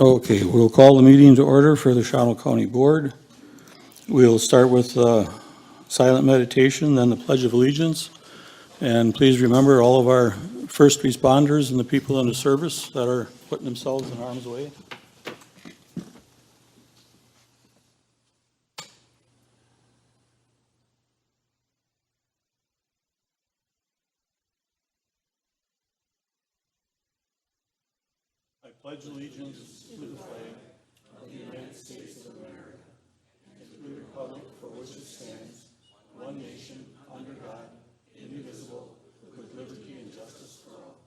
Okay, we'll call the meeting to order for the Shawano County Board. We'll start with silent meditation, then the Pledge of Allegiance. And please remember all of our first responders and the people in the service that are putting themselves in harm's way. I pledge allegiance to the flag of the United States of America and to the republic for which it stands, one nation, under God, indivisible, with liberty and justice for all.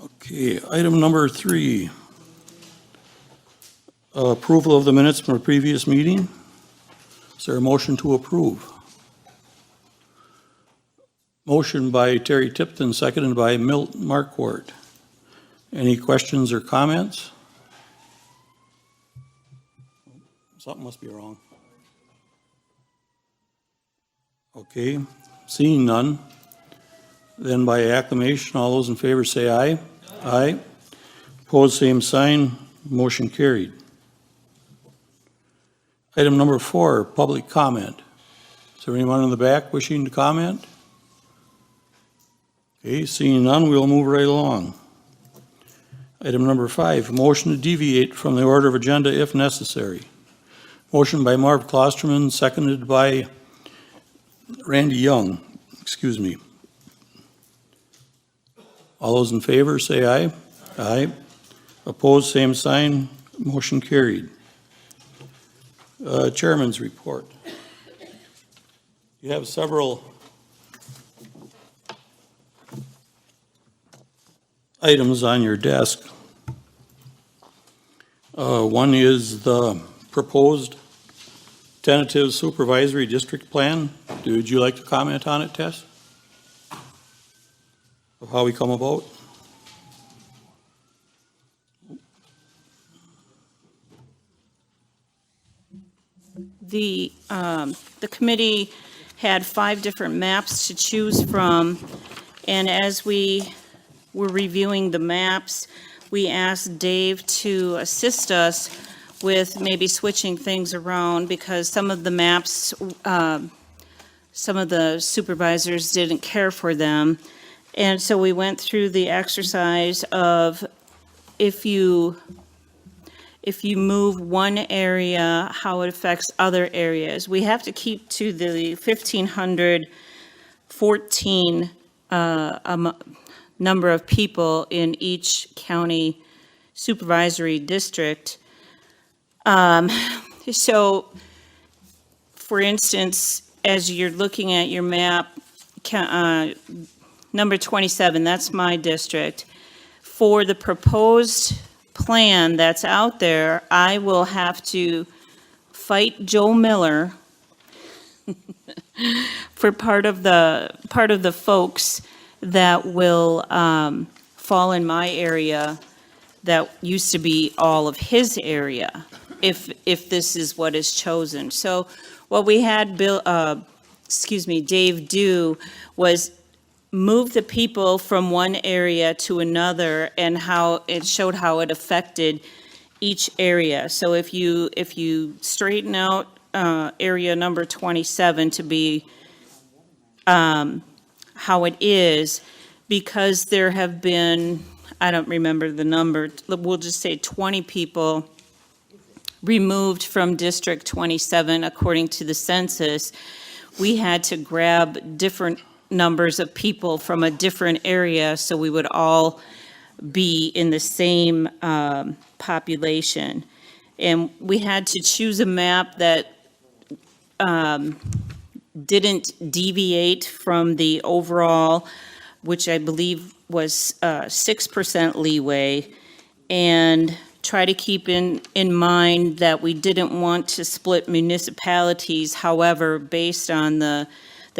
Okay, item number 3. Approval of the minutes from a previous meeting. Is there a motion to approve? Motion by Terry Tipton, seconded by Milt Marquardt. Any questions or comments? Something must be wrong. Okay, seeing none, then by acclamation, all those in favor say aye. Aye. Opposed, same sign. Motion carried. Item number 4, public comment. Is there anyone in the back wishing to comment? Okay, seeing none, we'll move right along. Item number 5, motion to deviate from the order of agenda if necessary. Motion by Marv Klosterman, seconded by Randy Young. Excuse me. All those in favor say aye. Aye. Opposed, same sign. Motion carried. Chairman's report. You have several items on your desk. One is the proposed tentative supervisory district plan. Would you like to comment on it, Tess? Of how we come about? The committee had 5 different maps to choose from, and as we were reviewing the maps, we asked Dave to assist us with maybe switching things around because some of the maps, some of the supervisors didn't care for them. And so we went through the exercise of if you move one area, how it affects other areas. We have to keep to the 1,514 number of people in each county supervisory district. So, for instance, as you're looking at your map, number 27, that's my district. For the proposed plan that's out there, I will have to fight Joe Miller for part of the folks that will fall in my area that used to be all of his area, if this is what is chosen. So what we had Dave do was move the people from one area to another and how it showed how it affected each area. So if you straighten out area number 27 to be how it is, because there have been, I don't remember the number, we'll just say 20 people removed from District 27 according to the census, we had to grab different numbers of people from a different area so we would all be in the same population. And we had to choose a map that didn't deviate from the overall, which I believe was 6% leeway, and try to keep in mind that we didn't want to split municipalities. However, based on the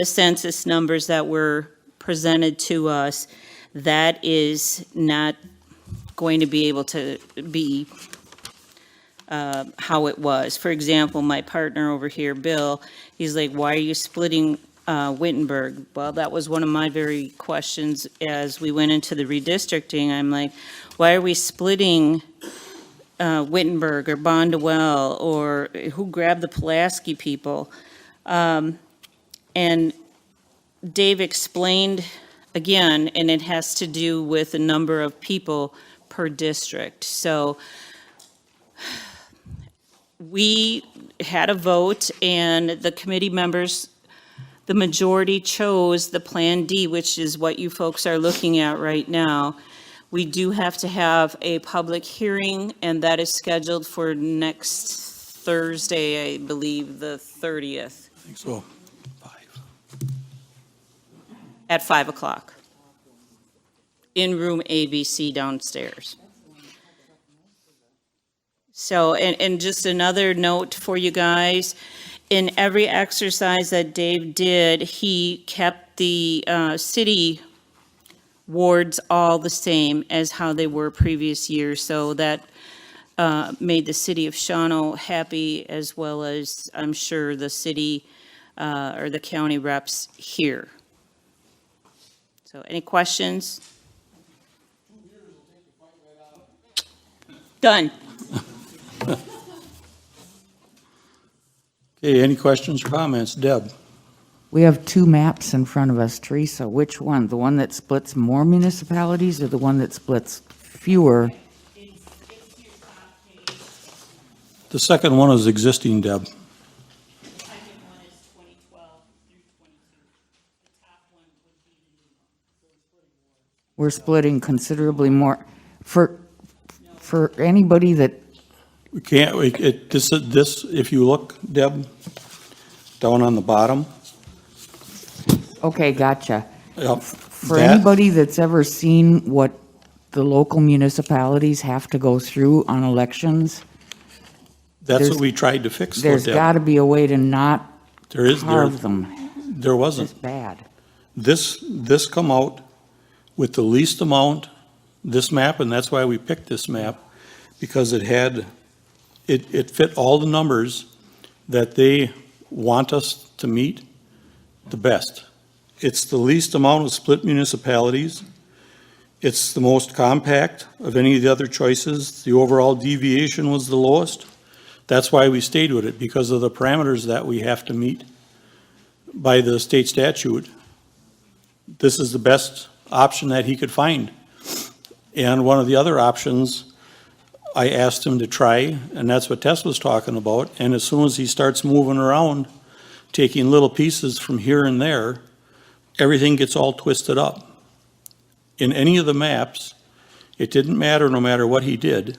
census numbers that were presented to us, that is not going to be able to be how it was. For example, my partner over here, Bill, he's like, why are you splitting Wittenberg. Well, that was one of my very questions as we went into the redistricting. I'm like, why are we splitting Wittenberg or Bondwell, or who grabbed the Pulaski people? And Dave explained again, and it has to do with the number of people per district. So we had a vote, and the committee members, the majority chose the Plan D, which is what you folks are looking at right now. We do have to have a public hearing, and that is scheduled for next Thursday, I believe, the 30th, I think so. at 5 o'clock in room ABC downstairs. So, and just another note for you guys, in every exercise that Dave did, he kept the city wards all the same as how they were previous years. So that made the city of Shawano happy, as well as, I'm sure, the city or the county reps here. So any questions? Done. Okay, any questions or comments? Deb? We have two maps in front of us, Teresa. Which one? The one that splits more municipalities or the one that splits fewer? The second one is existing, Deb. We're splitting considerably more. For anybody that, We can't, this, if you look, Deb, down on the bottom. okay, gotcha. Yep, For that- anybody that's ever seen what the local municipalities have to go through on elections, That's there's- what we tried to fix, though, there's Deb. got to be a way to not There carve them. wasn't. It's bad. This come out with the least amount, this map, and that's why we picked this map, because it had, it fit all the numbers that they want us to meet the best. It's the least amount of split municipalities. It's the most compact of any of the other choices. The overall deviation was the lowest. That's why we stayed with it, because of the parameters that we have to meet by the state statute. This is the best option that he could find. And one of the other options, I asked him to try, and that's what Tess was talking about, and as soon as he starts moving around, taking little pieces from here and there, everything gets all twisted up. In any of the maps, it didn't matter, no matter what he did,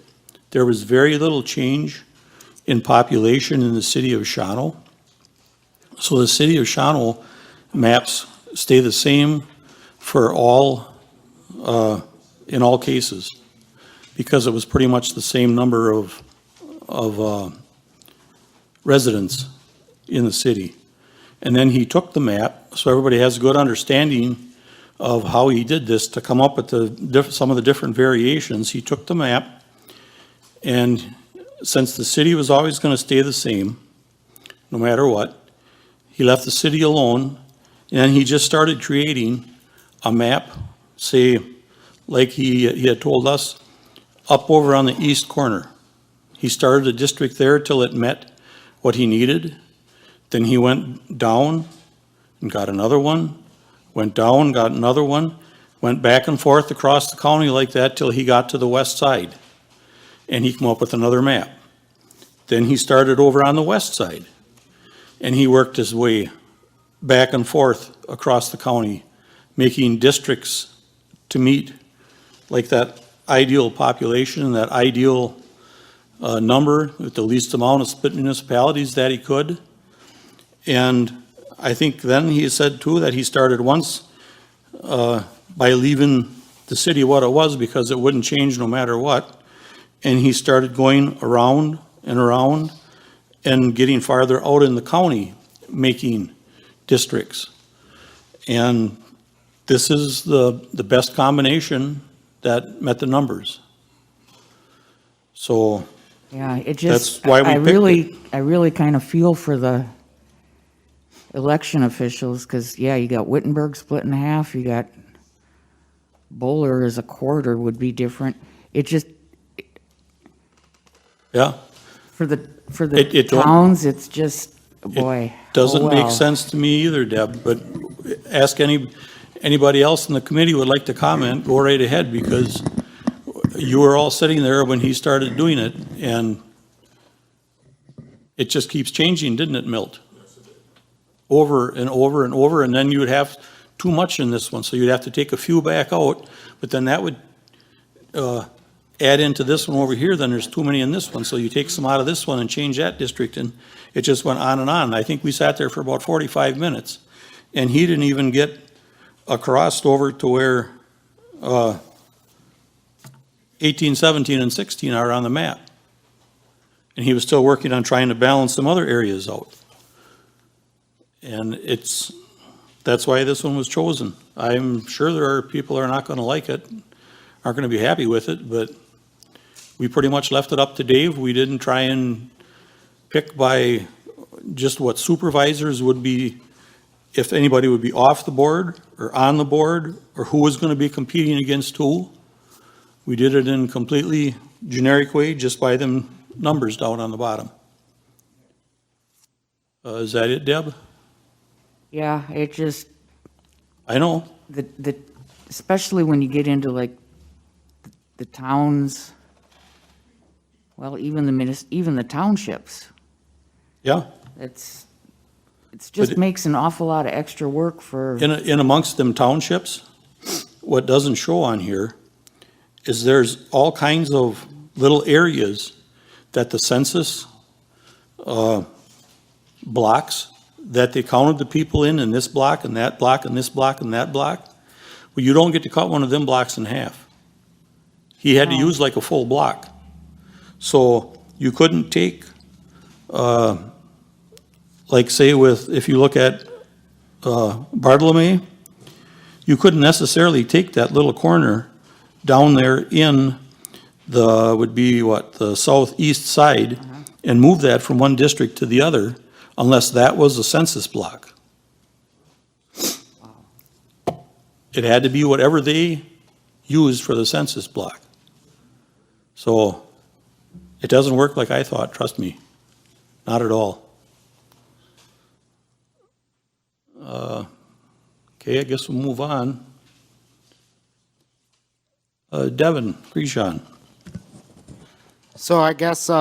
there was very little change in population in the city of Shawano. So the city of Shawano maps stay the same for all, in all cases, because it was pretty much the same number of residents in the city. And then he took the map, so everybody has a good understanding of how he did this to come up with some of the different variations. He took the map, and since the city was always going to stay the same, no matter what, he left the city alone, and he just started creating a map, say, like he had told us, up over on the east corner. He started a district there till it met what he needed. Then he went down and got another one, went down, got another one, went back and forth across the county like that till he got to the west side. And he came up with another map. Then he started over on the west side. And he worked his way back and forth across the county, making districts to meet like that ideal population, that ideal number with the least amount of split municipalities that he could. And I think then he said too that he started once by leaving the city what it was, because it wouldn't change no matter what. And he started going around and around and getting farther out in the county, making districts. And this is the best combination that met the numbers. So Yeah, it just, That's why we I picked really kind of feel for the election officials, because, yeah, you got Wittenberg split in half, you got Bowler as a quarter would be different. It just, Yeah, for the It don't- towns, it's just, boy. doesn't oh make well. sense to me either, Deb, but ask anybody else in the committee would like to comment, go right ahead, because you were all sitting there when he started doing it, and it just keeps changing, didn't it, Milt? Over and over and over, and then you would have too much in this one, so you'd have to take a few back out, but then that would add into this one over here, then there's too many in this one, so you take some out of this one and change that district, and it just went on and on. I think we sat there for about 45 minutes, and he didn't even get across over to where 18, 17, and 16 are on the map. And he was still working on trying to balance some other areas out. And that's why this one was chosen. I'm sure there are people who are not going to like it, aren't going to be happy with it, but we pretty much left it up to Dave. We didn't try and pick by just what supervisors would be, if anybody would be off the board or on the board, or who was going to be competing against who. We did it in completely generic way, just by them numbers down on the bottom. Is that it, Deb? Yeah, it just, I know. especially when you get into like the towns, well, even the townships, Yeah. it just makes an awful lot of extra work for, In amongst them townships, what doesn't show on here is there's all kinds of little areas that the census blocks, that they counted the people in this block and that block and this block and that block. Well, you don't get to cut one of them blocks in half. He had to use like a full block. So you couldn't take, like say if you look at Bartolome, you couldn't necessarily take that little corner down there in the southeast side and move that from one district to the other unless that was a census block. It had to be whatever they used for the census block. So it doesn't work like I thought, trust me, not at all. Okay, I guess we'll move on. Devin Grishan. So I guess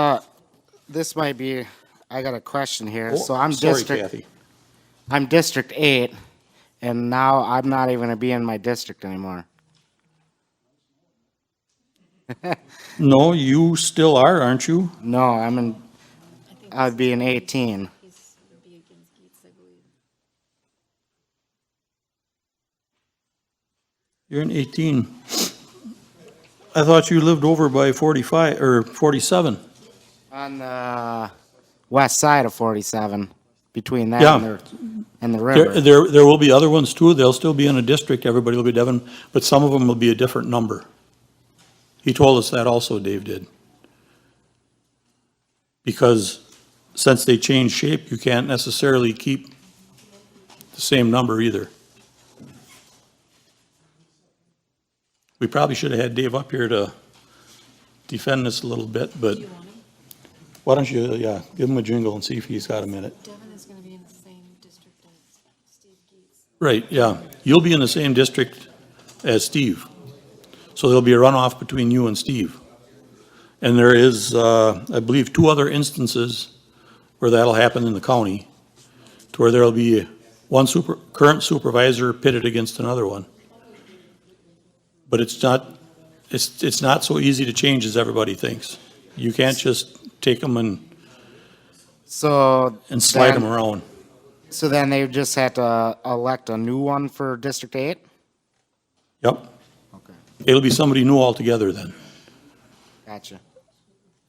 this might be, I got a question here. So I'm Sorry, District, Kathy. I'm District 8, and now I'm not even gonna be in my district anymore. No, you still are, aren't you? No, I'd be in 18. You're in 18. I thought you lived over by 45, or 47. On the west side of 47, between that Yeah. and the river. There will be other ones too. They'll still be in a district. Everybody will be Devon, but some of them will be a different number. He told us that also, Dave did. Because since they changed shape, you can't necessarily keep the same number either. We probably should have had Dave up here to defend this a little bit, but why don't you, give him a jingle and see if he's got a minute. Devin is going to be in the same district as Steve Geets. Right, yeah. You'll be in the same district as Steve. So there'll be a runoff between you and Steve. And there is, I believe, 2 other instances where that'll happen in the county, to where there'll be one current supervisor pitted against another one. But it's not so easy to change as everybody thinks. You can't just take them and So. slide then- them around. So then they just had to elect a new one for District 8? Yep. Okay, It'll be somebody new altogether then. gotcha.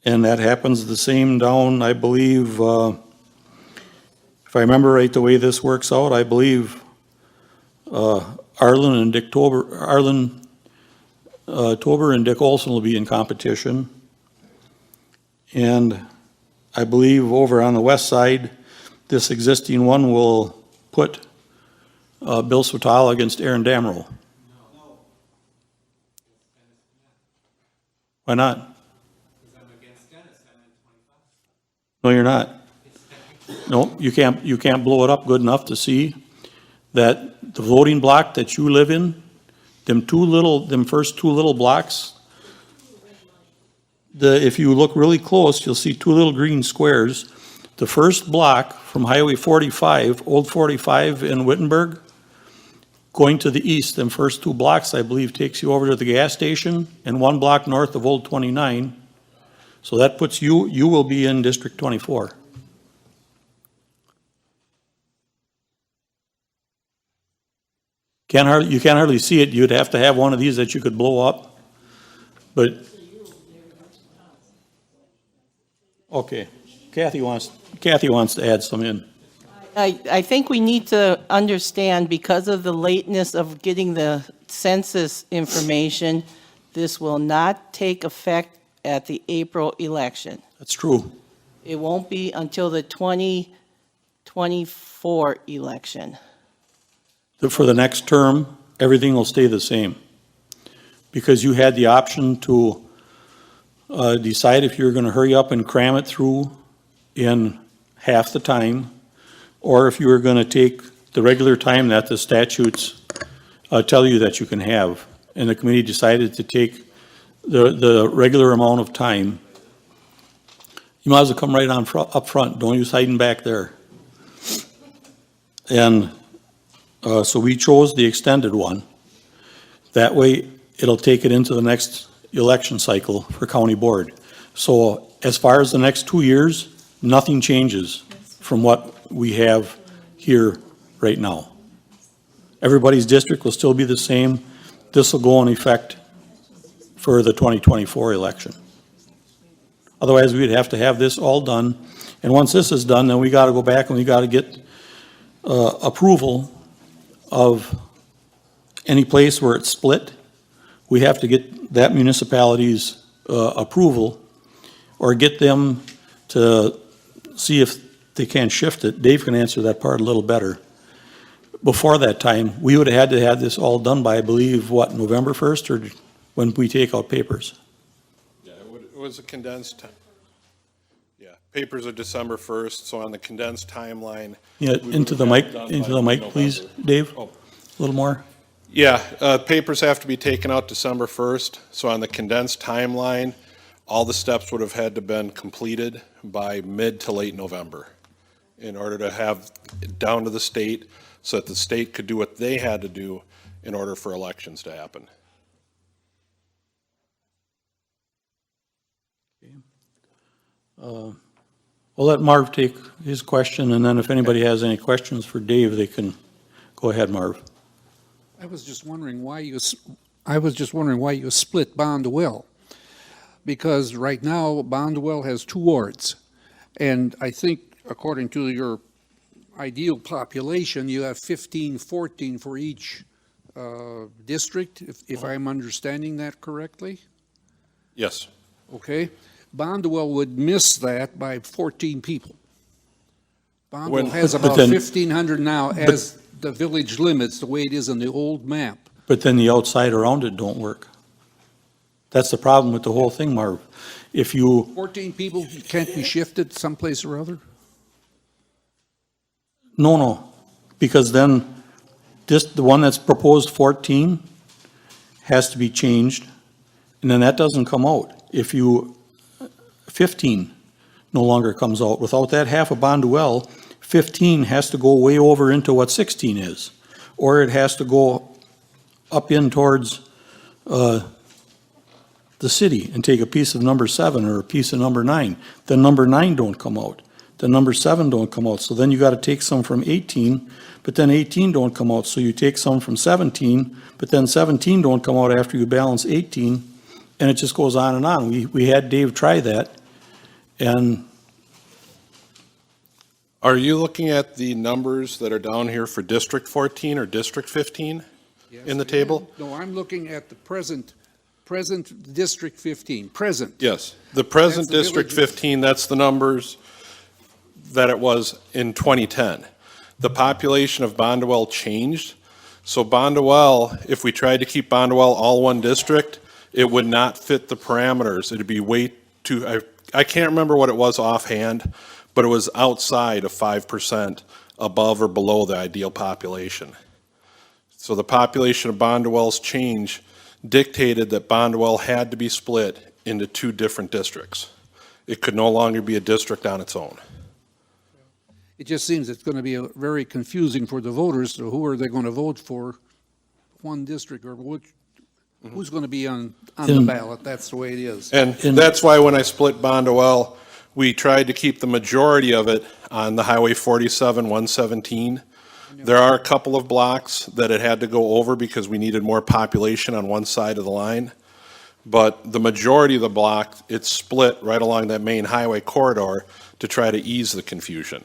And that happens the same down, I believe, if I remember right, the way this works out, I believe Arlen and Dick Tober, Tober and Dick Olson will be in competition. And I believe over on the west side, this existing one will put Bill Swetala against Aaron Damrow? Why not? No, you're not. No, you can't blow it up good enough to see that the voting block that you live in, them first two little blocks, if you look really close, you'll see two little green squares. The first block from Highway 45, Old 45 in Wittenberg, going to the east, them first two blocks, I believe, takes you over to the gas station and one block north of Old 29. So that puts you will be in District 24. You can't hardly see it. You'd have to have one of these that you could blow up. But, okay, Kathy wants to add some in. I think we need to understand, because of the lateness of getting the census information, this will not take effect at the April election. That's true. It won't be until the 2024 election. For the next term, everything will stay the same. Because you had the option to decide if you're going to hurry up and cram it through in half the time, or if you were going to take the regular time that the statutes tell you that you can have. And the committee decided to take the regular amount of time. You might as well come right on up front. Don't use hiding back there. And so we chose the extended one. That way, it'll take it into the next election cycle for county board. So as far as the next 2 years, nothing changes from what we have here right now. Everybody's district will still be the same. This will go in effect for the 2024 election. Otherwise, we'd have to have this all done. And once this is done, then we got to go back and we got to get approval of any place where it's split. We have to get that municipality's approval or get them to see if they can shift it. Dave can answer that part a little better. Before that time, we would have had to have this all done by, I believe, what, November 1st, or when we take out papers? Yeah, it was a condensed, papers are December 1st, so on the condensed timeline. Yeah, we into would the have mic, had done into by the mic, November. please, Dave, a Oh. little more. Yeah, papers have to be taken out December 1st, so on the condensed timeline, all the steps would have had to been completed by mid to late November in order to have it down to the state so that the state could do what they had to do in order for elections to happen. We'll let Marv take his question, and then if anybody has any questions for Dave, they can go ahead, Marv. I was just wondering why you split Bondwell, because right now Bondwell has 2 wards, and I think according to your ideal population, you have 15, 14 for each district, if I'm understanding that correctly. Yes. Okay, Bondwell would miss that by 14 people. Bondwell has But about then- 1,500 now as the village limits, the way it is on the old map. But then the outside around it don't work. That's the problem with the whole thing, Marv. If you, 14 people can't be shifted someplace or other? no, because then the one that's proposed 14 has to be changed, and then that doesn't come out. If 15 no longer comes out, without that half of Bondwell, 15 has to go way over into what 16 is, or it has to go up in towards the city and take a piece of number 7 or a piece of number 9. Then number 9 don't come out. Then number 7 don't come out. So then you got to take some from 18, but then 18 don't come out. So you take some from 17, but then 17 don't come out after you balance 18, and it just goes on and on. We had Dave try that, and Are you looking at the numbers that are down here for District 14 or District 15 in the table? No, I'm looking at the present District 15, present. Yes, the present That's the District village. 15, that's the numbers that it was in 2010. The population of Bondwell changed. So Bondwell, if we tried to keep Bondwell all one district, it would not fit the parameters. It'd be way too, I can't remember what it was offhand, but it was outside of 5% above or below the ideal population. So the population of Bondwell's change dictated that Bondwell had to be split into 2 different districts. It could no longer be a district on its own. It just seems it's going to be very confusing for the voters, so who are they going to vote for? One district, or who's going to be on the ballot? That's the way it is. And that's why when I split Bondwell, we tried to keep the majority of it on the Highway 47, 117. There are a couple of blocks that it had to go over because we needed more population on one side of the line. But the majority of the block, it's split right along that main highway corridor to try to ease the confusion.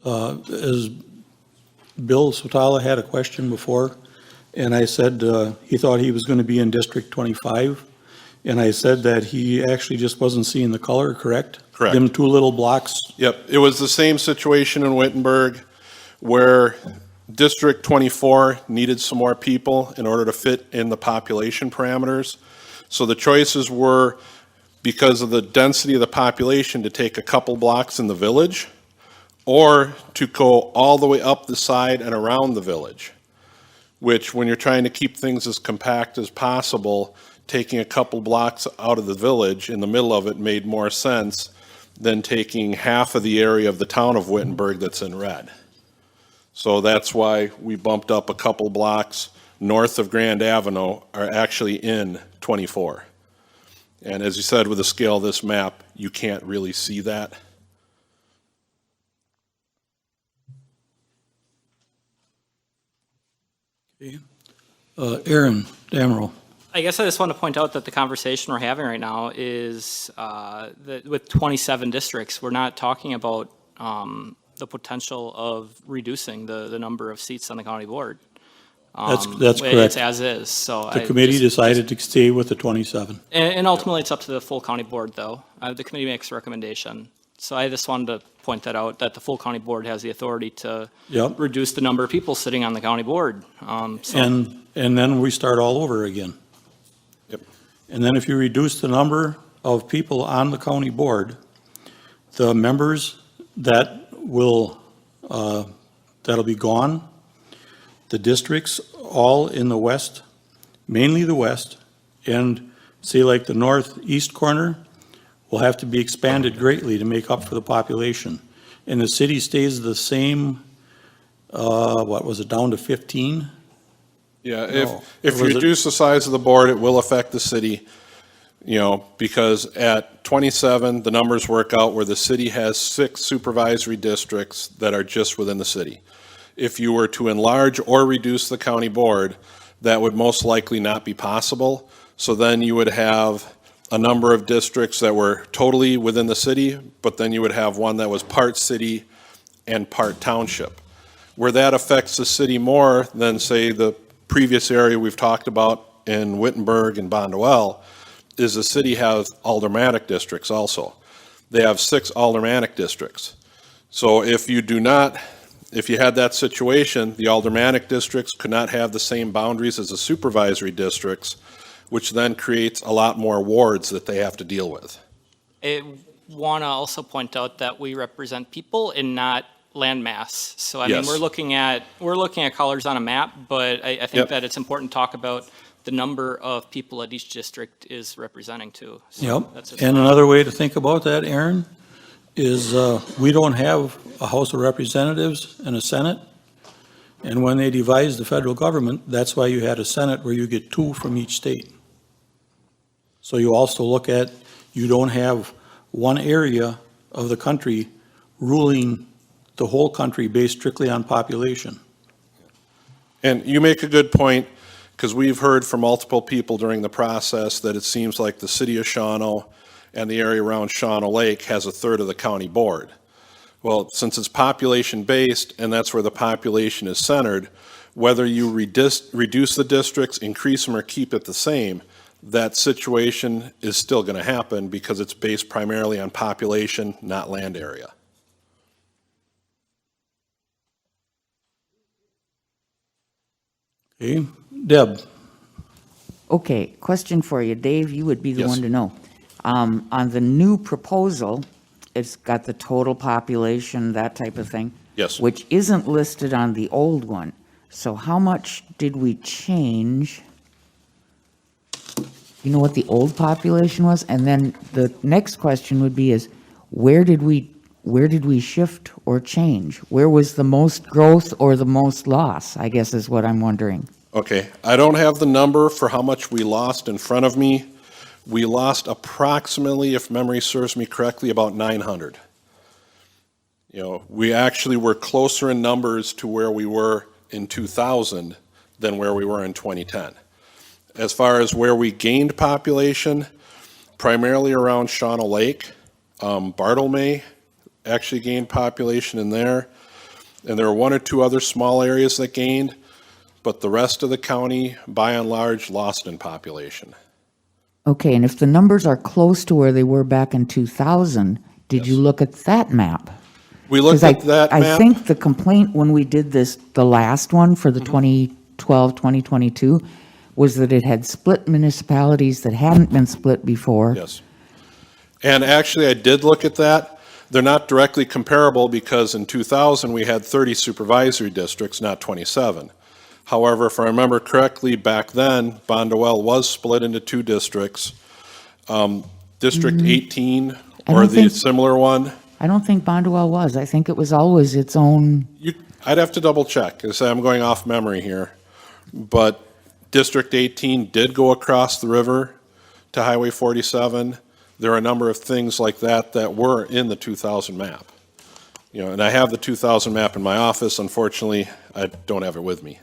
As Bill Sotala had a question before, and I said he thought he was going to be in District 25, and I said that he actually just wasn't seeing the color, correct? Correct. Them 2 little blocks. Yep, it was the same situation in Wittenberg where District 24 needed some more people in order to fit in the population parameters. So the choices were, because of the density of the population, to take a couple blocks in the village or to go all the way up the side and around the village, which when you're trying to keep things as compact as possible, taking a couple blocks out of the village in the middle of it made more sense than taking half of the area of the town of Wittenberg that's in red. So that's why we bumped up a couple blocks north of Grand Avenue are actually in 24. And as you said, with the scale of this map, you can't really see that. Aaron Damero. I guess I just want to point out that the conversation we're having right now is that with 27 districts, we're not talking about the potential of reducing the number of seats on the county board. That's It's correct. as is, so. The committee decided to stay with the 27. And ultimately, it's up to the full county board, though. The committee makes a recommendation. So I just wanted to point that out, that the full county board has the authority to Yep. reduce the number of people sitting on the county board. So- And then we start all over again. Yep. And then if you reduce the number of people on the county board, the members that will, that'll be gone, the districts all in the west, mainly the west, and say like the northeast corner, will have to be expanded greatly to make up for the population. And the city stays the same, what was it, down to 15? Yeah, No. if you Was it- reduce the size of the board, it will affect the city, because at 27, the numbers work out where the city has 6 supervisory districts that are just within the city. If you were to enlarge or reduce the county board, that would most likely not be possible. So then you would have a number of districts that were totally within the city, but then you would have one that was part city and part township. Where that affects the city more than, say, the previous area we've talked about in Wittenberg and Bondwell, is the city has aldermanic districts also. They have 6 aldermanic districts. So if you had that situation, the aldermanic districts could not have the same boundaries as the supervisory districts, which then creates a lot more wards that they have to deal with. I want to also point out that we represent people and not landmass. So I mean, Yes. we're looking at colors on a map, but I think Yep. that it's important to talk about the number of people that each district is representing too. So Yep. that's just- And another way to think about that, Aaron, is we don't have a House of Representatives and a Senate. And when they devised the federal government, that's why you had a Senate where you get 2 from each state. So you also look at, you don't have one area of the country ruling the whole country based strictly on population. And you make a good point, because we've heard from multiple people during the process that it seems like the city of Shawano and the area around Shawano Lake has a third of the county board. Well, since it's population-based, and that's where the population is centered, whether you reduce the districts, increase them, or keep it the same, that situation is still going to happen because it's based primarily on population, not land area. Okay, Deb? Okay, question for you. Dave, you would be the Yes. one to know. On the new proposal, it's got the total population, that type of thing. Yes. Which isn't listed on the old one. So how much did we change? You know what the old population was? And then the next question would be is, where did we shift or change? Where was the most growth or the most loss, I guess is what I'm wondering. Okay, I don't have the number for how much we lost in front of me. We lost approximately, if memory serves me correctly, about 900. You know, we actually were closer in numbers to where we were in 2000 than where we were in 2010. As far as where we gained population, primarily around Shawnee Lake, Bartlemay actually gained population in there, and there were one or two other small areas that gained, but the rest of the county, by and large, lost in population. Okay, and if the numbers are close to where they were back in 2000, did you look at that map? We looked 'Cause at that I map. think the complaint when we did this, the last one for the 2012, 2022, was that it had split municipalities that hadn't been split before. Yes. And actually, I did look at that. They're not directly comparable because in 2000, we had 30 supervisory districts, not 27. However, if I remember correctly, back then, Bondwell was split into two districts. District 18, I or don't the think- similar one, I don't think Bondwell was. I think it was always its own, I'd have to double check, because I'm going off memory here. But District 18 did go across the river to Highway 47. There are a number of things like that that were in the 2000 map. You know, and I have the 2000 map in my office. Unfortunately, I don't have it with me.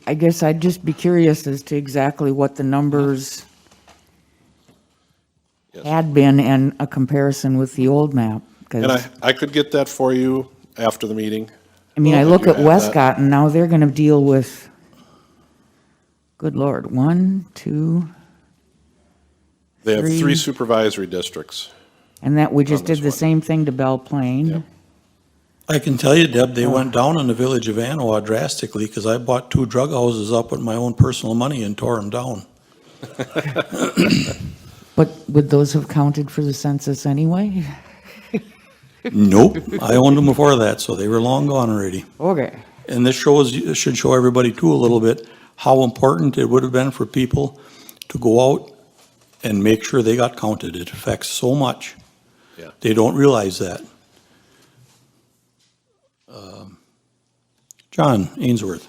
I guess I'd just be curious as to exactly what the numbers Yes. had been and a comparison with the old map. 'Cause, And I could get that for you after the meeting. I mean, I if look you at have that. Westcott and now they're gonna deal with, good Lord, 1, 2, They have Three. 3 supervisory districts. and that we just On this did the one. same thing to Belle Plaine. Yep. I can tell you, Deb, they went down in the village of Anawa drastically, because I bought 2 drug houses up with my own personal money and tore them down. But would those have counted for the census anyway? Nope, I owned them before that, so they were long gone already. Okay. And this should show everybody too a little bit how important it would have been for people to go out and make sure they got counted. It affects so much. Yeah. They don't realize that. John Ainsworth.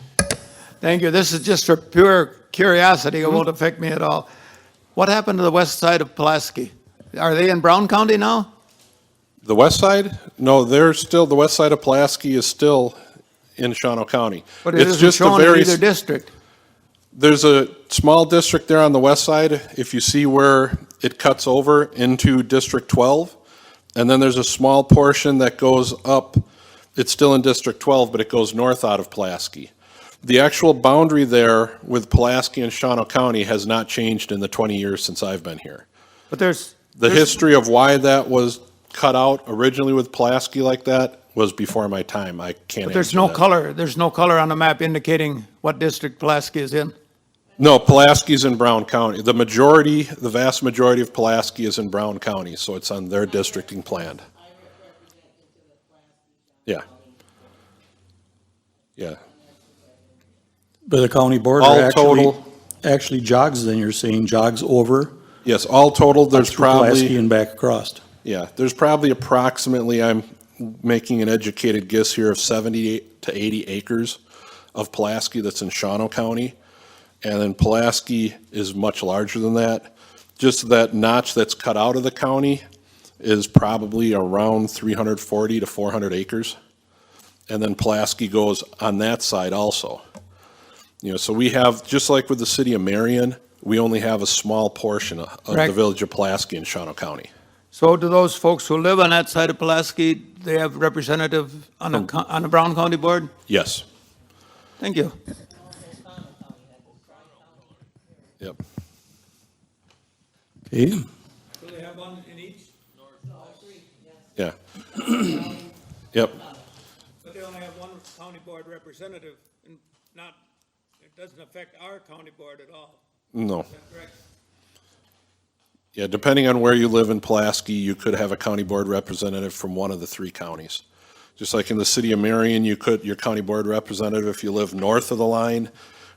Thank you. This is just for pure curiosity. It won't affect me at all. What happened to the west side of Pulaski? Are they in Brown County now? The west side? No, they're still, the west side of Pulaski is still in Shawano County. But it It's isn't just a shown in very either district. There's a small district there on the west side, if you see where it cuts over into District 12. And then there's a small portion that goes up, it's still in District 12, but it goes north out of Pulaski. The actual boundary there with Pulaski and Shawano County has not changed in the 20 years since I've been here. But there's The history of why that was cut out originally with Pulaski like that was before my time. I can't but there's answer no that. color. There's no color on the map indicating what district Pulaski is in. No, Pulaski's in Brown County. The majority, the vast majority of Pulaski is in Brown County, so it's on their districting plan. Yeah. Yeah. But the county board All actually jogs, then you're saying jogs over. Yes, all total, there's through Pulaski probably, and back across. yeah, there's probably approximately, I'm making an educated guess here, of 70 to 80 acres of Pulaski that's in Shawano County. And then Pulaski is much larger than that. Just that notch that's cut out of the county is probably around 340 to 400 acres. And then Pulaski goes on that side also. You know, so we have, just like with the city of Marion, we only have a small portion of the Right. village of Pulaski in Shawano County. So do those folks who live on that side of Pulaski, they have representative on the Brown County Board? Yes. Thank you. Yep. Okay, Do they have one in each? Yeah. Yep. But they only have one county board representative, and not, it doesn't affect our county board at all. No. Is that correct? Yeah, depending on where you live in Pulaski, you could have a county board representative from one of the 3 counties. Just like in the city of Marion, your county board representative, if you live north of the line,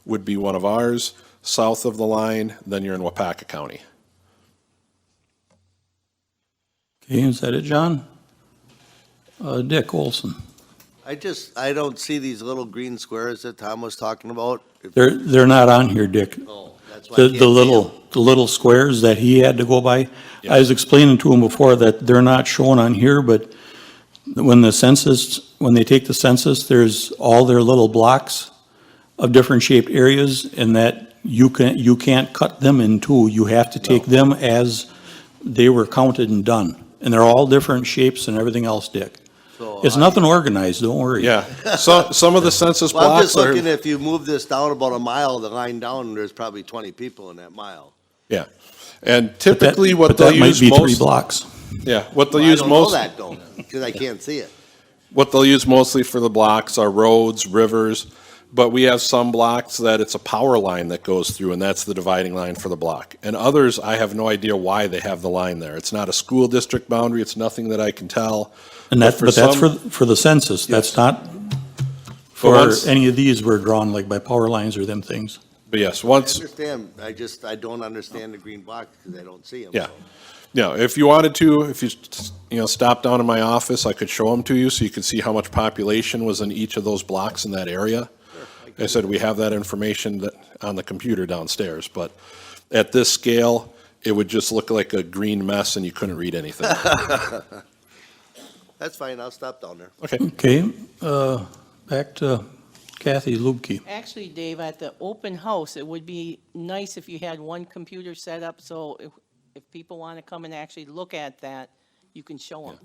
would be one of ours. South of the line, then you're in Wapaka County. okay, is that it, John? Dick Olson. I don't see these little green squares that Tom was talking about. They're not on here, Dick. Oh, that's why I can't see them. The little squares that he had to go by. I was explaining to him before that they're not shown on here, but when they take the census, there's all their little blocks of different shaped areas, and that you can't cut them in two. You have to take them as they were counted and done. And they're all different shapes and everything else, Dick. So It's nothing organized, don't worry. Yeah, so, some of the census Well, I'm blocks just are, looking, if you move this down about a mile, the line down, there's probably 20 people in that mile. yeah. And But that- typically what but they'll that might use be 3 most, blocks. yeah, what they'll Well, I use don't know most, that though, because I can't see it. what they'll use mostly for the blocks are roads, rivers, but we have some blocks that it's a power line that goes through, and that's the dividing line for the block. And others, I have no idea why they have the line there. It's not a school district boundary, it's nothing that I can tell. And But but that's some- for the census. That's not But for once- any of these were drawn like by power lines or them things. But yes, I once, understand, I don't understand the green blocks because I don't see them. Yeah. yeah, if you wanted to, if you stop down in my office, I could show them to you so you could see how much population was in each of those blocks in that area. I said, we have that information on the computer downstairs, but at this scale, it would just look like a green mess and you couldn't read anything. That's fine, I'll stop down there. Okay, Okay, back to Kathy Lubke. Actually, Dave, at the open house, it would be nice if you had one computer set up, so if people want to come and actually look at that, you can show them.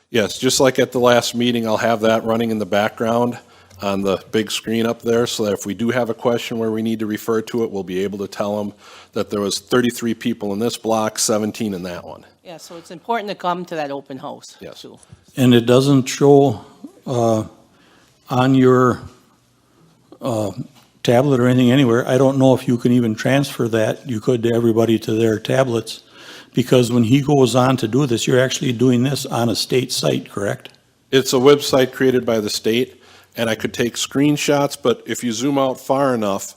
yes, just like at the last meeting, I'll have that running in the background on the big screen up there, so that if we do have a question where we need to refer to it, we'll be able to tell them that there was 33 people in this block, 17 in that one. Yeah, so it's important to come to that open house. Yes. too. And it doesn't show on your tablet or anything anywhere. I don't know if you can even transfer that. You could to everybody to their tablets. Because when he goes on to do this, you're actually doing this on a state site, correct? It's a website created by the state, and I could take screenshots, but if you zoom out far enough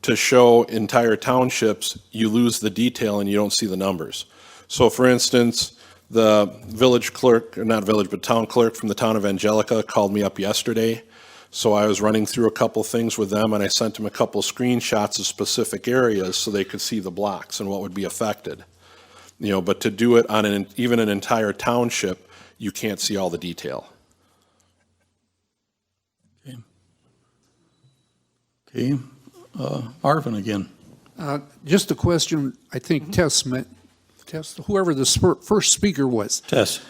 to show entire townships, you lose the detail and you don't see the numbers. So for instance, the village clerk, or not village, but town clerk from the town of Angelica called me up yesterday. So I was running through a couple things with them, and I sent them a couple screenshots of specific areas so they could see the blocks and what would be affected. But to do it on even an entire township, you can't see all the detail. Okay, Marvin again. Just a question, I think Tess meant, whoever the first speaker was. Tess,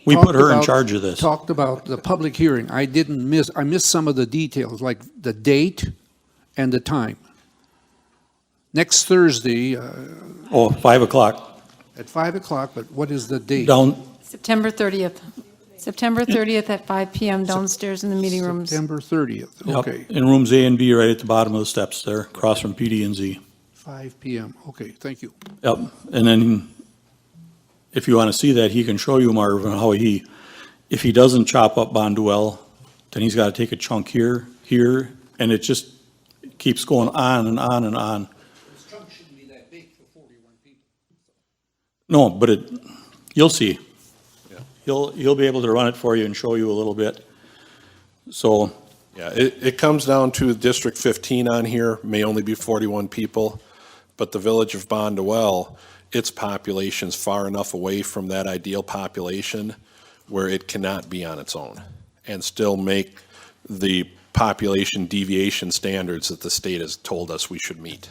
we put her in talked charge of this. Talked about the public hearing. I missed some of the details, like the date and the time. Next Thursday, 5 o'clock, at 5 o'clock, but what is the date? down, September 30th. September 30th at 5 PM downstairs in the meeting rooms. September 30th, yep, okay, in rooms A and B, right at the bottom of the steps there, across from PD and Z. 5 PM, okay, thank you. Yep, and then if you want to see that, he can show you, Marvin, how if he doesn't chop up Bonduel, then he's got to take a chunk here, and it just keeps going on and on and on. This chunk shouldn't be that big for 41 people. No, but you'll see. He'll be able to run it for you and show you a little bit. So, Yeah, it comes down to District 15 on here, may only be 41 people, but the village of Bonduel, its population's far enough away from that ideal population where it cannot be on its own and still make the population deviation standards that the state has told us we should meet.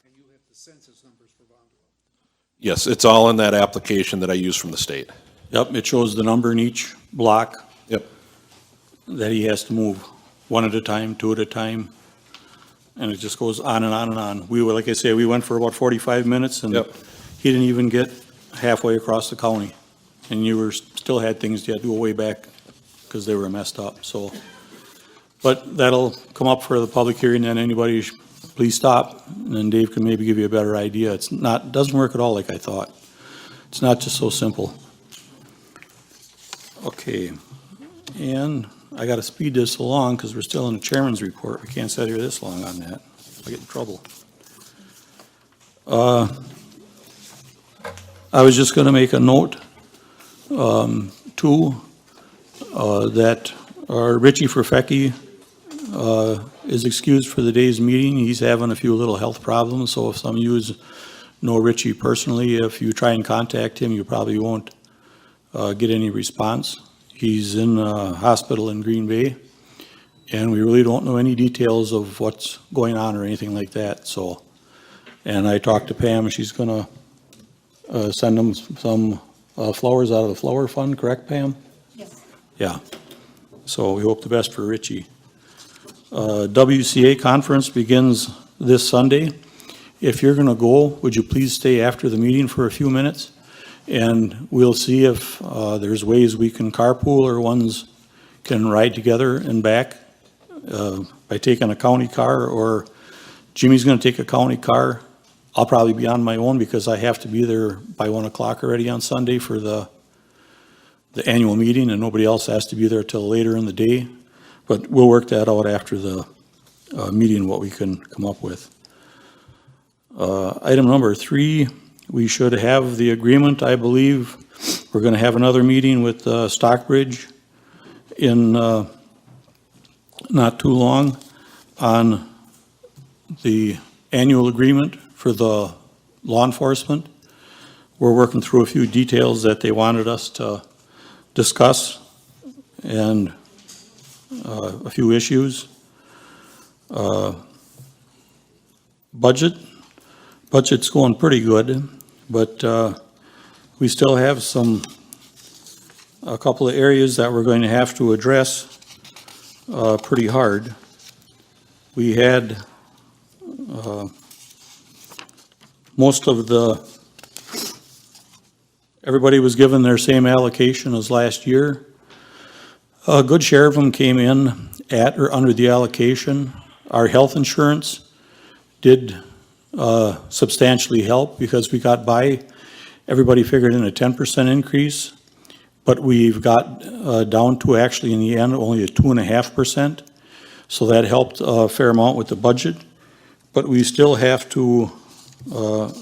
And you have the census numbers for Bondwell. Yes, it's all in that application that I use from the state. yep, it shows the number in each block Yep. that he has to move, one at a time, two at a time. and it just goes on and on and on. We were, like I say, we went for about 45 minutes, and Yep. he didn't even get halfway across the county. And you were, still had things you had to go way back because they were messed up, so. But that'll come up for the public hearing, and anybody, please stop, and then Dave can maybe give you a better idea. It's not, doesn't work at all like I thought. It's not just so simple. Okay, and I gotta speed this along because we're still in the chairman's report. We can't sit here this long on that. I get in trouble. I was just gonna make a note, too, that Richie Perfecki, is excused for the day's meeting. He's having a few little health problems, so if some of you know Richie personally, if you try and contact him, you probably won't get any response. He's in a hospital in Green Bay, and we really don't know any details of what's going on or anything like that, so. And I talked to Pam, she's gonna send him some flowers out of the flower fund, correct, Pam? Yes. Yeah, so we hope the best for Richie. WCA conference begins this Sunday. If you're gonna go, would you please stay after the meeting for a few minutes? And we'll see if there's ways we can carpool or ones can ride together and back by taking a county car, or Jimmy's gonna take a county car. I'll probably be on my own because I have to be there by 1 o'clock already on Sunday for the annual meeting, and nobody else has to be there till later in the day. But we'll work that out after the meeting, what we can come up with. Item number 3, we should have the agreement, I believe. We're gonna have another meeting with Stockbridge in not too long on the annual agreement for the law enforcement. We're working through a few details that they wanted us to discuss, and a few issues. Budget's going pretty good, but we still have a couple of areas that we're going to have to address pretty hard. We had most of everybody was given their same allocation as last year. A good share of them came in at or under the allocation. Our health insurance did substantially help because we got by. Everybody figured in a 10% increase, but we've got down to actually in the end only a 2.5%. So that helped a fair amount with the budget. But we still have to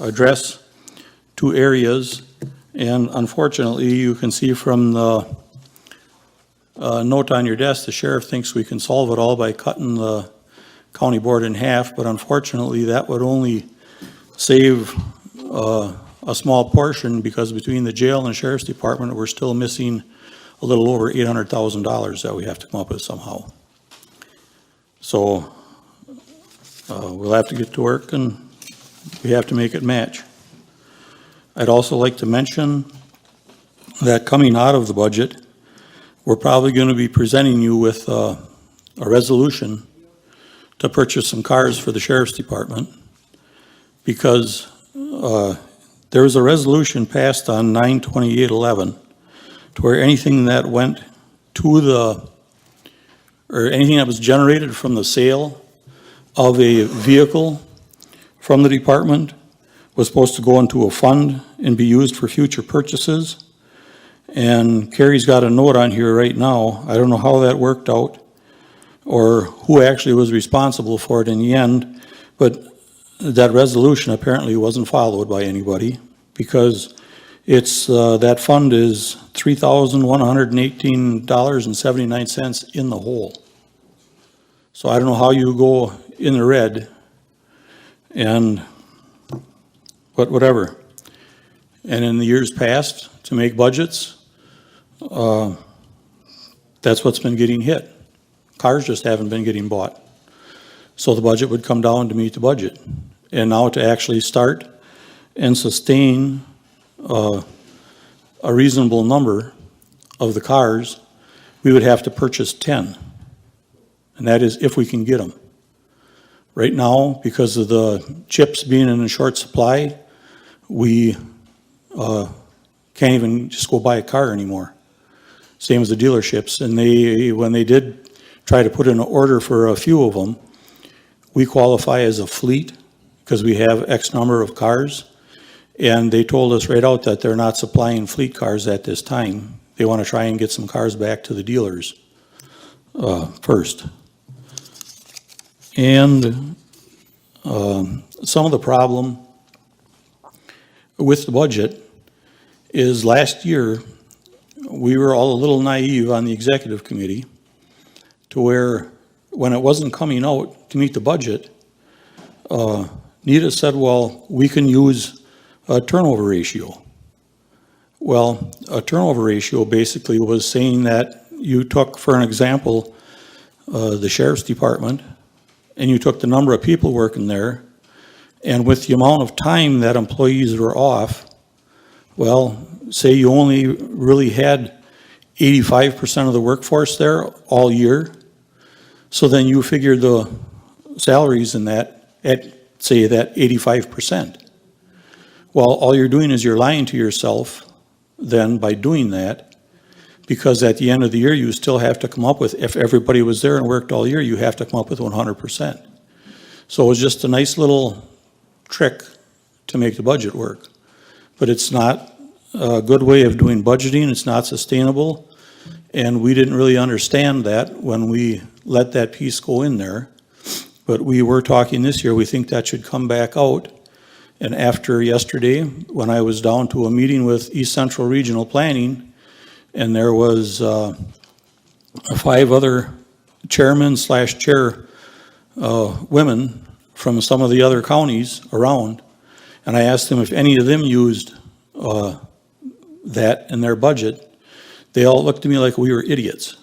address 2 areas. And unfortunately, you can see from the note on your desk, the sheriff thinks we can solve it all by cutting the county board in half, but unfortunately, that would only save a small portion, because between the jail and the sheriff's department, we're still missing a little over $800,000 that we have to come up with somehow. So we'll have to get to work, and we have to make it match. I'd also like to mention that coming out of the budget, we're probably going to be presenting you with a resolution to purchase some cars for the sheriff's department, because there was a resolution passed on 9/28/11 to where anything that went to or anything that was generated from the sale of a vehicle from the department was supposed to go into a fund and be used for future purchases. And Carrie's got a note on here right now. I don't know how that worked out or who actually was responsible for it in the end, but that resolution apparently wasn't followed by anybody, because it's that fund is $3,118.79 in the hole. So I don't know how you go in the red, but whatever. And in the years past, to make budgets, that's what's been getting hit. Cars just haven't been getting bought. So the budget would come down to meet the budget. And now to actually start and sustain a reasonable number of the cars, we would have to purchase 10. And that is if we can get them. Right now, because of the chips being in a short supply, we can't even just go buy a car anymore. Same as the dealerships. And when they did try to put in an order for a few of them, we qualify as a fleet because we have X number of cars. And they told us right out that they're not supplying fleet cars at this time. They want to try and get some cars back to the dealers first. And some of the problem with the budget is last year, we were all a little naive on the executive committee to where when it wasn't coming out to meet the budget, Nita said, well, we can use a turnover ratio. Well, a turnover ratio basically was saying that you took, for an example, the sheriff's department, and you took the number of people working there, and with the amount of time that employees were off, well, say you only really had 85% of the workforce there all year, so then you figure the salaries in that at, say, that 85%. Well, all you're doing is you're lying to yourself then by doing that, because at the end of the year, you still have to come up with, if everybody was there and worked all year, you have to come up with 100%. So it was just a nice little trick to make the budget work. But it's not a good way of doing budgeting, it's not sustainable, and we didn't really understand that when we let that piece go in there. But we were talking this year, we think that should come back out. And after yesterday, when I was down to a meeting with East Central Regional Planning, and there was 5 other chairmen/chair women from some of the other counties around, and I asked them if any of them used that in their budget. They all looked at me like we were idiots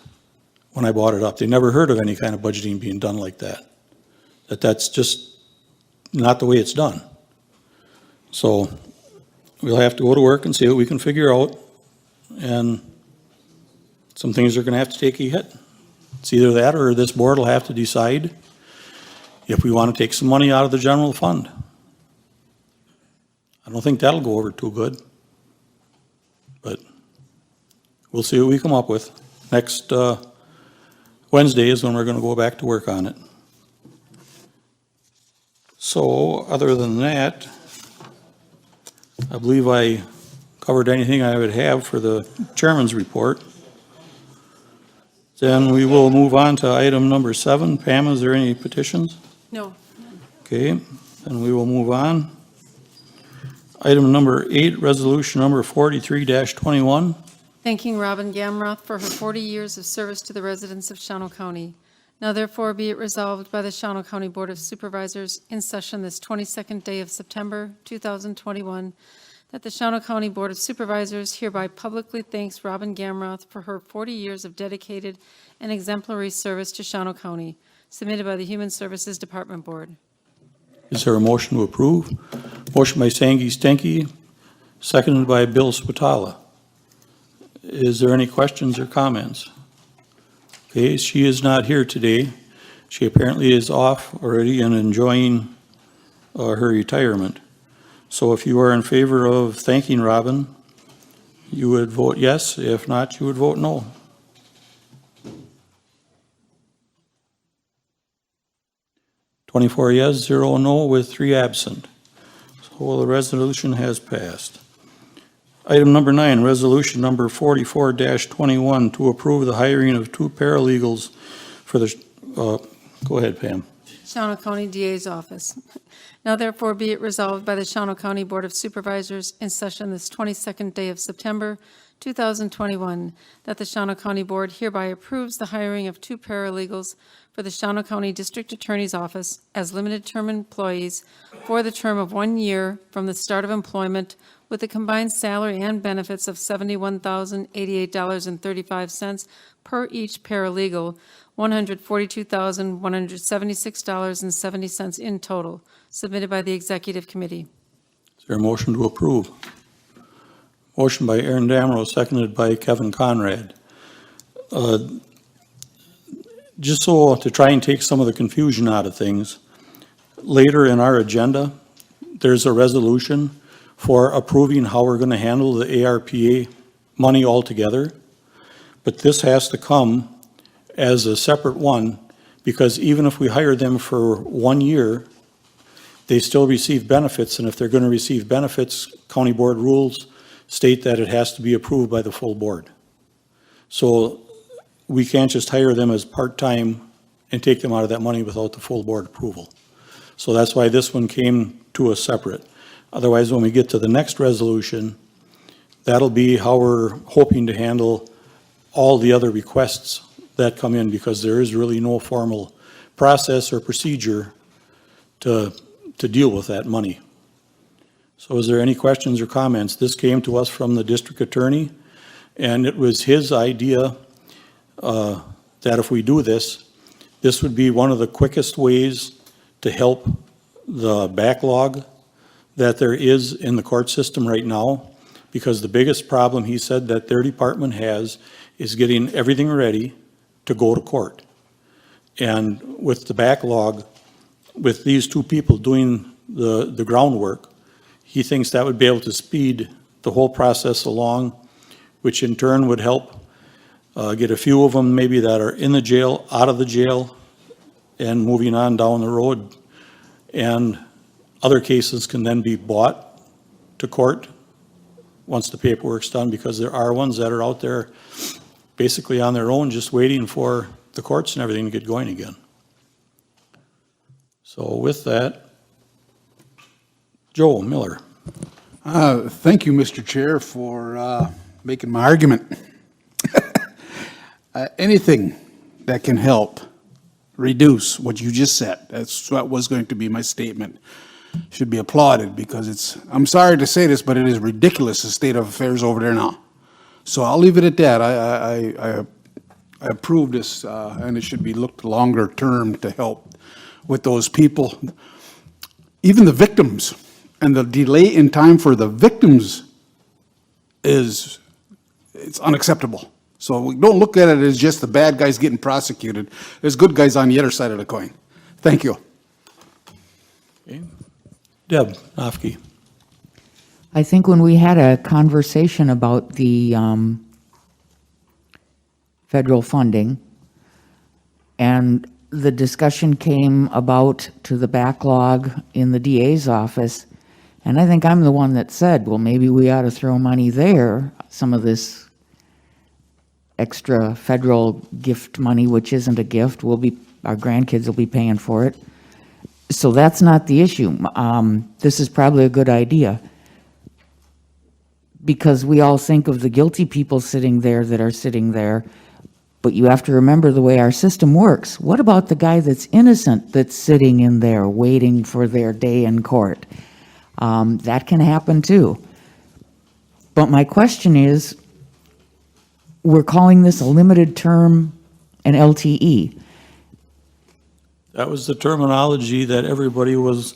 when I brought it up. They never heard of any kind of budgeting being done like that. That's just not the way it's done. So we'll have to go to work and see what we can figure out, and some things are going to have to take a hit. It's either that or this board will have to decide if we want to take some money out of the general fund. I don't think that'll go over too good, but we'll see what we come up with. Next Wednesday is when we're going to go back to work on it. So other than that, I believe I covered anything I would have for the chairman's report. Then we will move on to item number 7. Pam, is there any petitions? No. Okay, then we will move on. Item number 8, resolution number 43-21. Thanking Robin Gamroth for her 40 years of service to the residents of Shawano County. Now therefore be it resolved by the Shawano County Board of Supervisors in session this 22nd day of September 2021 that the Shawano County Board of Supervisors hereby publicly thanks Robin Gamroth for her 40 years of dedicated and exemplary service to Shawano County, submitted by the Human Services Department Board. Is there a motion to approve? Motion by Sangi Stenke, seconded by Bill Spatala. Is there any questions or comments? Okay, she is not here today. She apparently is off already and enjoying her retirement. So if you are in favor of thanking Robin, you would vote yes. If not, you would vote no. "24 yes, 0 no, with 3 absent. So the resolution has passed. Item number 9, resolution number 44-21 to approve the hiring of 2 paralegals for the, go ahead, Pam. Shawano County DA's office. Now therefore be it resolved by the Shawano County Board of Supervisors in session this 22nd day of September 2021 that the Shawano County Board hereby approves the hiring of 2 paralegals for the Shawano County District Attorney's Office as limited-term employees for the term of 1 year from the start of employment, with a combined salary and benefits of $71,088.35 per each paralegal, $142,176.70 in total, submitted by the Executive Committee. Is there a motion to approve? Motion by Aaron Damrow, seconded by Kevin Conrad. Just so to try and take some of the confusion out of things, later in our agenda, there's a resolution for approving how we're going to handle the ARPA money altogether. But this has to come as a separate one, because even if we hire them for 1 year, they still receive benefits, and if they're going to receive benefits, county board rules state that it has to be approved by the full board. So we can't just hire them as part-time and take them out of that money without the full board approval. So that's why this one came to us separate. Otherwise, when we get to the next resolution, that'll be how we're hoping to handle all the other requests that come in, because there is really no formal process or procedure to deal with that money. So is there any questions or comments? This came to us from the district attorney, and it was his idea that if we do this, this would be one of the quickest ways to help the backlog that there is in the court system right now, because the biggest problem, he said, that their department has is getting everything ready to go to court. And with the backlog, with these two people doing the groundwork, he thinks that would be able to speed the whole process along, which in turn would help get a few of them maybe that are in the jail, out of the jail, and moving on down the road. And other cases can then be brought to court once the paperwork's done, because there are ones that are out there basically on their own, just waiting for the courts and everything to get going again. So with that, Joe Miller. Thank you, Mr. Chair, for making my argument. Anything that can help reduce what you just said, that's what was going to be my statement, should be applauded, because it's, I'm sorry to say this, but it is ridiculous, the state of affairs over there now. So I'll leave it at that. I approve this, and it should be looked longer term to help with those people. Even the victims, and the delay in time for the victims it's unacceptable. So we don't look at it as just the bad guys getting prosecuted. There's good guys on the other side of the coin. Thank you. Okay. Deb Nofke. I think when we had a conversation about the federal funding, and the discussion came about to the backlog in the DA's office, and I think I'm the one that said, well, maybe we ought to throw money there, some of this extra federal gift money, which isn't a gift, our grandkids will be paying for it. So that's not the issue. This is probably a good idea, because we all think of the guilty people sitting there that are sitting there, but you have to remember the way our system works. What about the guy that's innocent that's sitting in there waiting for their day in court? That can happen too. But my question is, we're calling this a limited term, an LTE. That was the terminology that everybody was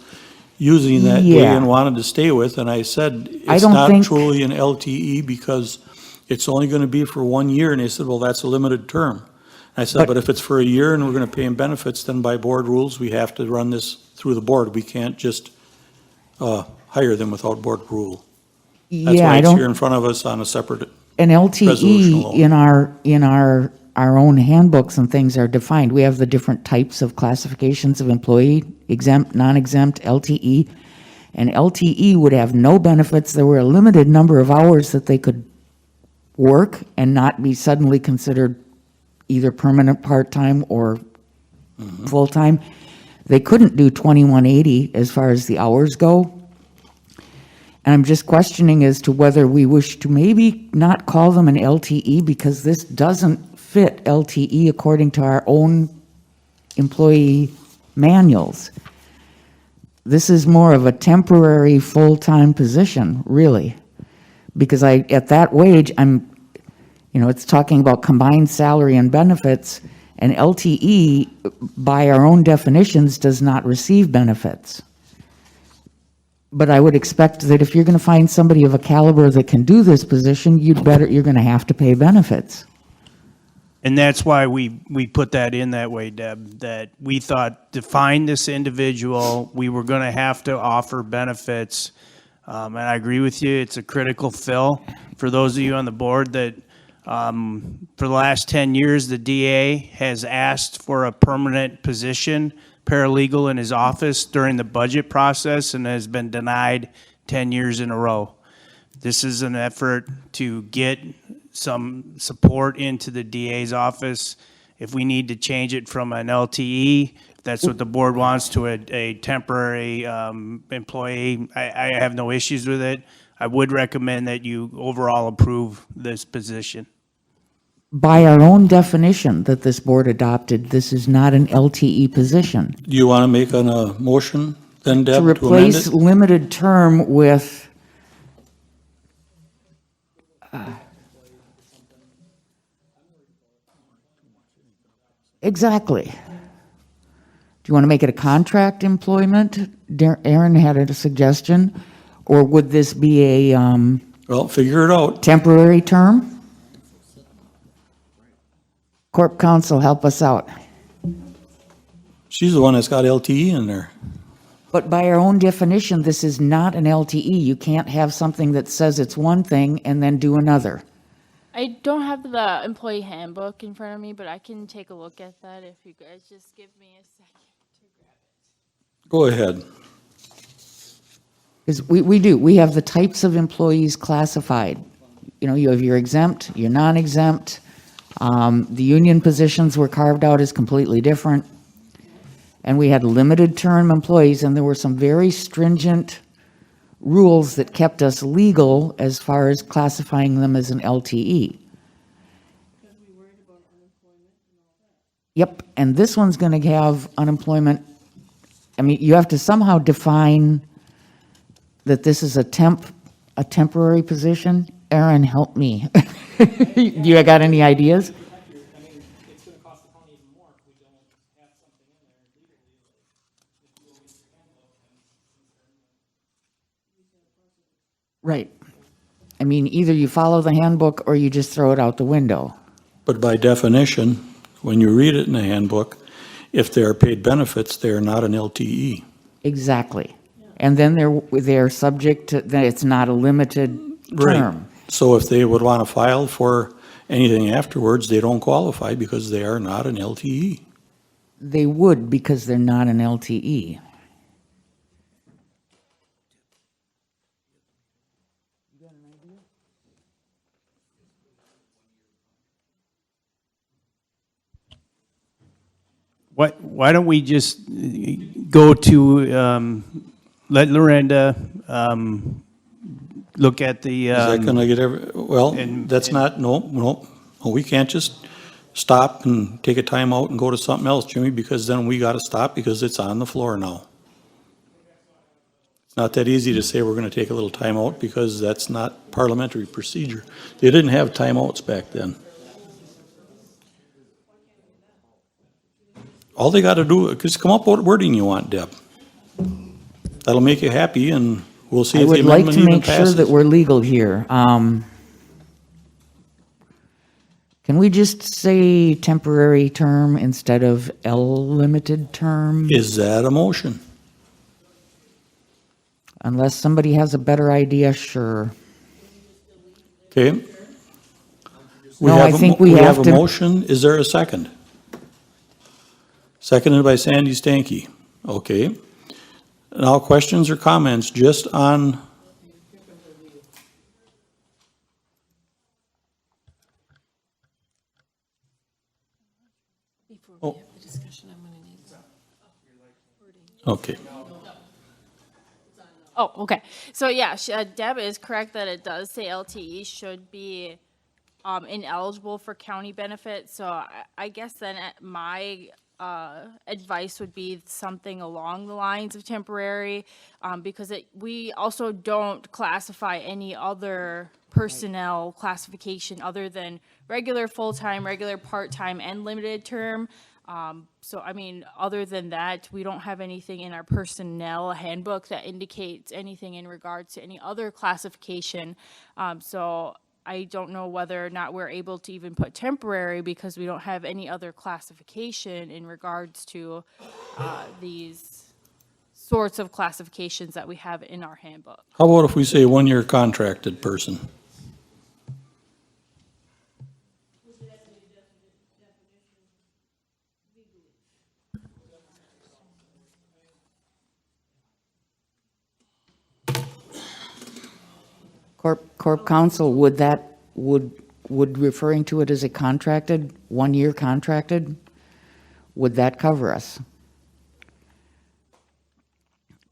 using that day Yeah. and wanted to stay with, and I said, I it's don't not think- truly an LTE because it's only gonna be for 1 year, and they said, well, that's a limited term. I said, but if it's for a year and we're gonna pay them benefits, then by board rules, we have to run this through the board. We can't just hire them without board approval. That's Yeah, why I it's here don't, in front of us on a separate, an resolution LTE alone. in our own handbooks and things are defined. We have the different types of classifications of employee, exempt, non-exempt, LTE. And LTE would have no benefits. There were a limited number of hours that they could work and not be suddenly considered either permanent part-time or full-time. They couldn't do 2180 as far as the hours go. And I'm just questioning as to whether we wish to maybe not call them an LTE, because this doesn't fit LTE according to our own employee manuals. This is more of a temporary full-time position, really. Because at that wage, it's talking about combined salary and benefits, and LTE, by our own definitions, does not receive benefits. But I would expect that if you're going to find somebody of a caliber that can do this position, you're going to have to pay benefits. And that's why we put that in that way, Deb, that we thought to find this individual, we were going to have to offer benefits. And I agree with you, it's a critical fill. For those of you on the board that, for the last 10 years, the DA has asked for a permanent position, paralegal in his office during the budget process and has been denied 10 years in a row. This is an effort to get some support into the DA's office. If we need to change it from an LTE, if that's what the board wants, to a temporary employee, I have no issues with it. I would recommend that you overall approve this position. By our own definition that this board adopted, this is not an LTE position. Do you want to make a motion then, Deb, To to amend replace it? limited term with exactly. Do you want to make it a contract employment? Aaron had a suggestion. Or would this be a Well, figure it out. temporary term? Corp counsel, help us out. She's the one that's got LTE in there. But by our own definition, this is not an LTE. You can't have something that says it's one thing and then do another. I don't have the employee handbook in front of me, but I can take a look at that if you guys just give me a second to grab it. Go ahead. Because we do, we have the types of employees classified. You know, you have your exempt, your non-exempt. The union positions were carved out as completely different. And we had limited term employees, and there were some very stringent rules that kept us legal as far as classifying them as an LTE. Yep, and this one's going to have unemployment. I mean, you have to somehow define that this is a temporary position. Aaron, help me. You got any ideas? Right. I mean, either you follow the handbook or you just throw it out the window. But by definition, when you read it in the handbook, if they are paid benefits, they are not an LTE. Exactly. And then they're subject to, that it's not a limited term. So if they would want to file for anything afterwards, they don't qualify because they are not an LTE. They would because they're not an LTE. Why don't we just go to, let Lorenda look at the. Is that going to get well, and- that's not, no, we can't just stop and take a time out and go to something else, Jimmy, because then we got to stop because it's on the floor now. It's not that easy to say we're going to take a little time out because that's not parliamentary procedure. They didn't have timeouts back then. All they got to do is come up with what wording you want, Deb. That'll make you happy, and we'll see I if the would like amendment to even make sure that passes. we're legal here. Can we just say temporary term instead of limited term? Is that a motion? Unless somebody has a better idea, sure. Okay. No, I think we have have to- a motion. Is there a second? Seconded by Sandy Stanky. Okay. Now, questions or comments just on, Before we have the discussion, I'm going to need. okay. Oh, okay. So yeah, Deb is correct that it does say LTE should be ineligible for county benefits. So I guess then my advice would be something along the lines of temporary, because we also don't classify any other personnel classification other than regular full-time, regular part-time, and limited term. So, I mean, other than that, we don't have anything in our personnel handbook that indicates anything in regards to any other classification. So I don't know whether or not we're able to even put temporary because we don't have any other classification in regards to these sorts of classifications that we have in our handbook. How about if we say one-year contracted person? Corp counsel, would referring to it as a contracted, 1 year contracted, would that cover us?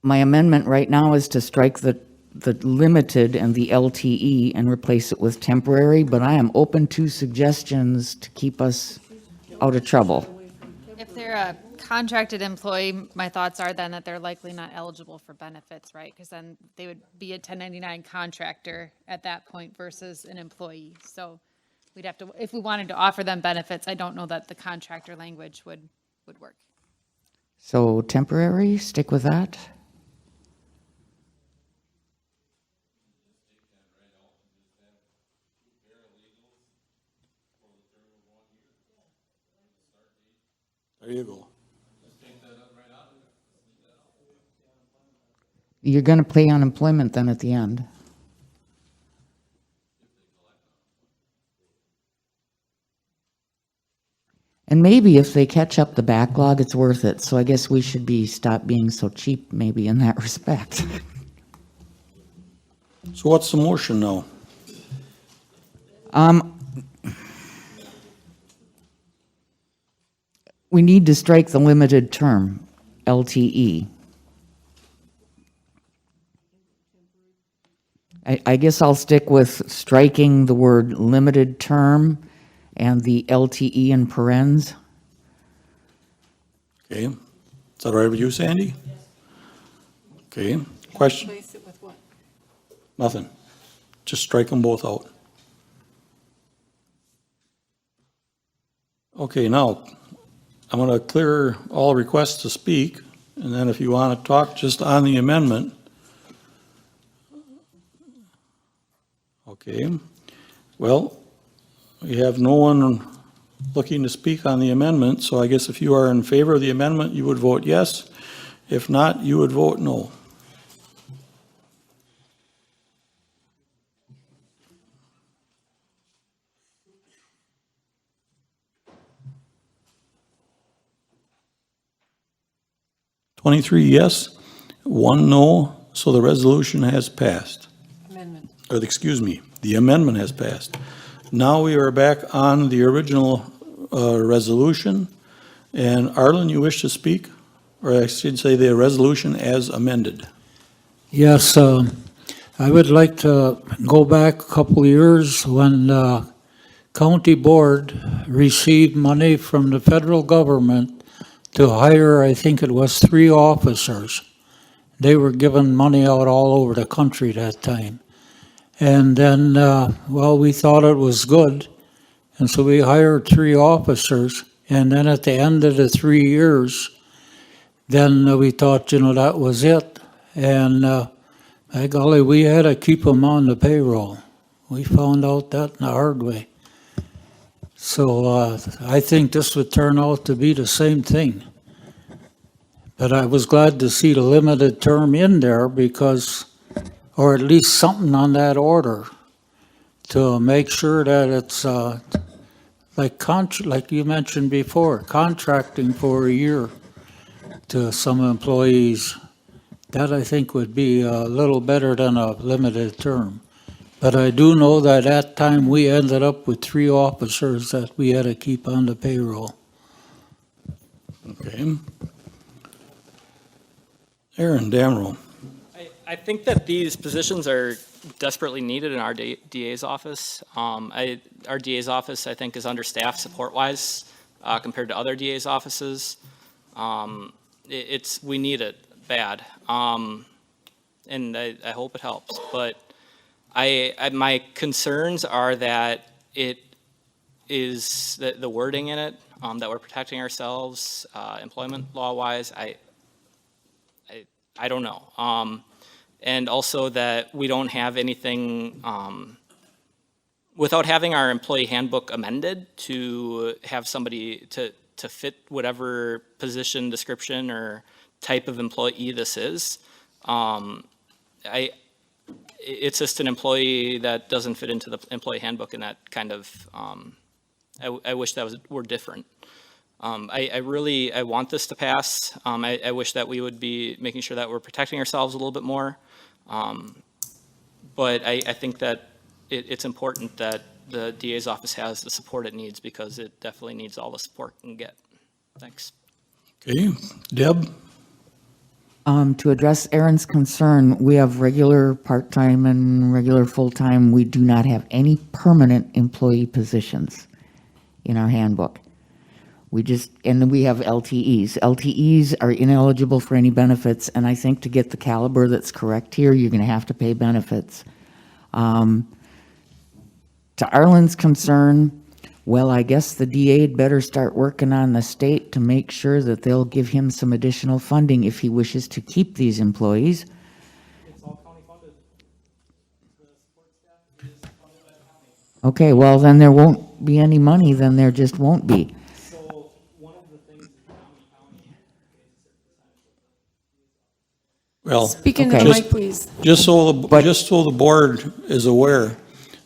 My amendment right now is to strike the limited and the LTE and replace it with temporary, but I am open to suggestions to keep us out of trouble. If they're a contracted employee, my thoughts are then that they're likely not eligible for benefits, right? Because then they would be a 1099 contractor at that point versus an employee. So we'd have to, if we wanted to offer them benefits, I don't know that the contractor language would work. So temporary, stick with that? There you go. You're going to pay unemployment then at the end. And maybe if they catch up the backlog, it's worth it. So I guess we should stop being so cheap maybe in that respect. So what's the motion now? We need to strike the limited term, LTE. I guess I'll stick with striking the word limited term and the LTE in parens. Okay, is that all right with you, Sandy? Okay, question? Replace it with what? Nothing. Just strike them both out. Okay, now, I'm going to clear all requests to speak, and then if you want to talk just on the amendment. Okay, well, we have no one looking to speak on the amendment, so I guess if you are in favor of the amendment, you would vote yes. If not, you would vote no. Twenty-three yes, 1 no, so the resolution has passed. Amendment. Or, excuse me, the amendment has passed. Now we are back on the original resolution. And Arlen, you wish to speak? Or I should say the resolution as amended. Yes, I would like to go back a couple of years when the county board received money from the federal government to hire, I think it was 3 officers. They were given money out all over the country that time. And then, well, we thought it was good, and so we hired 3 officers, and then at the end of the 3 years, then we thought, you know, that was it. And by golly, we had to keep them on the payroll. We found out that in the hard way. So I think this would turn out to be the same thing. But I was glad to see the limited term in there because, or at least something on that order to make sure that it's like you mentioned before, contracting for a year to some employees. That I think would be a little better than a limited term. But I do know that at that time we ended up with 3 officers that we had to keep on the payroll. Okay. Aaron Damrow. I think that these positions are desperately needed in our DA's office. Our DA's office, I think, is understaffed support-wise compared to other DA's offices. We need it bad, and I hope it helps. But my concerns are that it is the wording in it, that we're protecting ourselves employment law-wise. I don't know. And also that we don't have anything without having our employee handbook amended to have somebody to fit whatever position description or type of employee this is, it's just an employee that doesn't fit into the employee handbook, and that kind of, I wish that were different. I want this to pass. I wish that we would be making sure that we're protecting ourselves a little bit more. But I think that it's important that the DA's office has the support it needs, because it definitely needs all the support it can get. Thanks. Okay, Deb? To address Aaron's concern, we have regular part-time and regular full-time. We do not have any permanent employee positions in our handbook. And we have LTEs. LTEs are ineligible for any benefits, and I think to get the caliber that's correct here, you're going to have to pay benefits. To Arlen's concern, well, I guess the DA'd better start working on the state to make sure that they'll give him some additional funding if he wishes to keep these employees. Okay, well, then there won't be any money, then there just won't be. Well, Speak into the mic, please. just so the board is aware,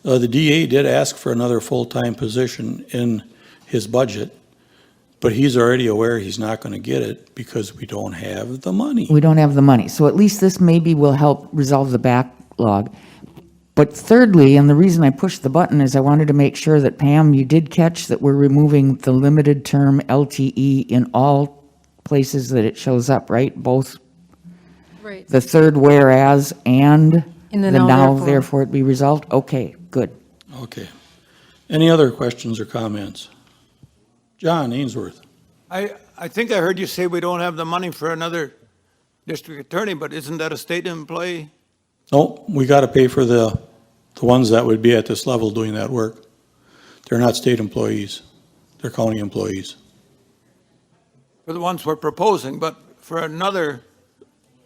the DA did ask for another full-time position in his budget, but he's already aware he's not going to get it because we don't have the money. We don't have the money. So at least this maybe will help resolve the backlog. But thirdly, and the reason I pushed the button is I wanted to make sure that, Pam, you did catch that we're removing the limited term LTE in all places that it shows up, right? Both Right. the third whereas and In the the now now therefore. therefore it be resolved? Okay, good. Okay. Any other questions or comments? John Ainsworth? I think I heard you say we don't have the money for another district attorney, but isn't that a state employee? No, we got to pay for the ones that would be at this level doing that work. They're not state employees. They're county employees. For the ones we're proposing, but for another,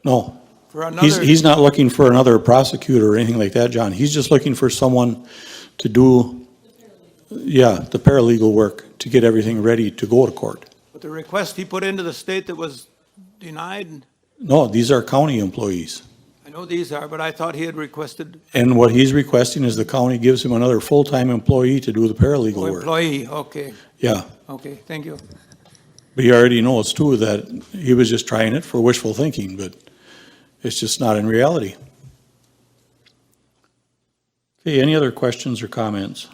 No. for another. He's not looking for another prosecutor or anything like that, John. He's just looking for someone to do, the paralegal work to get everything ready to go to court. But the request he put into the state that was denied, No, these are county employees. I know these are, but I thought he had requested And what he's requesting is the county gives him another full-time employee to do the paralegal work. employee, okay, Yeah, okay, thank you. but he already knows too that he was just trying it for wishful thinking, but it's just not in reality. Okay, any other questions or comments?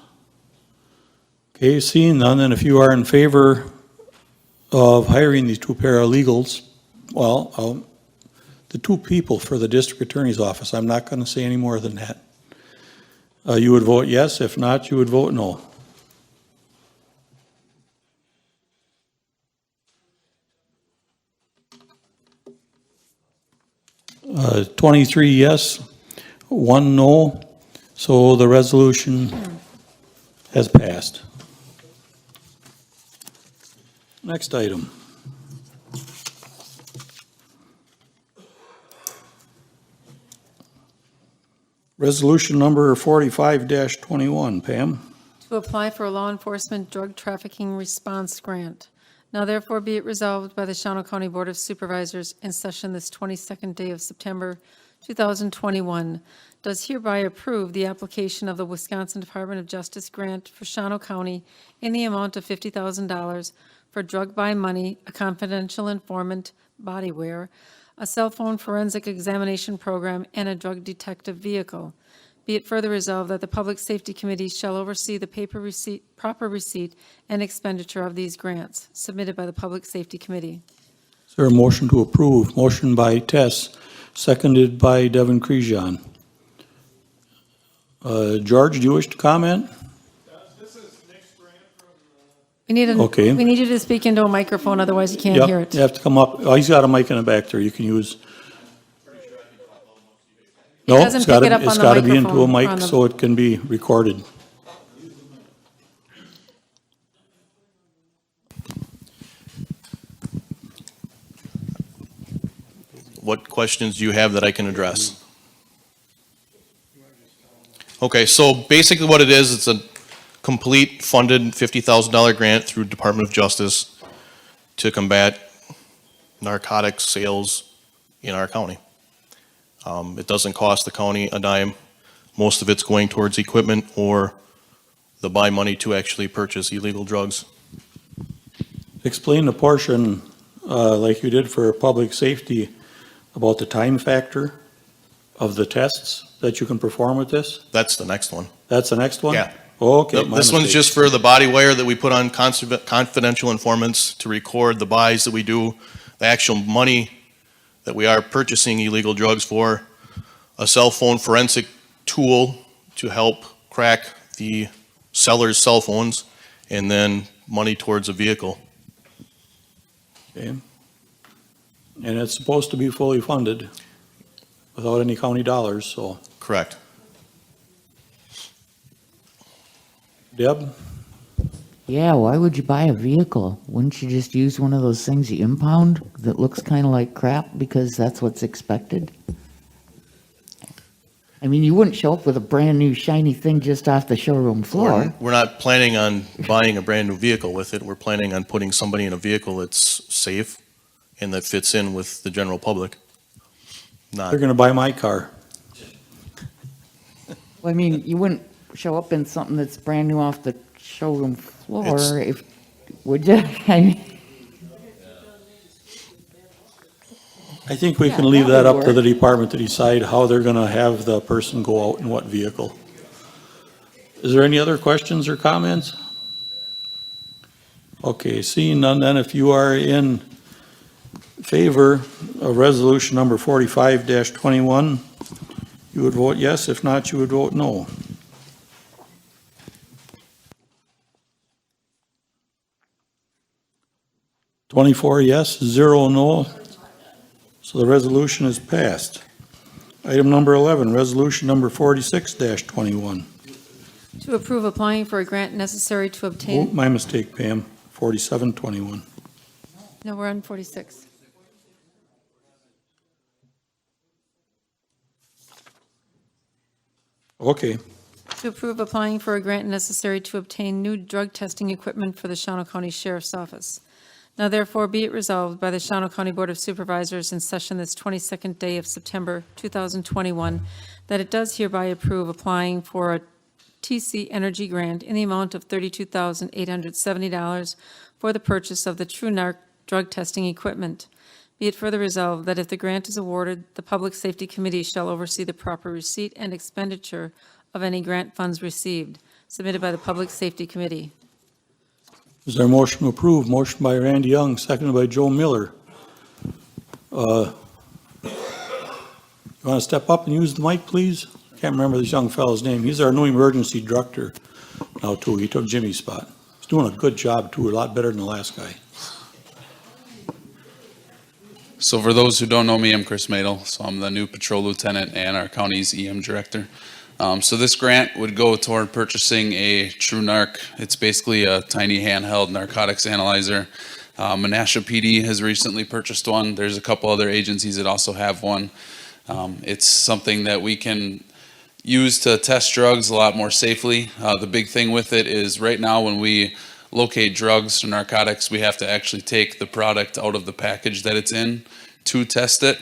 Okay, seeing none, then if you are in favor of hiring these two paralegals, well, the two people for the district attorney's office, I'm not going to say any more than that. You would vote yes. If not, you would vote no. Uh, 23 yes, 1 no, so the resolution has passed. Next item. Resolution number 45-21, Pam. To apply for a law enforcement drug trafficking response grant. Now therefore be it resolved by the Shawano County Board of Supervisors in session this 22nd day of September 2021, does hereby approve the application of the Wisconsin Department of Justice grant for Shawano County in the amount of $50,000 for drug by money, a confidential informant body wear, a cell phone forensic examination program, and a drug detective vehicle. Be it further resolved that the Public Safety Committee shall oversee the proper receipt and expenditure of these grants submitted by the Public Safety Committee. Is there a motion to approve? Motion by Tess, seconded by Devin Crejon. George, do you wish to comment? We need Okay. we need you to speak into a microphone, otherwise you can't Yep, hear it. you have to come up. Oh, he's got a mic in the back there you can use. No, doesn't it's pick gotta, it up on it's the gotta be into a microphone, mic on the- so it can be recorded. What questions do you have that I can address? Okay, so basically what it is, it's a complete funded $50,000 grant through Department of Justice to combat narcotics sales in our county. It doesn't cost the county a dime. Most of it's going towards equipment or the buy money to actually purchase illegal drugs. Explain the portion, like you did for public safety, about the time factor of the tests that you can perform with this? That's the next one. That's the next one? Yeah. Okay. my This one's mistake. just for the body wire that we put on confidential informants to record the buys that we do, the actual money that we are purchasing illegal drugs for, a cell phone forensic tool to help crack the seller's cell phones, and then money towards a vehicle. Okay. And it's supposed to be fully funded without any county dollars, so. Correct. Deb? Yeah, why would you buy a vehicle? Wouldn't you just use one of those things you impound that looks kind of like crap because that's what's expected? I mean, you wouldn't show up with a brand-new shiny thing just off the showroom floor. We're not planning on buying a brand new vehicle with it. We're planning on putting somebody in a vehicle that's safe and that fits in with the general public. Not, They're gonna buy my car. Well, I mean, you wouldn't show up in something that's brand new off the showroom floor if, would you? I mean, I think we Yeah, can leave that that would up to the work. department to decide how they're gonna have the person go out in what vehicle. Is there any other questions or comments? Okay, seeing none, then if you are in favor of resolution number 45-21, you would vote yes. If not, you would vote no. Twenty-four yes, 0 no. So the resolution is passed. Item number 11, resolution number 46-21. To approve applying for a grant necessary to Oh, obtain, my mistake, Pam, 47-21. no, we're on 46. Okay, To approve applying for a grant necessary to obtain new drug testing equipment for the Shawano County Sheriff's Office. Now therefore be it resolved by the Shawano County Board of Supervisors in session this 22nd day of September 2021, that it does hereby approve applying for a TC Energy grant in the amount of $32,870 for the purchase of the TrueNarc drug testing equipment. Be it further resolved that if the grant is awarded, the Public Safety Committee shall oversee the proper receipt and expenditure of any grant funds received, submitted by the Public Safety Committee. is there a motion to approve? Motion by Randy Young, seconded by Joe Miller. You want to step up and use the mic, please? Can't remember this young fellow's name. He's our new emergency director now, too. He took Jimmy's spot. He's doing a good job, too, a lot better than the last guy. So for those who don't know me, I'm Chris Madel. So I'm the new patrol lieutenant and our county's EM director. So this grant would go toward purchasing a TrueNarc. It's basically a tiny handheld narcotics analyzer. Menasha PD has recently purchased one. There's a couple other agencies that also have one. It's something that we can use to test drugs a lot more safely. The big thing with it is right now when we locate drugs or narcotics, we have to actually take the product out of the package that it's in to test it.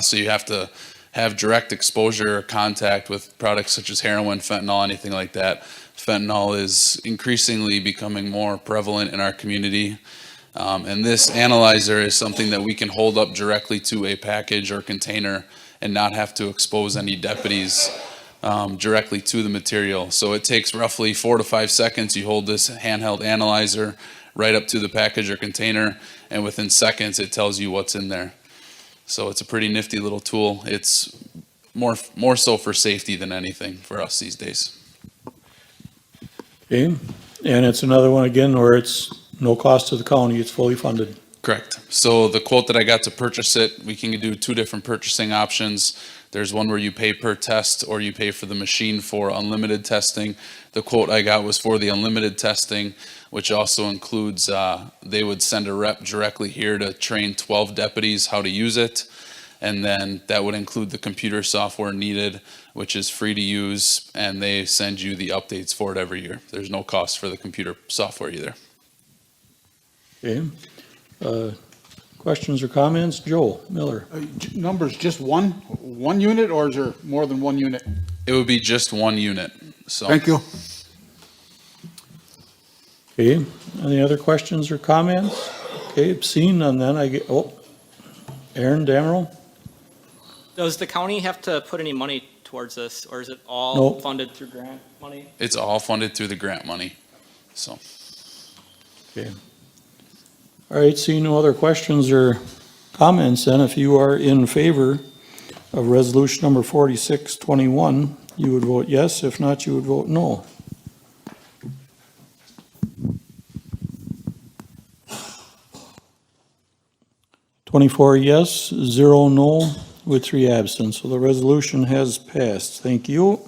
So you have to have direct exposure or contact with products such as heroin, fentanyl, anything like that. Fentanyl is increasingly becoming more prevalent in our community. And this analyzer is something that we can hold up directly to a package or container and not have to expose any deputies directly to the material. So it takes roughly 4 to 5 seconds. You hold this handheld analyzer right up to the package or container, and within seconds it tells you what's in there. So it's a pretty nifty little tool. It's more so for safety than anything for us these days. Okay, and it's another one again where it's no cost to the county, it's fully funded. Correct. So the quote that I got to purchase it, we can do 2 different purchasing options. There's one where you pay per test or you pay for the machine for unlimited testing. The quote I got was for the unlimited testing, which also includes, they would send a rep directly here to train 12 deputies how to use it. And then that would include the computer software needed, which is free to use, and they send you the updates for it every year. There's no cost for the computer software either. Okay. Questions or comments? Joe Miller. Numbers, just one unit, or is there more than one unit? It would be just one unit, so. Thank you. Okay, any other questions or comments? Okay, seeing none, then I get, Aaron Damerl? Does the county have to put any money towards this, or is it all Nope. funded through grant money? It's all funded through the grant money, so. Okay. All right, seeing no other questions or comments, then if you are in favor of resolution number 4621, you would vote yes. If not, you would vote no. Twenty-four yes, 0 no, with 3 absent. So the resolution has passed. Thank you.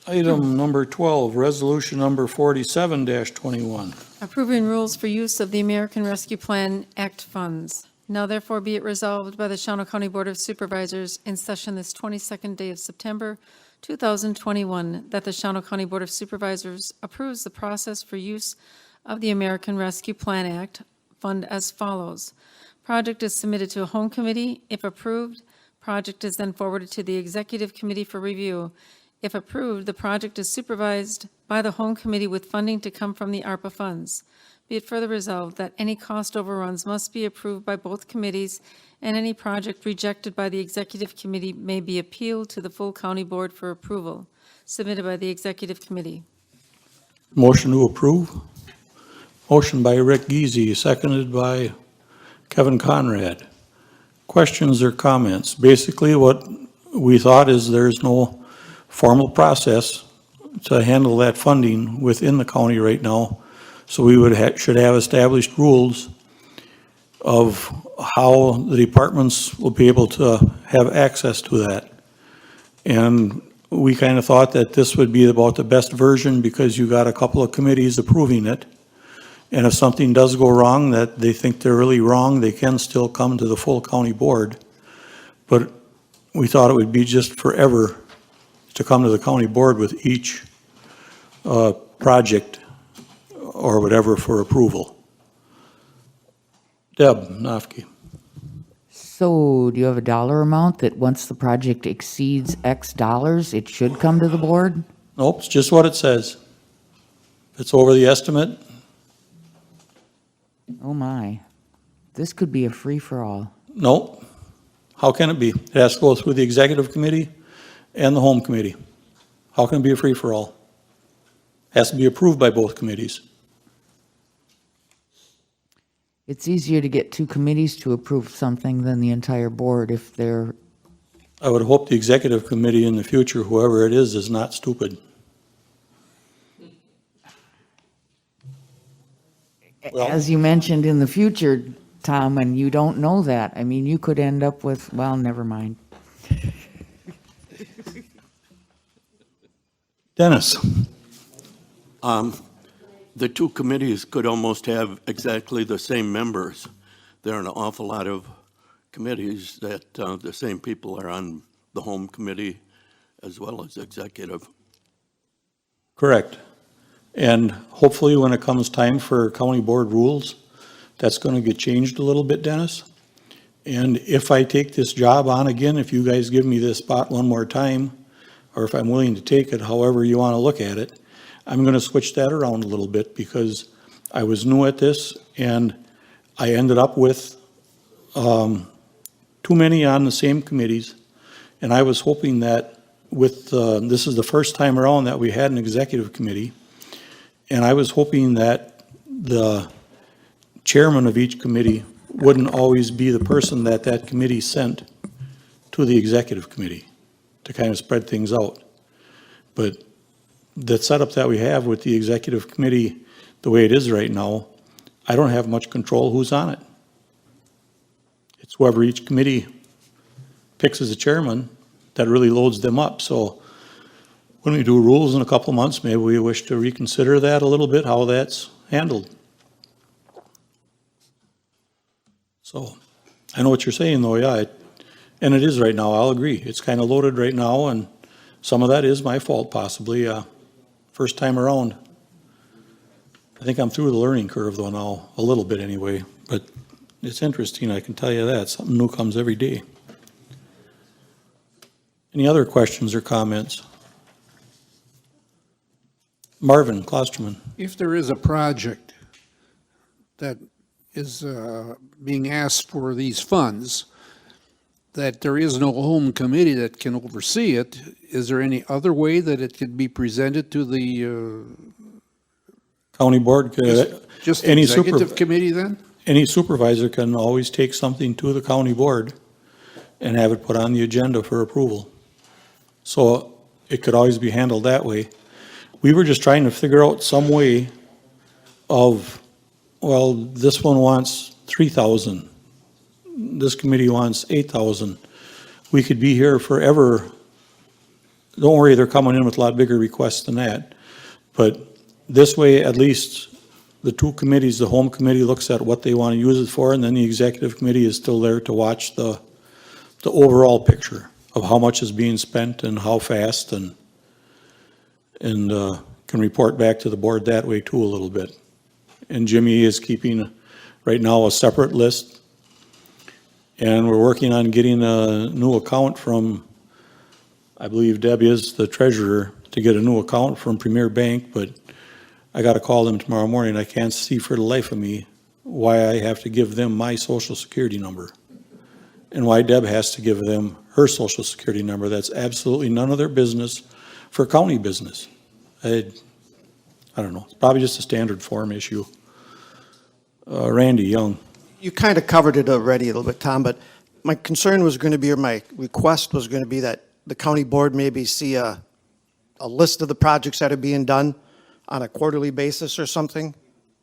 Item number 12, resolution number 47-21. Approving rules for use of the American Rescue Plan Act funds. Now therefore be it resolved by the Shawano County Board of Supervisors in session this 22nd day of September 2021 that the Shawano County Board of Supervisors approves the process for use of the American Rescue Plan Act fund as follows. Project is submitted to a home committee. If approved, project is then forwarded to the executive committee for review. If approved, the project is supervised by the home committee with funding to come from the ARPA funds. Be it further resolved that any cost overruns must be approved by both committees, and any project rejected by the executive committee may be appealed to the full county board for approval, submitted by the executive committee. Motion to approve. Motion by Rick Geezy, seconded by Kevin Conrad. Questions or comments? Basically, what we thought is there's no formal process to handle that funding within the county right now. So we should have established rules of how the departments will be able to have access to that. And we kind of thought that this would be about the best version because you got a couple of committees approving it. And if something does go wrong, that they think they're really wrong, they can still come to the full county board. But we thought it would be just forever to come to the county board with each project or whatever for approval. Deb Nofke. So do you have a dollar amount that once the project exceeds X dollars, it should come to the board? Nope, it's just what it says. If it's over the estimate, Oh my, this could be a free-for-all. nope. How can it be? It has to go through the executive committee and the home committee. How can it be a free-for-all? Has to be approved by both committees. It's easier to get 2 committees to approve something than the entire board if they're, I would hope the executive committee in the future, whoever it is not stupid. Well- as you mentioned in the future, Tom, and you don't know that. I mean, you could end up with, well, never mind. Dennis? The 2 committees could almost have exactly the same members. There are an awful lot of committees that the same people are on the home committee as well as executive. Correct. And hopefully when it comes time for county board rules, that's going to get changed a little bit, Dennis. And if I take this job on again, if you guys give me this spot one more time, or if I'm willing to take it, however you want to look at it, I'm going to switch that around a little bit because I was new at this and I ended up with too many on the same committees. And I was hoping that with, this is the first time around that we had an executive committee. And I was hoping that the chairman of each committee wouldn't always be the person that that committee sent to the executive committee to kind of spread things out. But the setup that we have with the executive committee, the way it is right now, I don't have much control who's on it. It's whoever each committee picks as a chairman that really loads them up. So when we do rules in a couple of months, maybe we wish to reconsider that a little bit, how that's handled. So I know what you're saying though, yeah, and it is right now, I'll agree. It's kind of loaded right now, and some of that is my fault possibly, first time around. I think I'm through the learning curve though now, a little bit anyway, but it's interesting, I can tell you that. Something new comes every day. Any other questions or comments? Marvin Klosterman. If there is a project that is being asked for these funds, that there is no home committee that can oversee it, is there any other way that it could be presented to the County board, just the any executive committee then? Any supervisor can always take something to the county board and have it put on the agenda for approval. So it could always be handled that way. We were just trying to figure out some way of, well, this one wants 3,000. This committee wants 8,000. We could be here forever. Don't worry, they're coming in with a lot bigger requests than that. But this way, at least the two committees, the home committee looks at what they want to use it for, and then the executive committee is still there to watch the overall picture of how much is being spent and how fast, and can report back to the board that way too a little bit. And Jimmy is keeping right now a separate list. And we're working on getting a new account from, I believe Deb is the treasurer, to get a new account from Premier Bank, but I gotta call them tomorrow morning. I can't see for the life of me why I have to give them my social security number. And why Deb has to give them her social security number. That's absolutely none of their business for county business. I don't know, it's probably just a standard form issue. Randy Young. You kind of covered it already a little bit, Tom, but my concern was going to be, or my request was going to be that the county board maybe see a list of the projects that are being done on a quarterly basis or something.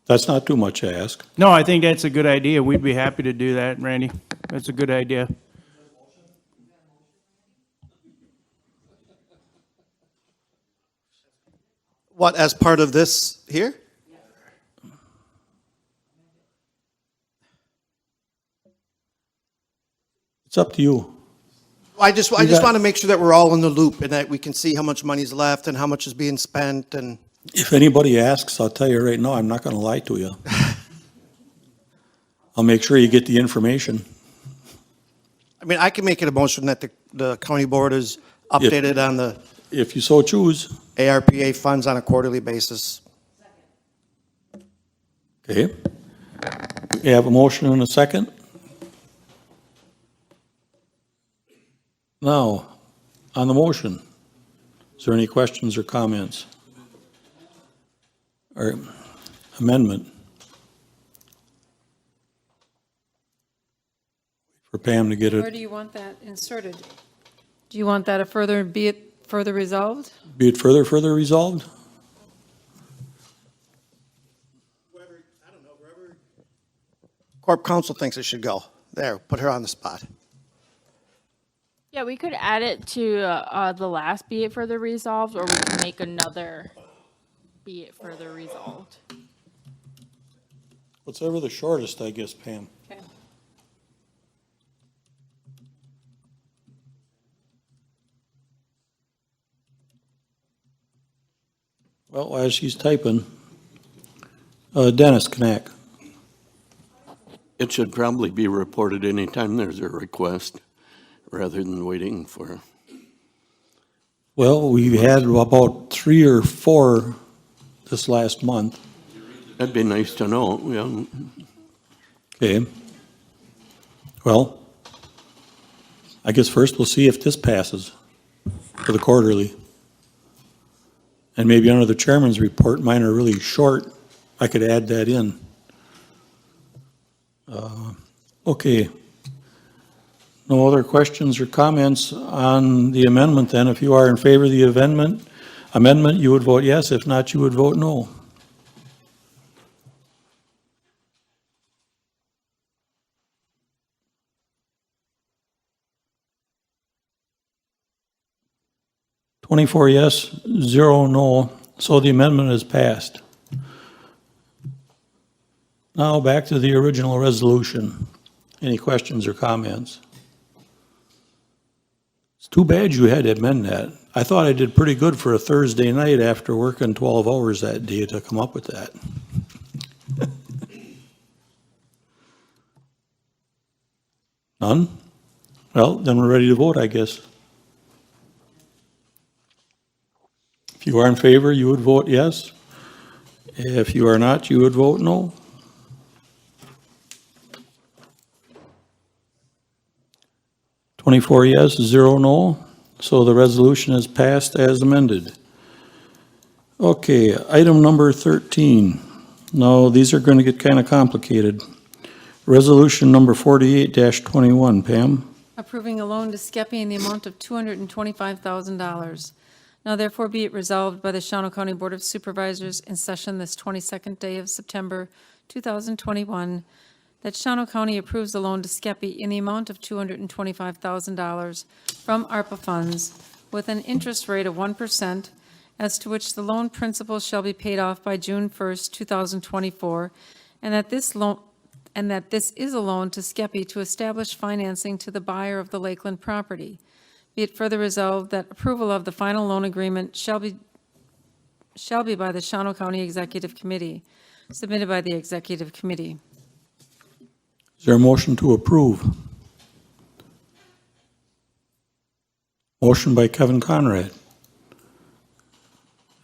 That's not too much to ask. No, I think that's a good idea. We'd be happy to do that, Randy. That's a good idea. What, as part of this here? It's up to you. I just want to make sure that we're all in the loop and that we can see how much money's left and how much is being spent. And If anybody asks, I'll tell you right now, I'm not gonna lie to you. I'll make sure you get the information. I mean, I can make it a motion that the county board is updated on the If you so choose. ARPA funds on a quarterly basis. Okay. We have a motion and a second. Now, on the motion, is there any questions or comments? Or amendment? For Pam to get Where it, do you want that inserted? Do you want that be it further resolved? be it further resolved? Corp counsel thinks it should go. There, put her on the spot. Yeah, we could add it to the last be it further resolved, or we can make another be it further resolved. Whatever the shortest, I guess, Pam. Okay. Well, as she's typing, Dennis Knack. It should probably be reported anytime there's a request, rather than waiting for. Well, we had about 3 or 4 this last month. That'd be nice to know, yeah. Okay. Well, I guess first we'll see if this passes for the quarterly. And maybe under the chairman's report, mine are really short. I could add that in. Okay. No other questions or comments on the amendment then? If you are in favor of the amendment, you would vote yes. If not, you would vote no. "24 yes, 0 no," so the amendment is passed. Now back to the original resolution. Any questions or comments? It's too bad you had to amend that. I thought I did pretty good for a Thursday night after working 12 hours that day to come up with that. None? Well, then we're ready to vote, I guess. If you are in favor, you would vote yes. If you are not, you would vote no. "24 yes, 0 no." So the resolution is passed as amended. Okay, item number 13. Now, these are going to get kind of complicated. Resolution number 48-21, Pam. Approving a loan to Skeppy in the amount of $225,000. Now therefore be it resolved by the Shawano County Board of Supervisors in session this 22nd day of September 2021 that Shawano County approves the loan to Skeppy in the amount of $225,000 from ARPA funds with an interest rate of 1%, as to which the loan principal shall be paid off by June 1st, 2024, and that this is a loan to Skeppy to establish financing to the buyer of the Lakeland property. Be it further resolved that approval of the final loan agreement shall be by the Shawano County Executive Committee, submitted by the Executive Committee. Is there a motion to approve? Motion by Kevin Conrad.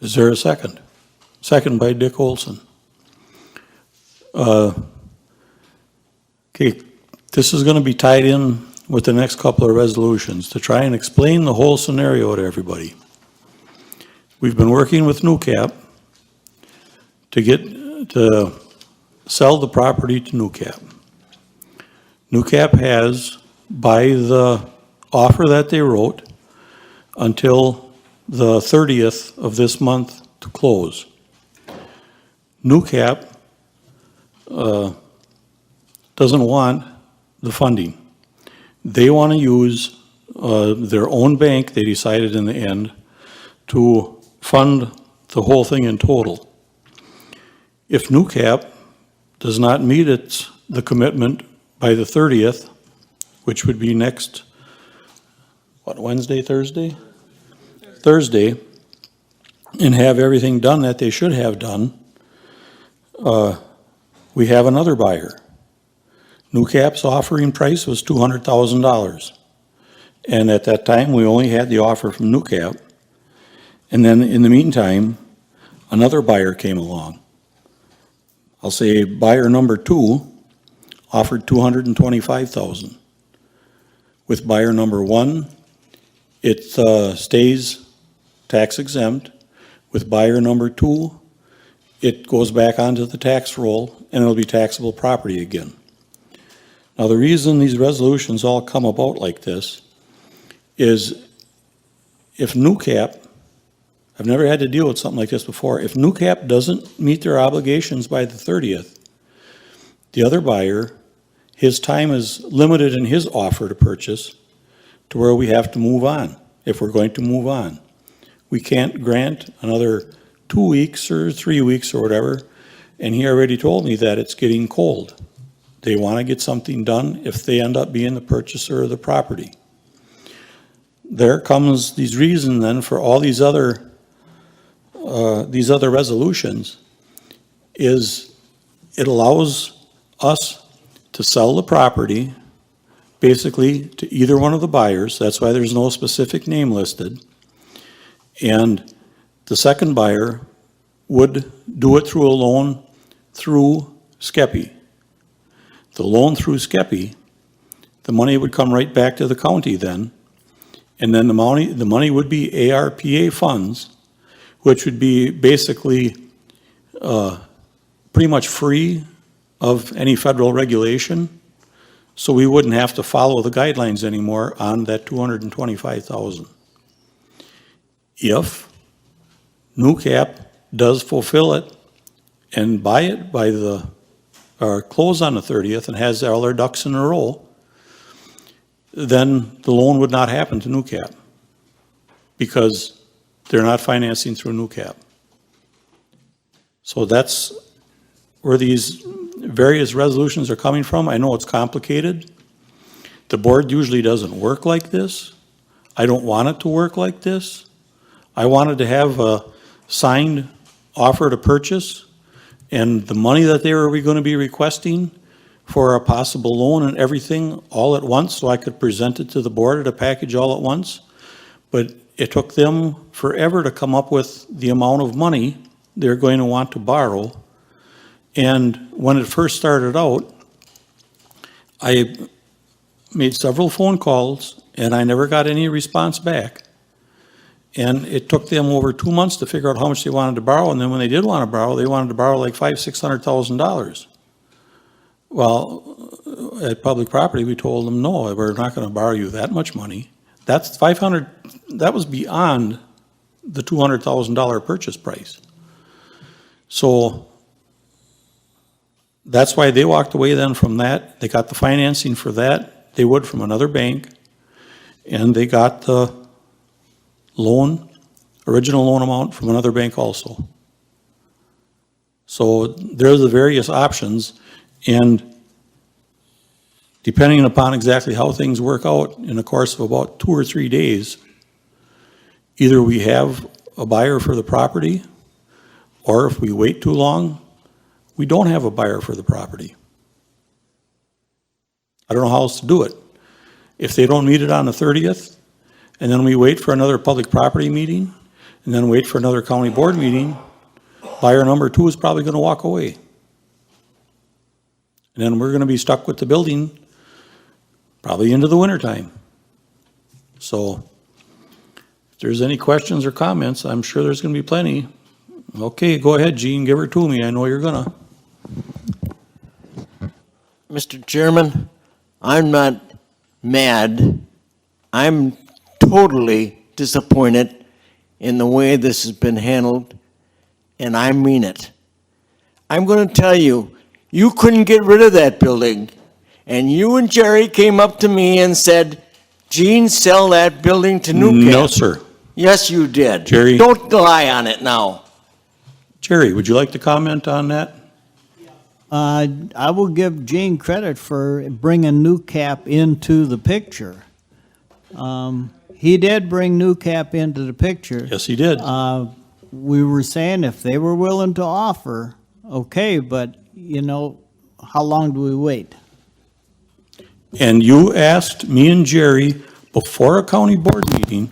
Is there a second? Second by Dick Olson. Okay, this is going to be tied in with the next couple of resolutions to try and explain the whole scenario to everybody. We've been working with NewCap to sell the property to NewCap. NewCap has, by the offer that they wrote, until the 30th of this month to close. NewCap doesn't want the funding. They want to use their own bank, they decided in the end, to fund the whole thing in total. If NewCap does not meet the commitment by the 30th, which would be next, Wednesday, Thursday? Thursday, and have everything done that they should have done, we have another buyer. NewCap's offering price was $200,000. And at that time, we only had the offer from NewCap. And then in the meantime, another buyer came along. I'll say buyer number 2 offered $225,000. With buyer number 1, it stays tax exempt. With buyer number 2, it goes back onto the tax roll and it'll be taxable property again. Now, the reason these resolutions all come about like this is if NewCap, I've never had to deal with something like this before, if NewCap doesn't meet their obligations by the 30th, the other buyer, his time is limited in his offer to purchase to where we have to move on, if we're going to move on. We can't grant another 2 weeks or 3 weeks or whatever, and he already told me that it's getting cold. They want to get something done if they end up being the purchaser of the property. There comes these reasons then for all these other resolutions is it allows us to sell the property basically to either one of the buyers. That's why there's no specific name listed. And the second buyer would do it through a loan through Skeppy. The loan through Skeppy, the money would come right back to the county then, and then the money would be ARPA funds, which would be basically pretty much free of any federal regulation, so we wouldn't have to follow the guidelines anymore on that $225,000. If NewCap does fulfill it and buy it by or close on the 30th and has all their ducks in a row, then the loan would not happen to NewCap because they're not financing through NewCap. So that's where these various resolutions are coming from. I know it's complicated. The board usually doesn't work like this. I don't want it to work like this. I wanted to have a signed offer to purchase, and the money that they were going to be requesting for a possible loan and everything all at once, so I could present it to the board at a package all at once. But it took them forever to come up with the amount of money they're going to want to borrow. And when it first started out, I made several phone calls and I never got any response back. And it took them over 2 months to figure out how much they wanted to borrow. And then when they did want to borrow, they wanted to borrow like $600,000. Well, at public property, we told them, no, we're not going to borrow you that much money. That's that was beyond the $200,000 purchase price. So that's why they walked away then from that. They got the financing for that. They would from another bank. And they got the loan, original loan amount from another bank also. So there's the various options. And depending upon exactly how things work out in the course of about 2 or 3 days, either we have a buyer for the property, or if we wait too long, we don't have a buyer for the property. I don't know how else to do it. If they don't meet it on the 30th, and then we wait for another public property meeting, and then wait for another county board meeting, buyer number 2 is probably going to walk away. And then we're going to be stuck with the building probably into the wintertime. So if there's any questions or comments, I'm sure there's going to be plenty. Okay, go ahead, Gene, give her to me. I know you're going to. Mr. Chairman, I'm not mad. I'm totally disappointed in the way this has been handled, and I mean it. I'm going to tell you, you couldn't get rid of that building, and you and Jerry came up to me and said, Gene, sell that building to Newcap. No, sir. Yes, you did. Jerry. Don't lie on it now. Jerry, would you like to comment on that? I will give Gene credit for bringing Newcap into the picture. He did bring Newcap into the picture. Yes, he did. We were saying if they were willing to offer, okay, but, you know, how long do we wait? And you asked me and Jerry before a county board meeting,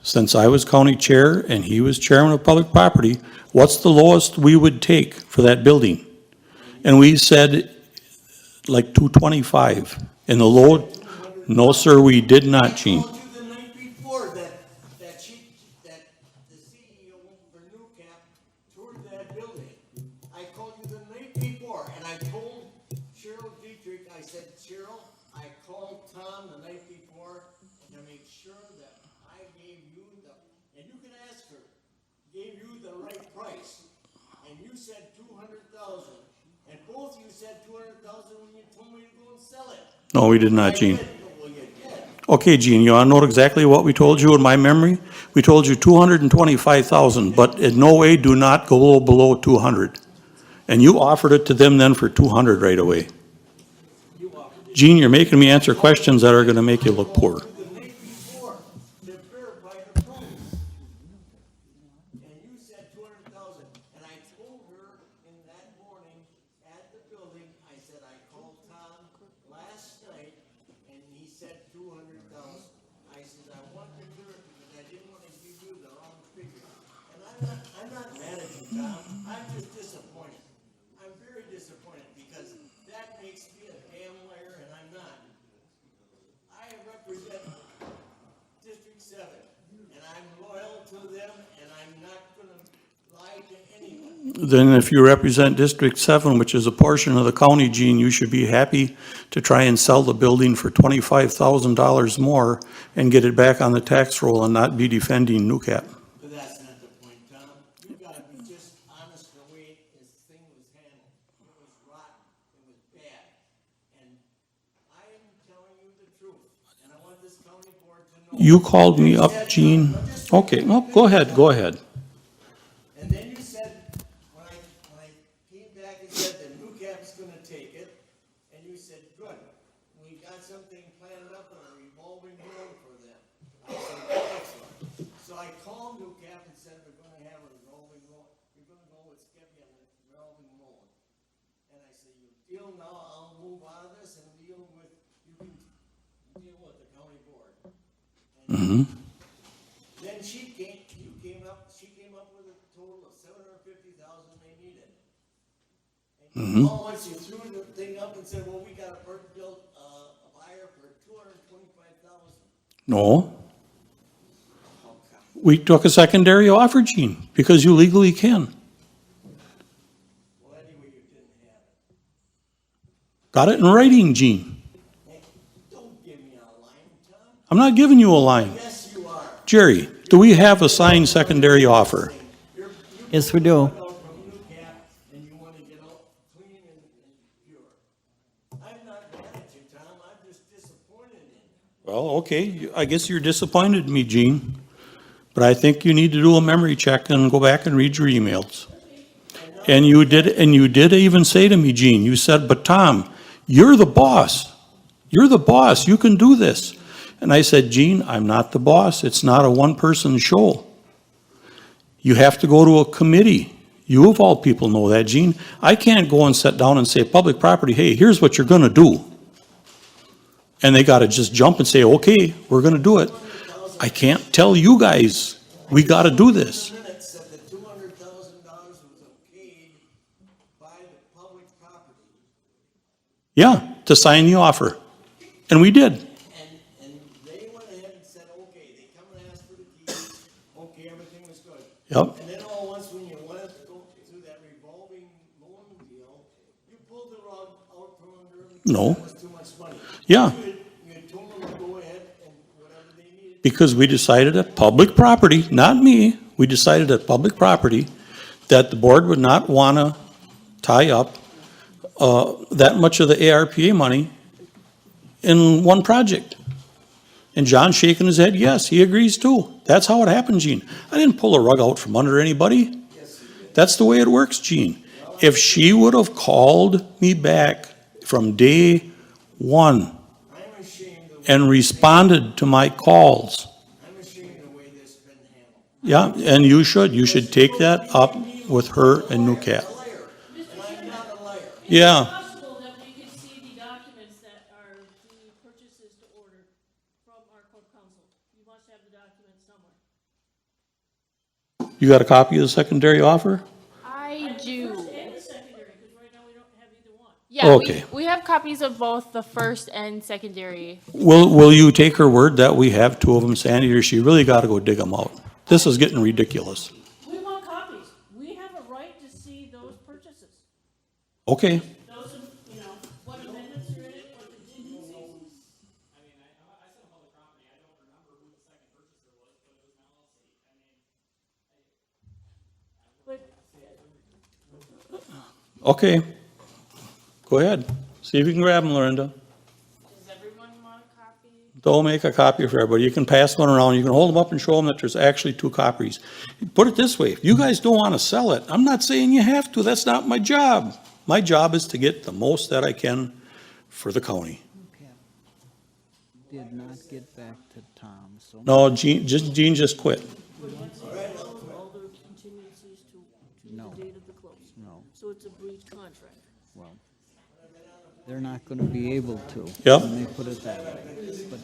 since I was county chair and he was chairman of public property, what's the lowest we would take for that building? And we said like 225. And the low, no, sir, we did not, Gene. The night before that the CEO for Newcap toured that building. I called you the night before, and I told Cheryl Dietrich, I said, Cheryl, I called Tom the night before to make sure that I gave you and you can ask her, gave you the right price. And you said 200,000. And both of you said 200,000 when you told me to go and sell it. No, we did not, Gene. Okay, Gene, you want to know exactly what we told you in my memory? We told you 225,000, but in no way do not go below 200. And you offered it to them then for 200 right away. Gene, you're making me answer questions that are going to make you look poor. I'm not mad at you, Tom. I'm just disappointed. I'm very disappointed because that makes me a damn liar, and I'm not. I represent District 7, and I'm loyal to them, and I'm not going to lie to anyone. Then if you represent District 7, which is a portion of the county, Gene, you should be happy to try and sell the building for $25,000 more and get it back on the tax roll and not be defending Newcap. But that's not the point, Tom. You got to be just honest the way this thing was handled. It was rotten. It was bad. And I am telling you the truth. And I want this county board to know. You called me up, Gene. Okay, well, go ahead, go ahead. And then you said, when I came back and said that Newcap's deal now, I'll move out of this and deal with, you can deal with the county board. Mm-hmm. Then she came up with a total of $750,000 they needed. Mhm. All once you threw the thing up and said, well, we got a build, a buyer for $225,000. No. We took a secondary offer, Gene, because you legally can. Well, anyway, you didn't have it. Got it in writing, Gene. Don't give me a line, Tom. I'm not giving you a line. Yes, you are. Jerry, do we have a signed secondary offer? Yes, we do. And you want to get out clean and pure. I'm not mad at you, Tom, I'm just disappointed in you. Well, okay, I guess you're disappointed in me, Gene. But I think you need to do a memory check and go back and read your emails. And you did even say to me, Gene, you said, but Tom, you're the boss. You're the boss, you can do this. And I said, Gene, I'm not the boss, it's not a one-person show. You have to go to a committee. You of all people know that, Gene. I can't go and sit down and say, public property, hey, here's what you're gonna do. And they gotta just jump and say, okay, we're gonna do it. I can't tell you guys, we gotta do this. Minutes said that $200,000 was okayed by the public property. Yeah, to sign the offer. And we did. And they went ahead and said, okay, they come and ask for the keys, okay, everything was good. Yep. And then all at once, when you wanted to go through that revolving loan deal, you pulled the rug out from under them. No. That was too much money. Yeah. You had told them to go ahead and whatever they needed. Because we decided at public property, not me, we decided at public property that the board would not wanna tie up that much of the ARPA money in one project. And John's shaking his head, yes, he agrees too. That's how it happened, Gene. I didn't pull a rug out from under anybody. That's the way it works, Gene. If she would have called me back from day one and responded to my calls, I'm ashamed of the way this has been handled. yeah, and you should take that up with her and NewCap. Yeah. Possible that we could see the documents that are the purchases to order from our court counsel. You must have the documents somewhere. You got a copy of the secondary offer? I do. First and the secondary, because right now we don't have either one. Yeah, Okay. we have copies of both the first and secondary. Will you take her word that we have two of them, Sandy, or she really gotta go dig them out? This is getting ridiculous. We want copies. We have a right to see those purchases. Okay, Those, what amendments are in it, what contingencies. okay. Go ahead. See if you can grab them, Lorinda. Does everyone want a copy? Don't make a copy for everybody. You can pass one around. You can hold them up and show them that there's actually two copies. Put it this way, if you guys don't want to sell it, I'm not saying you have to. That's not my job. My job is to get the most that I can for the county. Did not get back to Tom, so. No, Gene just quit. All their contingencies to No. the date of the close. No. So it's a breach contract. Well, they're not gonna be able to. Yep. Let me put it that way. But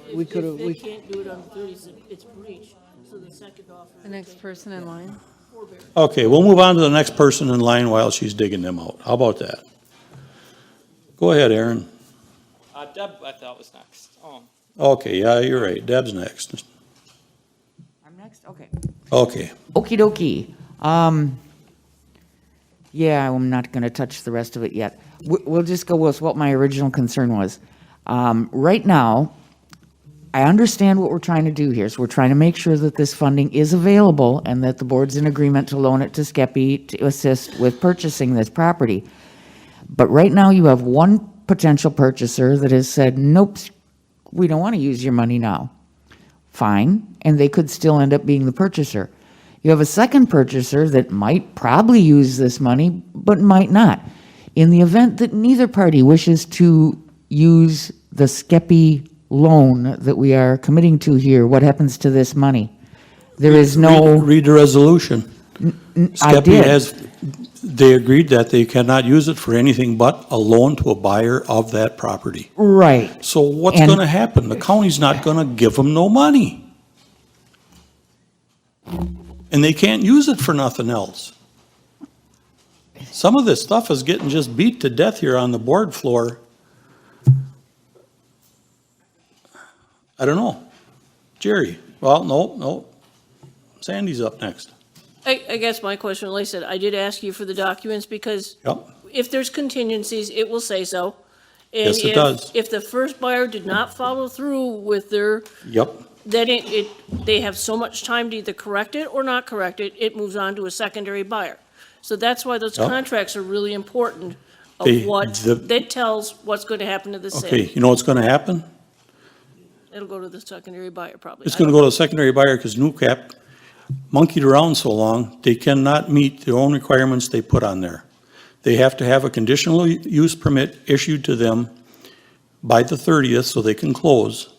If- we could've, If they we, can't do it on the 30th, it's breach, so the second offer. The next person in line. Forbear. Okay, we'll move on to the next person in line while she's digging them out. How about that? Go ahead, Aaron. Deb, I thought was next. Okay, yeah, you're right. Deb's next. I'm next, okay. Okay. Okey dokey. Yeah, I'm not gonna touch the rest of it yet. We'll just go with what my original concern was. Right now, I understand what we're trying to do here. So we're trying to make sure that this funding is available and that the board's in agreement to loan it to Skeppy to assist with purchasing this property. But right now, you have one potential purchaser that has said, nope, we don't want to use your money now. Fine, and they could still end up being the purchaser. You have a second purchaser that might probably use this money, but might not. In the event that neither party wishes to use the Skeppy loan that we are committing to here, what happens to this money? There is no. Read the resolution. I Skeppy did. has, They agreed that they cannot use it for anything but a loan to a buyer of that property. Right. So what's And- gonna happen? The county's not gonna give them no money. And they can't use it for nothing else. Some of this stuff is getting just beat to death here on the board floor. I don't know. Jerry, well, no. Sandy's up next. I guess my question, like I said, I did ask you for the documents because Yep. if there's contingencies, it will say so. And Yes, it does. If the first buyer did not follow through with their, Yep. then they have so much time to either correct it or not correct it, it moves on to a secondary buyer. So that's why those Yep. contracts are really important They- of what, the- that tells what's going to happen to the sale. Okay, you know what's gonna happen? It'll go to the secondary buyer probably. It's gonna go to a secondary buyer because NewCap monkeyed around so long, they cannot meet their own requirements they put on there. They have to have a conditional use permit issued to them by the 30th so they can close.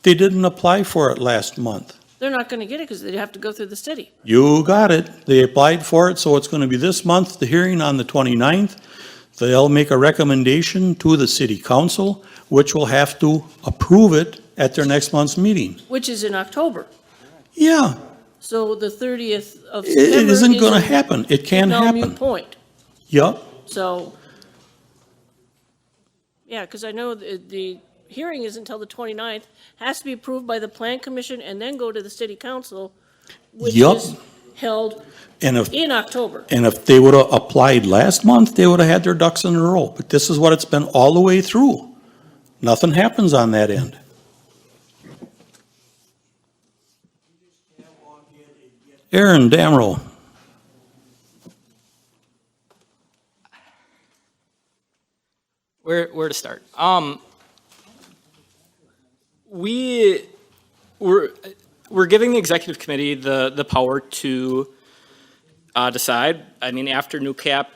They didn't apply for it last month. They're not going to get it because they'd have to go through the city. You got it. They applied for it, so it's gonna be this month, the hearing on the 29th. They'll make a recommendation to the city council, which will have to approve it at their next month's meeting. Which is in October. Yeah, So the 30th of it September isn't gonna is happen. It can no happen. moot point. Yup. So, yeah, because I know the hearing is until the 29th, has to be approved by the plan commission and then go to the city council, which Yup. is held And if, in October. and if they would have applied last month, they would have had their ducks in a row. But this is what it's been all the way through. Nothing happens on that end. Aaron Damrow. Where to start? We're giving the executive committee the power to decide. I mean, after NewCap,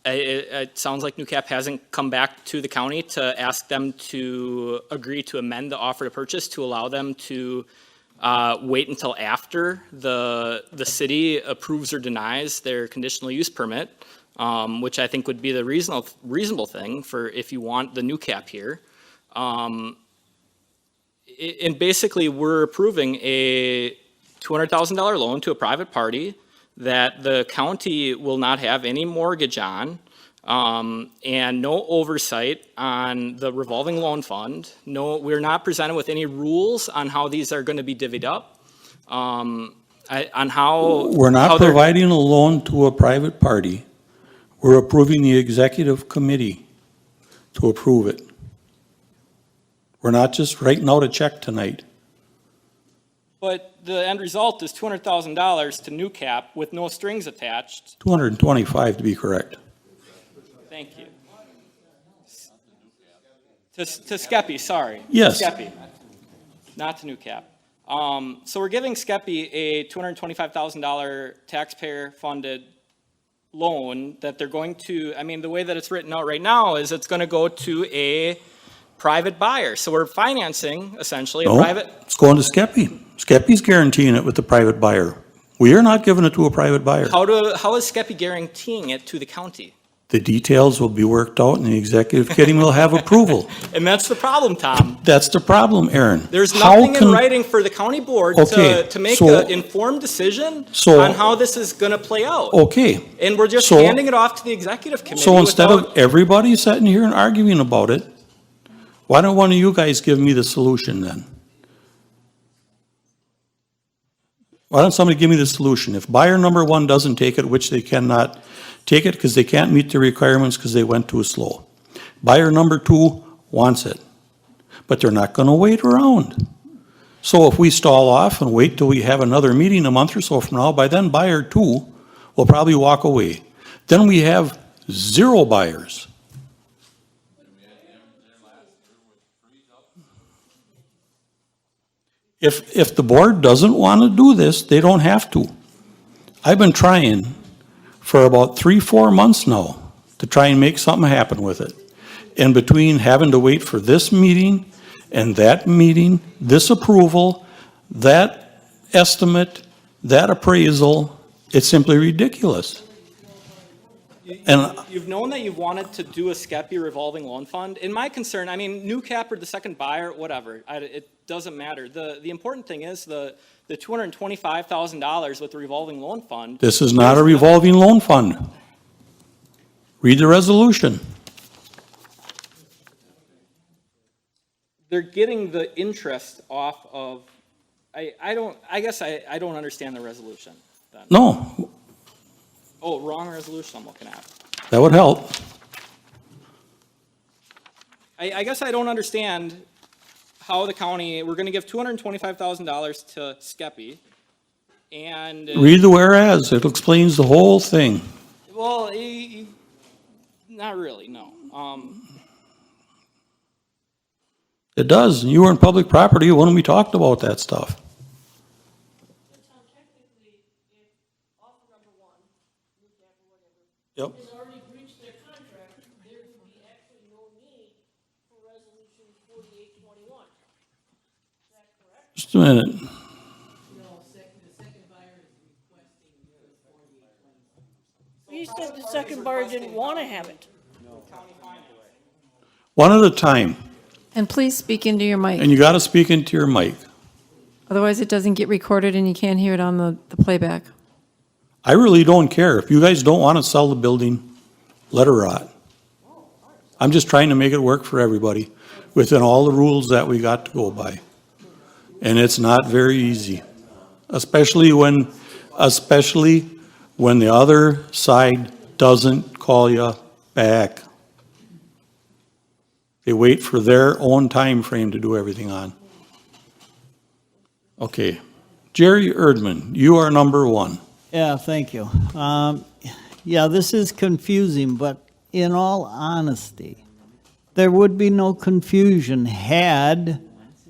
it sounds like NewCap hasn't come back to the county to ask them to agree to amend the offer to purchase to allow them to wait until after the city approves or denies their conditional use permit, which I think would be the reasonable thing for if you want the NewCap here. And basically, we're approving a $200,000 loan to a private party that the county will not have any mortgage on, and no oversight on the revolving loan fund. No, we're not presented with any rules on how these are going to be divvied up, on how. We're how not they're- providing a loan to a private party. We're approving the executive committee to approve it. We're not just writing out a check tonight. But the end result is $200,000 to NewCap with no strings attached. 225 to be correct. Thank you. To Skeppy, sorry. Yes. Skeppy, not to NewCap. So we're giving Skeppy a $225,000 taxpayer-funded loan that they're going to, I mean, the way that it's written out right now is it's going to go to a private buyer. So we're financing essentially a No, private. it's going to Skeppy. Skeppy's guaranteeing it with the private buyer. We are not giving it to a private buyer. How is Skeppy guaranteeing it to the county? The details will be worked out and the executive committee will have approval. And that's the problem, Tom. That's the problem, Aaron. There's How nothing in can- writing for the county board Okay, to make so- an informed decision So- on how this is going to play out. Okay. And we're just So- handing it off to the executive committee. So instead without- of everybody sitting here and arguing about it, why don't one of you guys give me the solution then? Why don't somebody give me the solution? If buyer number one doesn't take it, which they cannot take it because they can't meet the requirements because they went too slow. Buyer number two wants it, but they're not gonna wait around. So if we stall off and wait till we have another meeting a month or so from now, by then buyer two will probably walk away. Then we have 0 buyers. If the board doesn't want to do this, they don't have to. I've been trying for about 3-4 months now to try and make something happen with it. And between having to wait for this meeting and that meeting, this approval, that estimate, that appraisal, it's simply ridiculous. And You've known that you've wanted to do a SCEPI revolving loan fund. And my concern, I mean, new cap or the second buyer, whatever, it doesn't matter. The important thing is the $225,000 with the revolving loan fund. this is not a revolving loan fund. Read the resolution. They're getting the interest off of, I guess I don't understand the resolution then. No, Oh, wrong resolution I'm looking at. that would help. I guess I don't understand how the county, we're gonna give $225,000 to SCEPI, and. Read the whereas, it explains the whole thing. Well, not really, no. It does, you were in public property when we talked about that stuff. Yep. has already breached their contract, there would be actually no need for resolution 4821. Is that correct? Just a minute. You said the second buyer didn't want to have it. One at a time, And please speak into your mic. and you gotta speak into your mic. Otherwise, it doesn't get recorded and you can't hear it on the playback. I really don't care. If you guys don't want to sell the building, let her rot. I'm just trying to make it work for everybody within all the rules that we got to go by. And it's not very easy, especially when the other side doesn't call you back. They wait for their own time frame to do everything on. Okay. Jerry Erdman, you are number one. Yeah, thank you. Yeah, this is confusing, but in all honesty, there would be no confusion had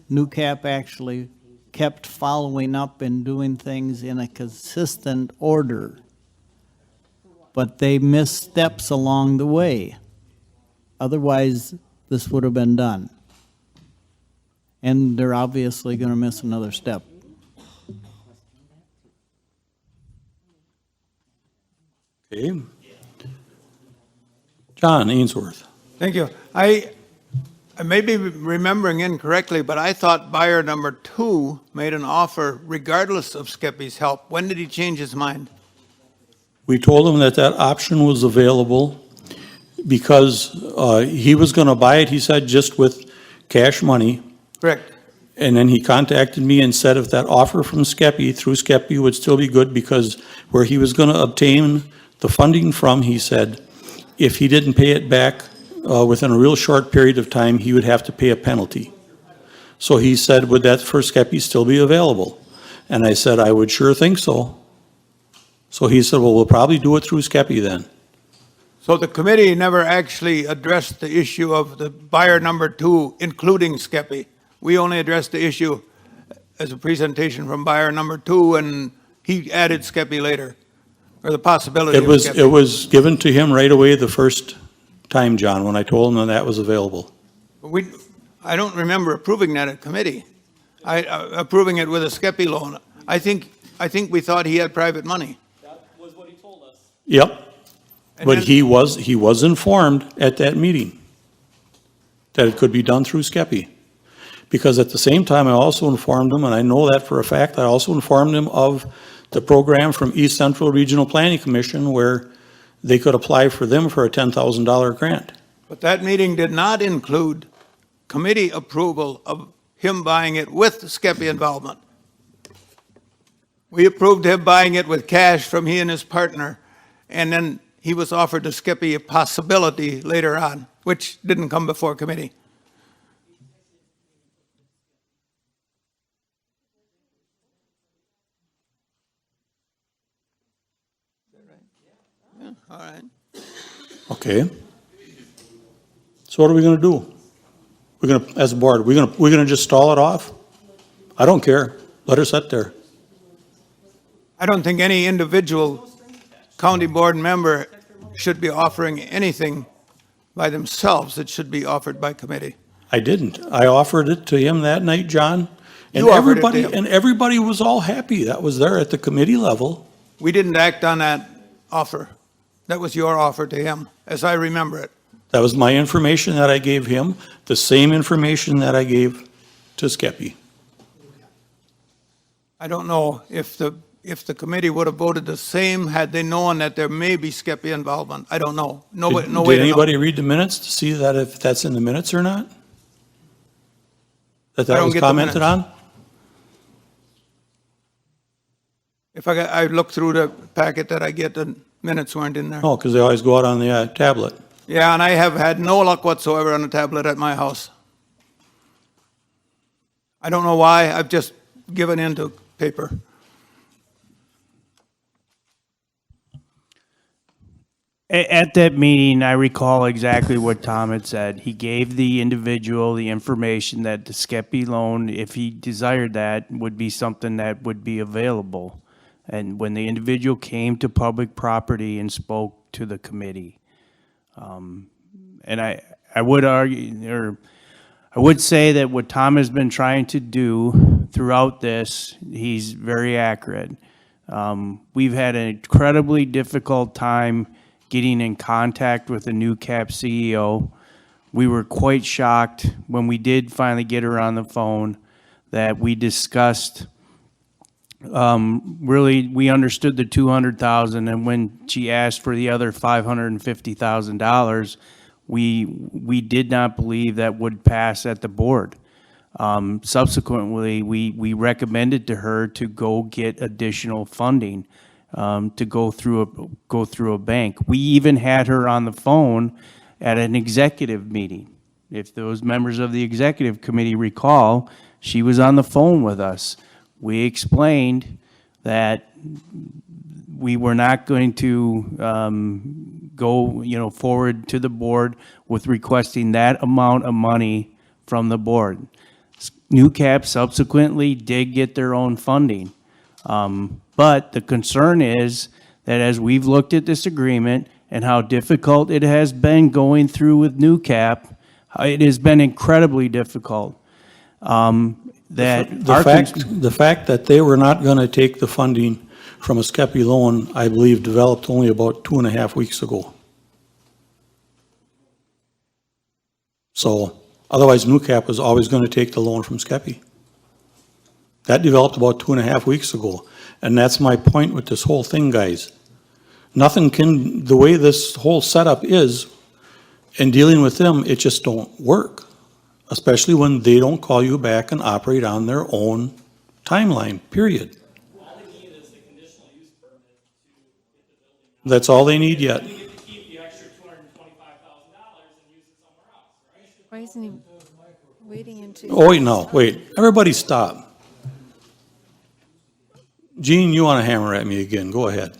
NewCap actually kept following up and doing things in a consistent order. But they missed steps along the way. Otherwise, this would have been done. And they're obviously going to miss another step. Okay. John Ainsworth. Thank you. I may be remembering incorrectly, but I thought buyer number 2 made an offer regardless of SCEPI's help. When did he change his mind? We told him that that option was available because he was going to buy it, he said, just with cash money. Correct. And then he contacted me and said if that offer from SCEPI, through SCEPI, would still be good because where he was going to obtain the funding from, he said, if he didn't pay it back within a real short period of time, he would have to pay a penalty. So he said, would that for SCEPI still be available? And I said, I would sure think so. So he said, well, we'll probably do it through SCEPI then. So the committee never actually addressed the issue of the buyer number 2, including SCEPI. We only addressed the issue as a presentation from buyer number 2, and he added SCEPI later, or the possibility of SCEPI. It was given to him right away the first time, John, when I told him that was available. I don't remember approving that at committee. Approving it with a SCEPI loan. I think we thought he had private money. That was what he told us. Yep. And But then- he was informed at that meeting that it could be done through SCEPI. Because at the same time, I also informed him, and I know that for a fact, I also informed him of the program from East Central Regional Planning Commission where they could apply for them for a $10,000 grant. But that meeting did not include committee approval of him buying it with SCEPI involvement. We approved him buying it with cash from he and his partner, and then he was offered to SCEPI a possibility later on, which didn't come before committee. Yeah, all right. Okay? So what are we gonna do? We're gonna, as a board, we're gonna just stall it off? I don't care. Let her sit there. I don't think any individual county board member should be offering anything by themselves. It should be offered by committee. I didn't. I offered it to him that night, John. And You offered it to him. everybody was all happy. That was there at the committee level. We didn't act on that offer. That was your offer to him, as I remember it. That was my information that I gave him, the same information that I gave to Skeppy. I don't know if the committee would have voted the same had they known that there may be Skeppy involvement. I don't know. No way Did to know. anybody read the minutes to see that if that's in the minutes or not? That don't was get the commented minutes. on? If I look through the packet that I get, the minutes weren't in there. Oh, because they always go out on the tablet. Yeah, and I have had no luck whatsoever on the tablet at my house. I don't know why. I've just given in to paper. At that meeting, I recall exactly what Tom had said. He gave the individual the information that the Skeppy loan, if he desired that, would be something that would be available. And when the individual came to public property and spoke to the committee. And I would argue, or I would say that what Tom has been trying to do throughout this, he's very accurate. We've had an incredibly difficult time getting in contact with the new CAP CEO. We were quite shocked when we did finally get her on the phone that we discussed, really, we understood the 200,000, and when she asked for the other $550,000, we did not believe that would pass at the board. Subsequently, we recommended to her to go get additional funding, to go through a bank. We even had her on the phone at an executive meeting. If those members of the executive committee recall, she was on the phone with us. We explained that we were not going to go, forward to the board with requesting that amount of money from the board. NewCap subsequently did get their own funding. But the concern is that as we've looked at this agreement and how difficult it has been going through with NewCap, it has been incredibly difficult. The fact that they were not going to take the funding from a Skeppy loan, I believe, developed only about 2.5 weeks ago. So otherwise, NewCap was always going to take the loan from Skeppy. That developed about 2.5 weeks ago. And that's my point with this whole thing, guys. Nothing can, the way this whole setup is, in dealing with them, it just don't work. Especially when they don't call you back and operate on their own timeline, period. That's all they need yet. Why isn't he waiting until? Oh, wait, no, wait. Everybody stop. Gene, you want to hammer at me again. Go ahead.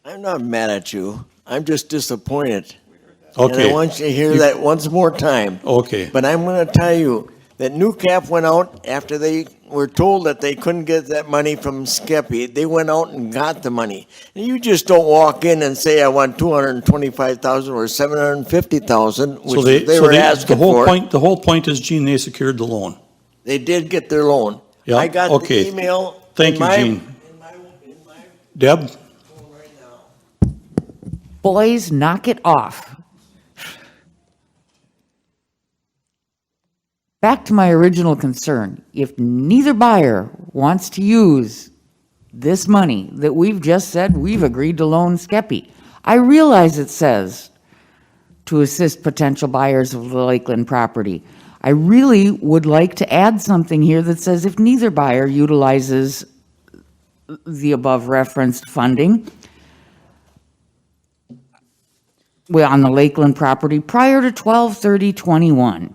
I'm not mad at you. I'm just disappointed. Okay. And I want you to hear that once more time. Okay. But I'm going to tell you that NewCap went out after they were told that they couldn't get that money from Skeppy. They went out and got the money. And you just don't walk in and say, I want 225,000 or 750,000, which they were asking for. The whole point is, Gene, they secured the loan. They did get their loan. Yeah, I got okay. the email. Thank you, Gene. Deb? Boys, knock it off. Back to my original concern. If neither buyer wants to use this money that we've just said we've agreed to loan Skeppy, I realize it says to assist potential buyers of the Lakeland property. I really would like to add something here that says if neither buyer utilizes the above referenced funding, well, on the Lakeland property prior to 12/30/21,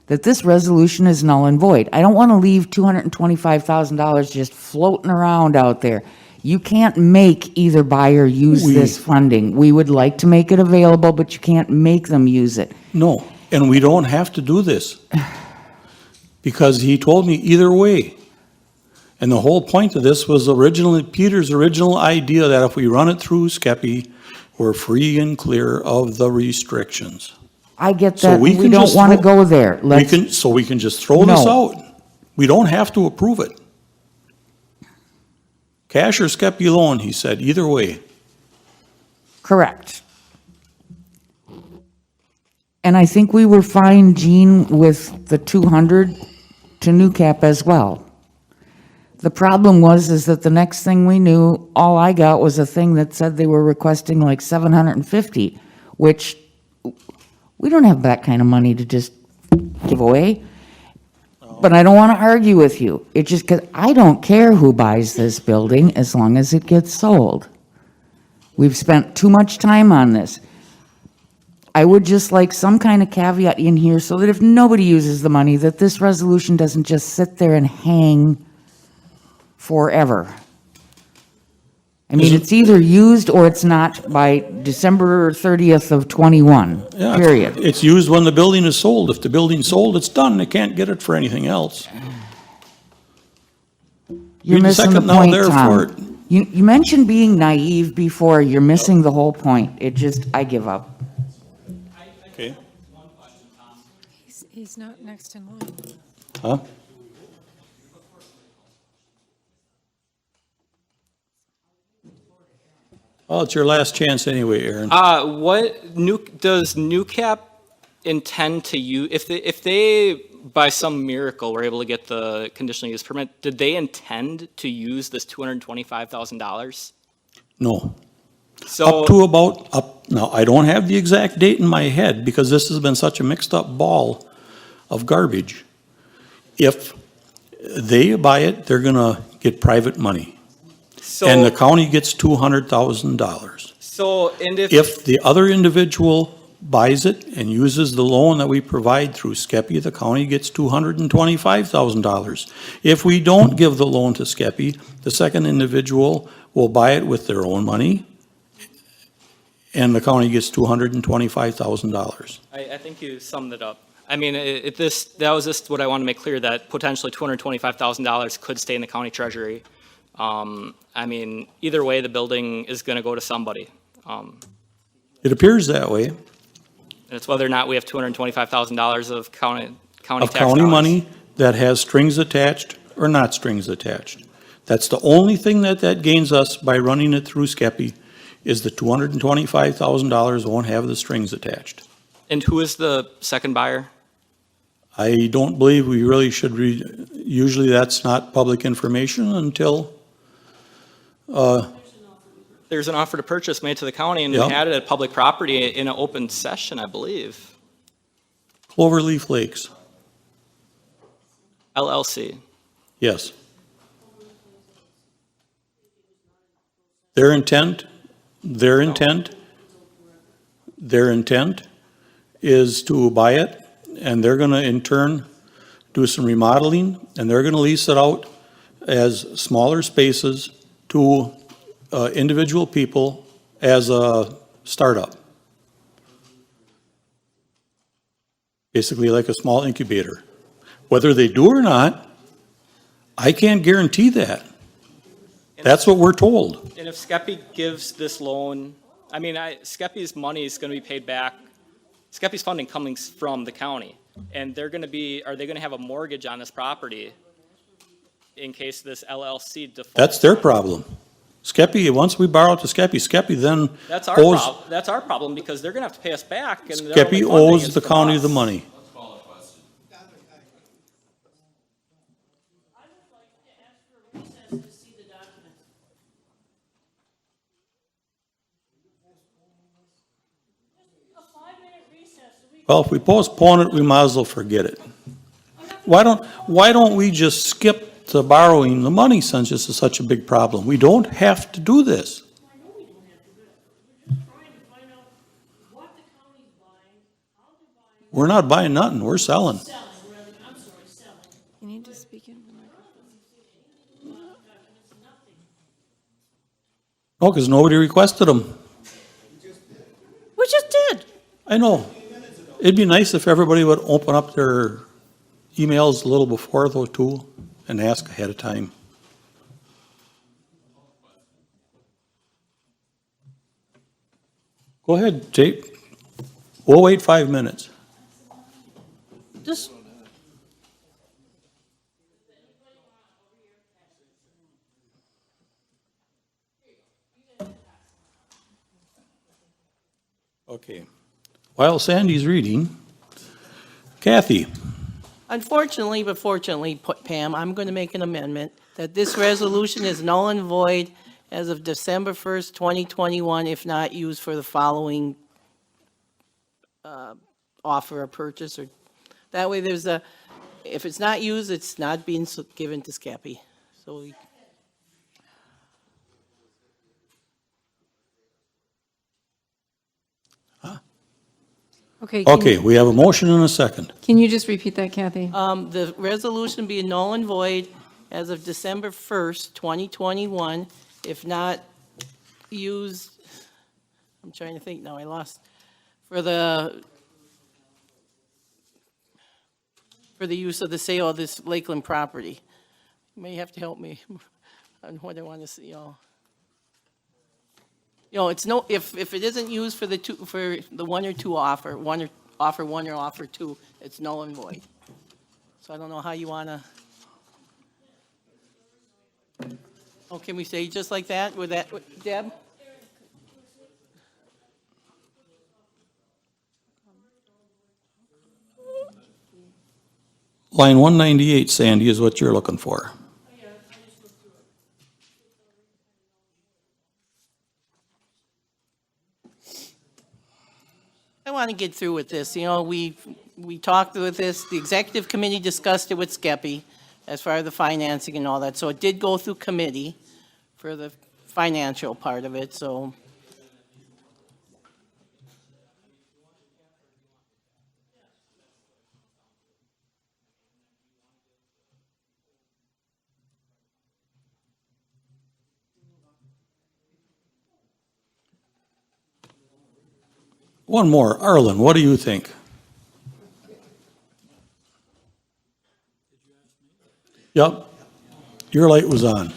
that this resolution is null and void. I don't want to leave $225,000 just floating around out there. You can't make either buyer use this funding. We would like to make it available, but you can't make them use it. No, and we don't have to do this. Because he told me either way. And the whole point of this was originally Peter's original idea that if we run it through Skeppy, we're free and clear of the restrictions. I get So that. we We can don't just want to throw- go there. We can just throw this No. out. We don't have to approve it. Cash or Skeppy loan, he said, either way. Correct. And I think we were fine, Gene, with the 200 to New Cap as well. The problem is that the next thing we knew, all I got was a thing that said they were requesting like 750, which we don't have that kind of money to just give away. But I don't want to argue with you. It's just because I don't care who buys this building as long as it gets sold. We've spent too much time on this. I would just like some kind of caveat in here so that if nobody uses the money, that this resolution doesn't just sit there and hang forever. I mean, it's either used or it's not by December 30th of '21, Yeah, period. It's used when the building is sold. If the building's sold, it's done. They can't get it for anything else. You're Read the missing the second now, point, therefore. Tom. You mentioned being naive before. You're missing the whole point. I give up. Okay. He's not next in line. Huh? Well, it's your last chance anyway, Aaron. Does New Cap intend to use, if they, by some miracle, were able to get the conditional use permit, did they intend to use this $225,000? No. So, Now, I don't have the exact date in my head because this has been such a mixed up ball of garbage. If they buy it, they're gonna get private money. And the county gets $200,000. so, and If the other individual buys it and uses the loan that we provide through SCEPI, the county gets $225,000. If we don't give the loan to SCEPI, the second individual will buy it with their own money, and the county gets $225,000. I think you summed it up. I mean, that was just what I want to make clear, that potentially $225,000 could stay in the county treasury. I mean, either way, the building is going to go to somebody. It appears that way. And it's whether or not we have $225,000 of county tax Of county dollars. money that has strings attached or not strings attached. That's the only thing that gains us by running it through SCEPI, is the $225,000 won't have the strings attached. And who is the second buyer? I don't believe we really should usually that's not public information until, There's an offer to purchase made to the county, and Yep. we had it at public property in an open session, I believe. Cloverleaf Lakes, LLC. yes. Their intent is to buy it, and they're gonna in turn do some remodeling, and they're gonna lease it out as smaller spaces to individual people as a startup. Basically like a small incubator. Whether they do or not, I can't guarantee that. That's what we're told. And if SCEPI gives this loan, I mean, SCEPI's money is going to be paid back. SCEPI's funding coming from the county, and are they going to have a mortgage on this property in case this LLC defaults? That's their problem. SCEPI, once we borrow it to SCEPI then That's our owes, problem. That's our problem, because they're going to have to pay us back. And their only SCEPI funding owes is the from county us. the money. I would like to ask for a recess to see the documents. A 5-minute recess, so we Well, if we postpone it, we might as well forget it. Why don't we just skip the borrowing the money since this is such a big problem? We don't have to do this. I know we don't have to do it. We're just trying to find out what the county's buying, how they're buying, We're not buying nothing, we're selling. selling, rather, I'm sorry, selling. You need to speak into the microphone. It's nothing. No, because nobody requested them. We just did. I know. It'd be nice if everybody would open up their emails a little before those two and ask ahead of time. Go ahead, Jake. We'll wait 5 minutes. Just. Okay. While Sandy's reading, Kathy, Unfortunately, but fortunately, Pam, I'm going to make an amendment that this resolution is null and void as of December 1st, 2021, if not used for the following offer or purchase, or that way there's a, if it's not used, it's not being given to Scappy. So Okay. okay, we have a motion and a second. Can you just repeat that, Kathy? the resolution being null and void as of December 1st, 2021, if not used, I'm trying to think now, I lost, for the use of the sale of this Lakeland property. You may have to help me on what I want to see, it's no, if it isn't used for the one or two offer, one or offer two, it's null and void. So I don't know how you want to. Oh, can we say just like that, with that, Deb? Line 198, Sandy, is what you're looking for. I want to get through with this. We talked with this, the executive committee discussed it with Skeppy as far as the financing and all that. So it did go through committee for the financial part of it, so. One more. Arlen, what do you think? Yep. Your light was on.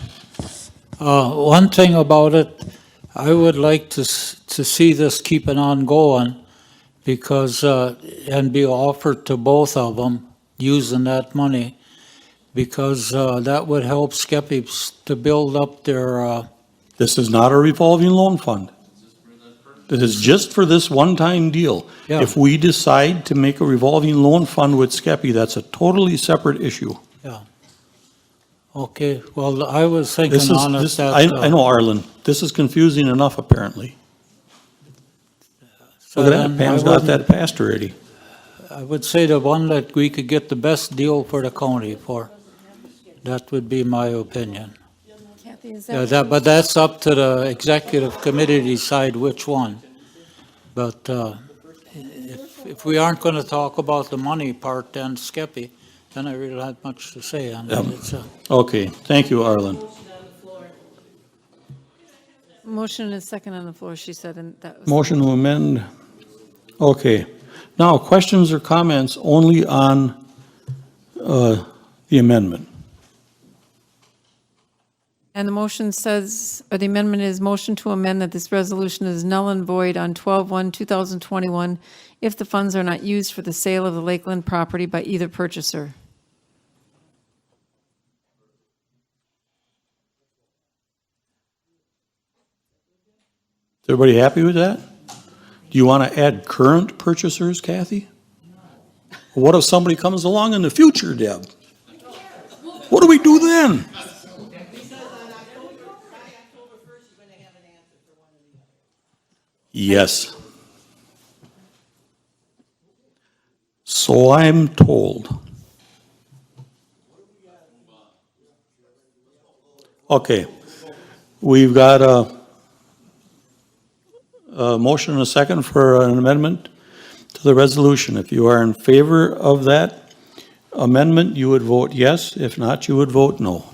One thing about it, I would like to see this keeping on going because, and be offered to both of them using that money because that would help Skeppy to build up their. This is not a revolving loan fund. This is just for this one-time deal. Yeah. If we decide to make a revolving loan fund with Skeppy, that's a totally separate issue. Yeah. Okay, well, I was thinking This is, on it this, that. I know, Arlen, this is confusing enough, apparently. Look at that, Pam's got that passed already. I would say the one that we could get the best deal for the county for. That would be my opinion. Kathy, is Yeah, but that's up to the executive committee to decide which one. But if we aren't going to talk about the money part, then Skeppy, then I really don't have much to say on that. Yep. It's, Okay, thank you, Arlen. Motion and a second on the floor, she said, and that was. Motion to amend. Okay. Now, questions or comments only on the amendment? And the motion says, or the amendment is motion to amend that this resolution is null and void on 12/1/2021 if the funds are not used for the sale of the Lakeland property by either purchaser. Is everybody happy with that? Do you want to add current purchasers, Kathy? What if somebody comes along in the future, Deb? What do we do then? Yes. So I'm told. Okay, we've got a motion and a second for an amendment to the resolution. If you are in favor of that amendment, you would vote yes. If not, you would vote no.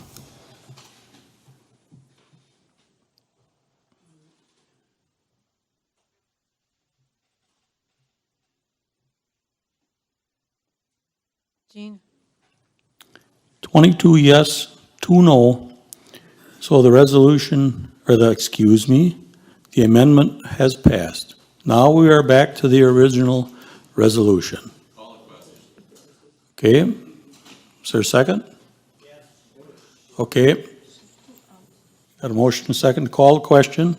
Jean? 22 yes, 2 no. So the resolution, or the amendment has passed. Now we are back to the original resolution. Okay, is there a second? Okay. Got a motion and a second to call the question.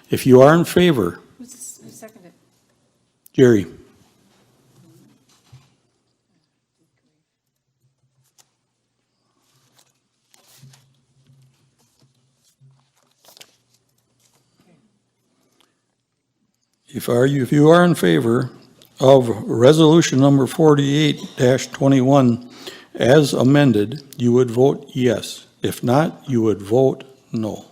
If you are in favor, Who seconded? Jerry? If you are in favor of resolution number 48-21 as amended, you would vote yes. If not, you would vote no.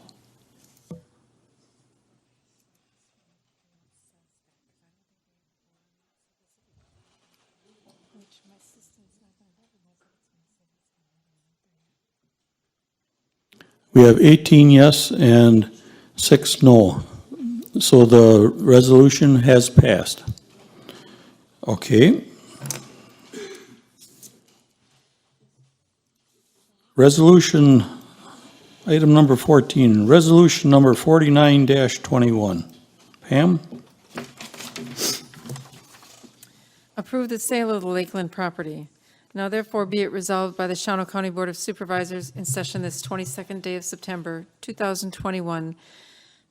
We have 18 yes and 6 no. So the resolution has passed. Okay. Resolution, item number 14, resolution number 49-21. Pam? Approve the sale of the Lakeland property. Now therefore be it resolved by the Shawano County Board of Supervisors in session this 22nd day of September, 2021,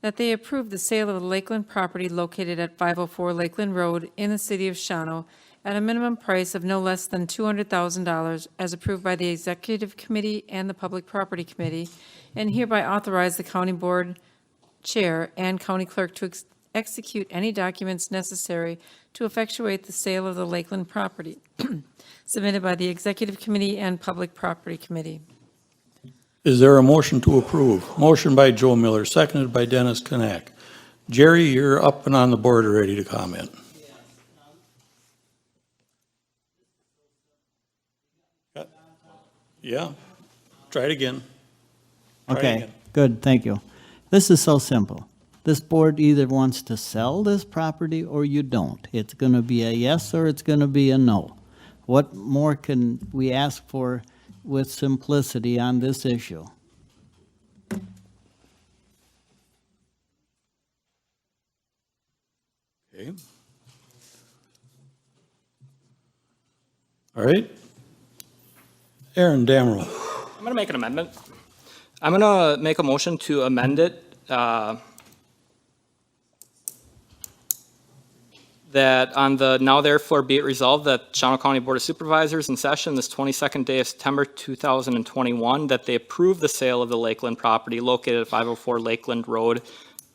that they approve the sale of the Lakeland property located at 504 Lakeland Road in the city of Shawano at a minimum price of no less than $200,000 as approved by the Executive Committee and the Public Property Committee, and hereby authorize the County Board Chair and County Clerk to execute any documents necessary to effectuate the sale of the Lakeland property submitted by the Executive Committee and Public Property Committee. Is there a motion to approve? Motion by Joe Miller, seconded by Dennis Knack. Jerry, you're up and on the board ready to comment. Yeah, try it again. Try it Okay, again. good, thank you. This is so simple. This board either wants to sell this property or you don't. It's going to be a yes or it's going to be a no. What more can we ask for with simplicity on this issue? Okay. All right. Aaron Damrell. I'm going to make an amendment. I'm going to make a motion to amend it that on the now therefore be it resolved that Shawano County Board of Supervisors in session this 22nd day of September 2021 that they approve the sale of the Lakeland property located at 504 Lakeland Road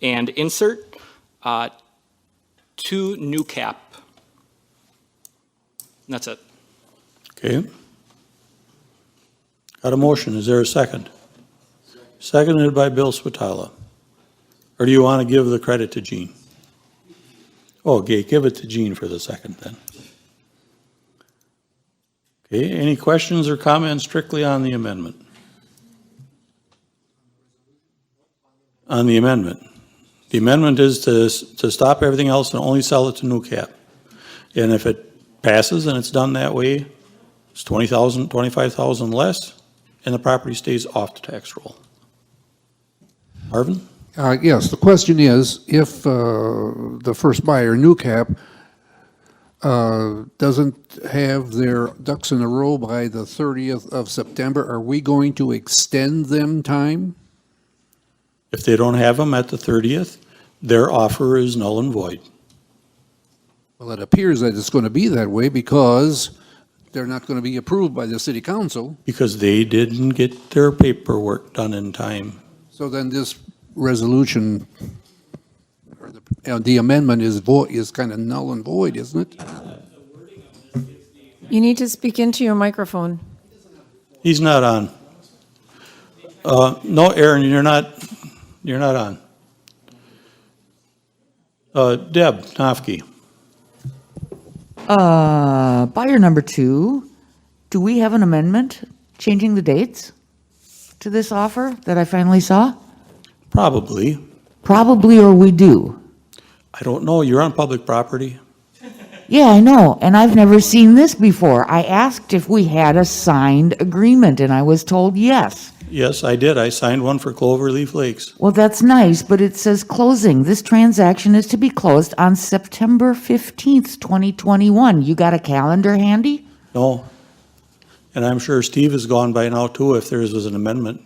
and insert to new cap. And that's it. Okay. Got a motion. Is there a second? Seconded by Bill Switala. Or do you want to give the credit to Gene? Oh, okay, give it to Gene for the second then. Okay, any questions or comments strictly on the amendment? On the amendment. The amendment is to stop everything else and only sell it to new cap. And if it passes and it's done that way, it's 20,000, 25,000 less, and the property stays off the tax roll. Marvin? Yes, the question is, if the first buyer, New Cap, doesn't have their ducks in a row by the 30th of September, are we going to extend them time? If they don't have them at the 30th, their offer is null and void. Well, it appears that it's going to be that way because they're not going to be approved by the city council. Because they didn't get their paperwork done in time. So then this resolution, or the amendment is kind of null and void, isn't it? You need to speak into your microphone. He's not on. No, Aaron, you're not on. Deb Knopke. Buyer number 2, do we have an amendment changing the dates to this offer that I finally saw? Probably. Probably, or we do. I don't know. You're on public property. Yeah, I know, and I've never seen this before. I asked if we had a signed agreement, and I was told yes. Yes, I did. I signed one for Cloverleaf Lakes. Well, that's nice, but it says closing. This transaction is to be closed on September 15th, 2021. You got a calendar handy? No. And I'm sure Steve is gone by now too if there was an amendment.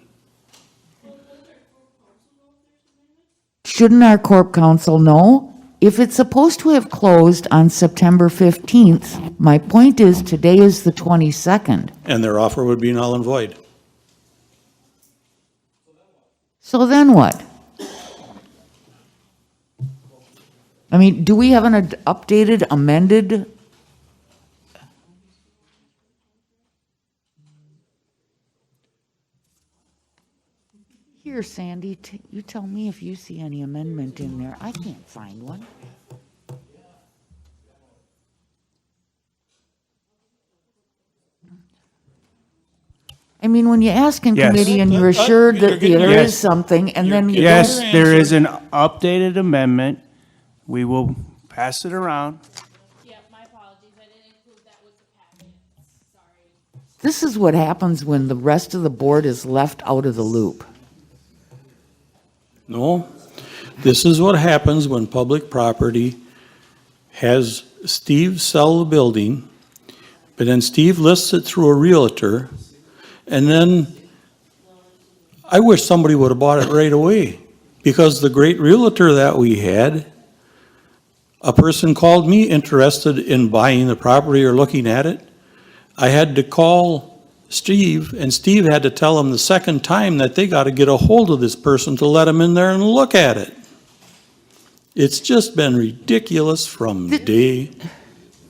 Shouldn't our corp counsel know? if it's supposed to have closed on September 15th, my point is, today is the 22nd. And their offer would be null and void. So then what? I mean, do we have an updated, amended? Here, Sandy, you tell me if you see any amendment in there. I can't find one. I mean, when you ask in Yes. committee and you're assured that there Yes. is something, and then you Yes, don't. there is an updated amendment. We will pass it around. This is what happens when the rest of the board is left out of the loop. No, this is what happens when public property has Steve sell the building, but then Steve lists it through a realtor, and then I wish somebody would have bought it right away, because the great realtor that we had, a person called me interested in buying the property or looking at it. I had to call Steve, and Steve had to tell him the second time that they got to get a hold of this person to let him in there and look at it. It's just been ridiculous from day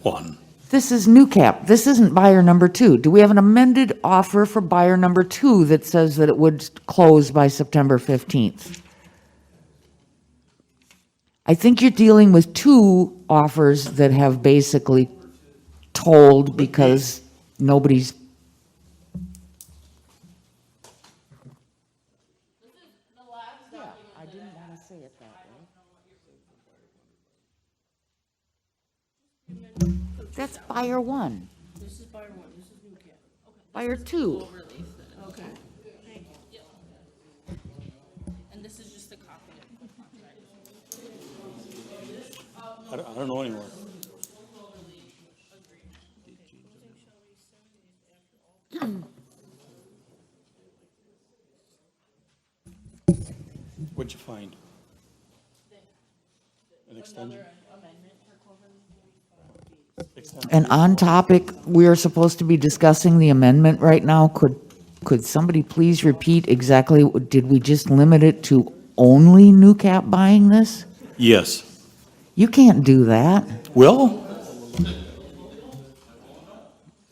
one. This is new cap. This isn't buyer number two. Do we have an amended offer for buyer number two that says that it would close by September 15th? I think you're dealing with two offers that have basically told because nobody's. I didn't want to say it that way. That's buyer one. This is buyer one, this is new cap. Okay. Buyer two. Okay, thank you. And this is just a copy of the contract. I don't know anymore. What'd you find? An extension? And on topic, we are supposed to be discussing the amendment right now. Could somebody please repeat exactly, did we just limit it to only new cap buying this? Yes. You can't do that. Well,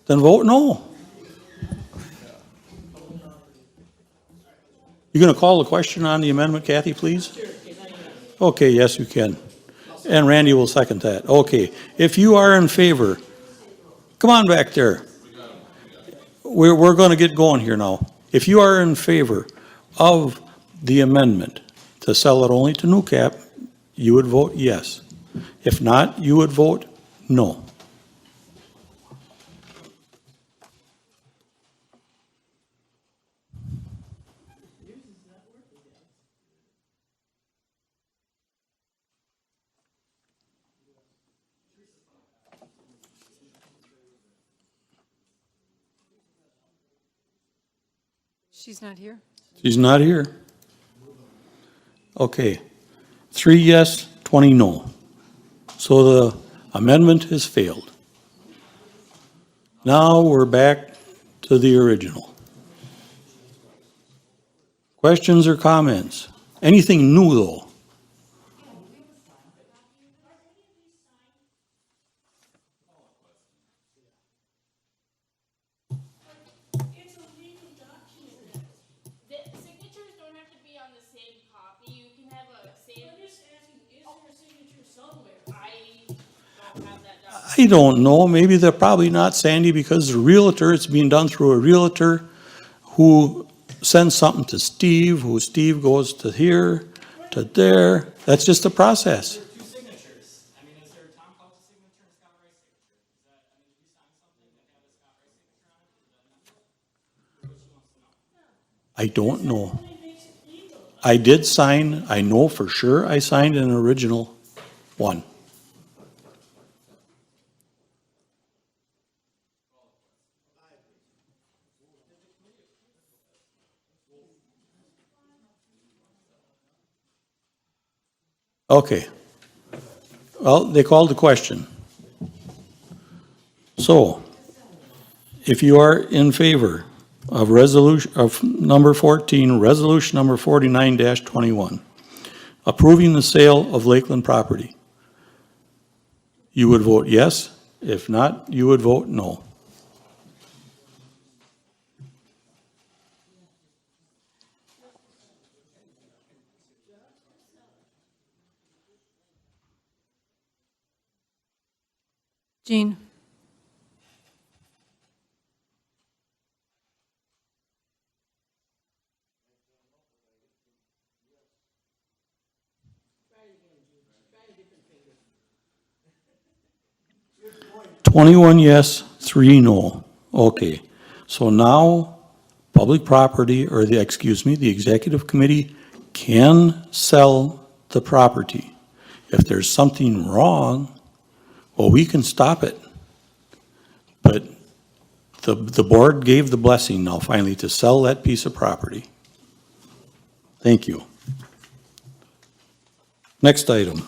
then vote no. You gonna call the question on the amendment, Kathy, please? Okay, yes, you can. And Randy will second that. Okay, if you are in favor, come on back there. We're gonna get going here now. If you are in favor of the amendment to sell it only to new cap, you would vote yes. If not, you would vote no. She's not here? She's not here. Okay, 3 yes, 20 no. So the amendment has failed. Now we're back to the original. Questions or comments? Anything new, though? It's a legal document. The signatures don't have to be on the same copy. You can have a same. I'm just asking, is there a signature somewhere? I don't have that document. I don't know. Maybe they're probably not, Sandy, because the realtor, it's being done through a realtor who sends something to Steve, who Steve goes to here, to there. That's just the process. I don't know. I did sign, I know for sure I signed an original one. Okay. Well, they called the question. So, if you are in favor of resolution, of number 14, resolution number 49-21, approving the sale of Lakeland property, you would vote yes. If not, you would vote no. Jean? Twenty-one yes, 3 no. Okay, so now, public property, or the executive committee can sell the property. If there's something wrong, well, we can stop it. But the board gave the blessing now finally to sell that piece of property. Thank you. Next item.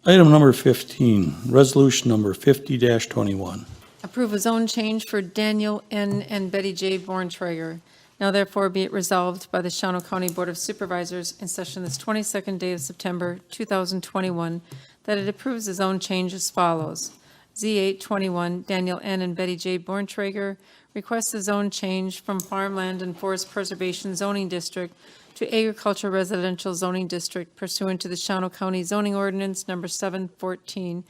Item number 15, resolution number 50-21. Approve a zone change for Daniel N. and Betty J. Borntrager. Now therefore be it resolved by the Shawano County Board of Supervisors in session this 22nd day of September 2021 that it approves the zone change as follows. Z821 Daniel N. and Betty J. Borntrager requests a zone change from farmland and forest preservation zoning district to agriculture residential zoning district pursuant to the Shawano County zoning ordinance number 714,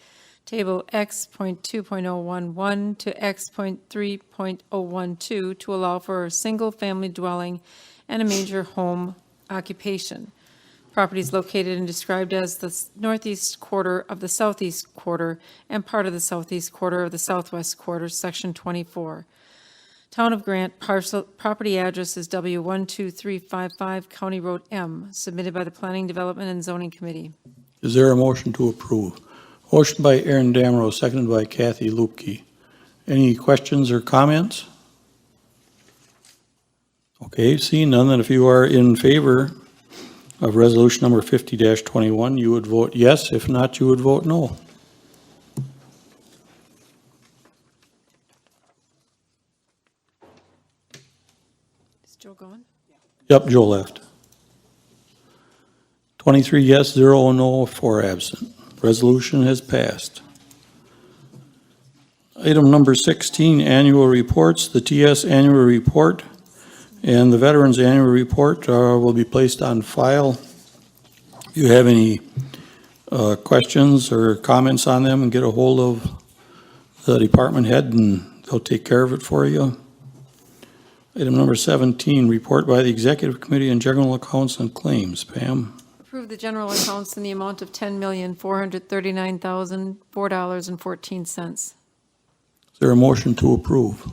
table X.2.011 to X.3.012 to allow for a single-family dwelling and a major home occupation. Property is located and described as the northeast quarter of the southeast quarter and part of the southeast quarter of the southwest quarter, section 24. Town of Grant, parcel, property address is W12355, County Road M, submitted by the Planning, Development, and Zoning Committee. Is there a motion to approve? Motion by Aaron Damro, seconded by Kathy Lupke. Any questions or comments? Okay, seeing none, then if you are in favor of resolution number 50-21, you would vote yes. If not, you would vote no. Is Joe gone? Yep, Joe left. 23 yes, 0 no, 4 absent. Resolution has passed. Item number 16, annual reports. The TS annual report and the Veterans Annual Report will be placed on file. If you have any questions or comments on them, and get a hold of the department head and they'll take care of it for you. Item number 17, report by the Executive Committee on General Accounts and Claims. Pam? Approve the general accounts in the amount of $10,439,004.14. Is there a motion to approve?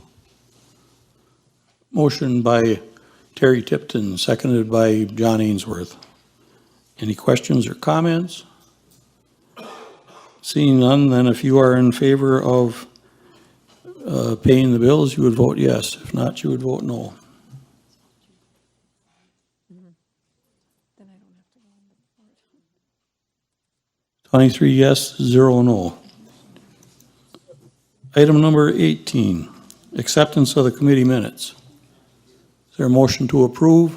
Motion by Terry Tipton, seconded by John Ainsworth. Any questions or comments? Seeing none, then if you are in favor of paying the bills, you would vote yes. If not, you would vote no. 23 yes, 0 no. Item number 18, acceptance of the committee minutes. Is there a motion to approve?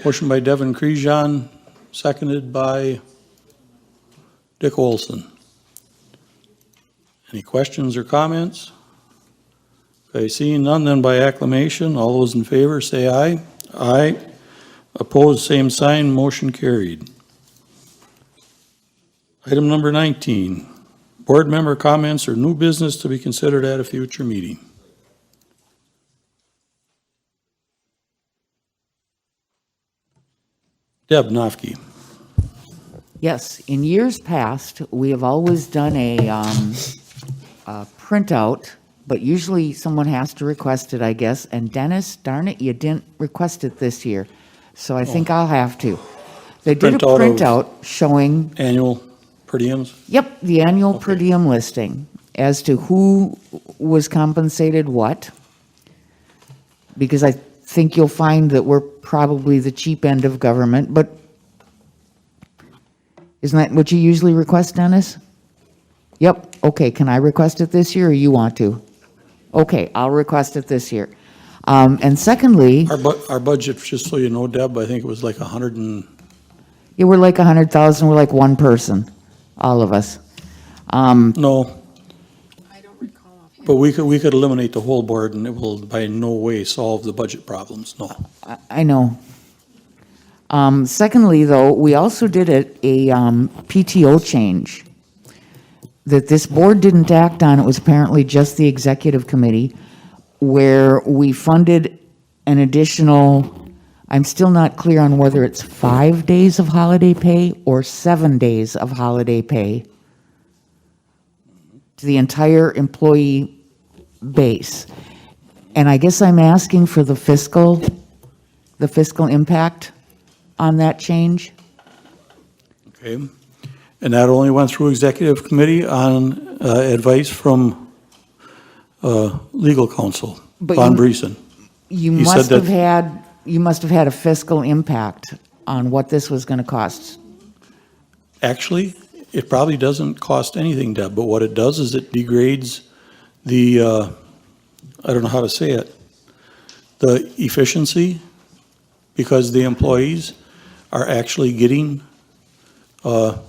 Motion by Devin Crejon, seconded by Dick Olson. Any questions or comments? Okay, seeing none, then by acclamation, all those in favor say aye. Aye. Opposed, same sign, motion carried. Item number 19, board member comments or new business to be considered at a future meeting. Deb Nofke. Yes, in years past, we have always done a printout, but usually someone has to request it, I guess. And Dennis, darn it, you didn't request it this year, so I think I'll have to. They did a printout showing. Annual per diems? Yep, the annual per diem listing as to who was compensated what. Because I think you'll find that we're probably the cheap end of government, but Isn't that what you usually request, Dennis? Yep, okay, can I request it this year, or you want to? Okay, I'll request it this year. And secondly, Our budget, just so you know, Deb, I think it was like 100 and, yeah, we're like 100,000, we're like one person, all of us. no. But we could eliminate the whole board and it will by no way solve the budget problems, no. I know. Secondly, though, we also did a PTO change that this board didn't act on. It was apparently just the executive committee, where we funded an additional, I'm still not clear on whether it's 5 days of holiday pay or 7 days of holiday pay to the entire employee base. And I guess I'm asking for the fiscal impact on that change. Okay. And that only went through executive committee on advice from legal counsel, But Von you- Briesen. You He said must have that- had a fiscal impact on what this was gonna cost. Actually, it probably doesn't cost anything, Deb, but what it does is it degrades the, I don't know how to say it, the efficiency, because the employees are actually getting a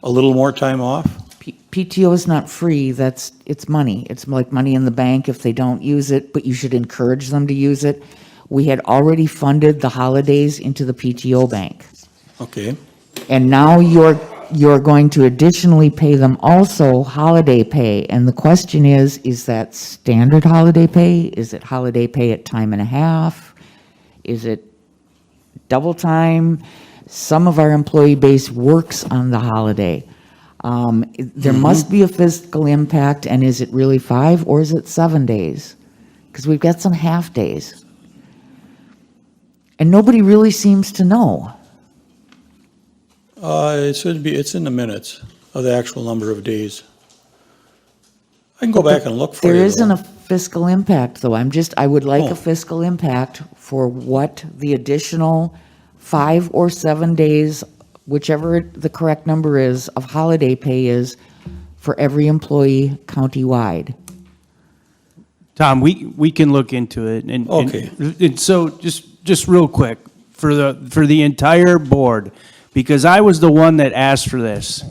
little more time off. PTO is not free, it's money. It's like money in the bank if they don't use it, but you should encourage them to use it. We had already funded the holidays into the PTO bank. Okay. And now you're going to additionally pay them also holiday pay. And the question is that standard holiday pay? Is it holiday pay at time and a half? Is it double time? Some of our employee base works on the holiday. There must be a fiscal impact, and is it really 5 or is it 7 days? Because we've got some half days. And nobody really seems to know. It should be, it's in the minutes of the actual number of days. I can go back and look for you. There isn't though. a fiscal impact, though. I would like Oh. a fiscal impact for what the additional 5 or 7 days, whichever the correct number is, of holiday pay is for every employee countywide. Tom, we can look into it, and Okay. and so just real quick for the entire board, because I was the one that asked for this,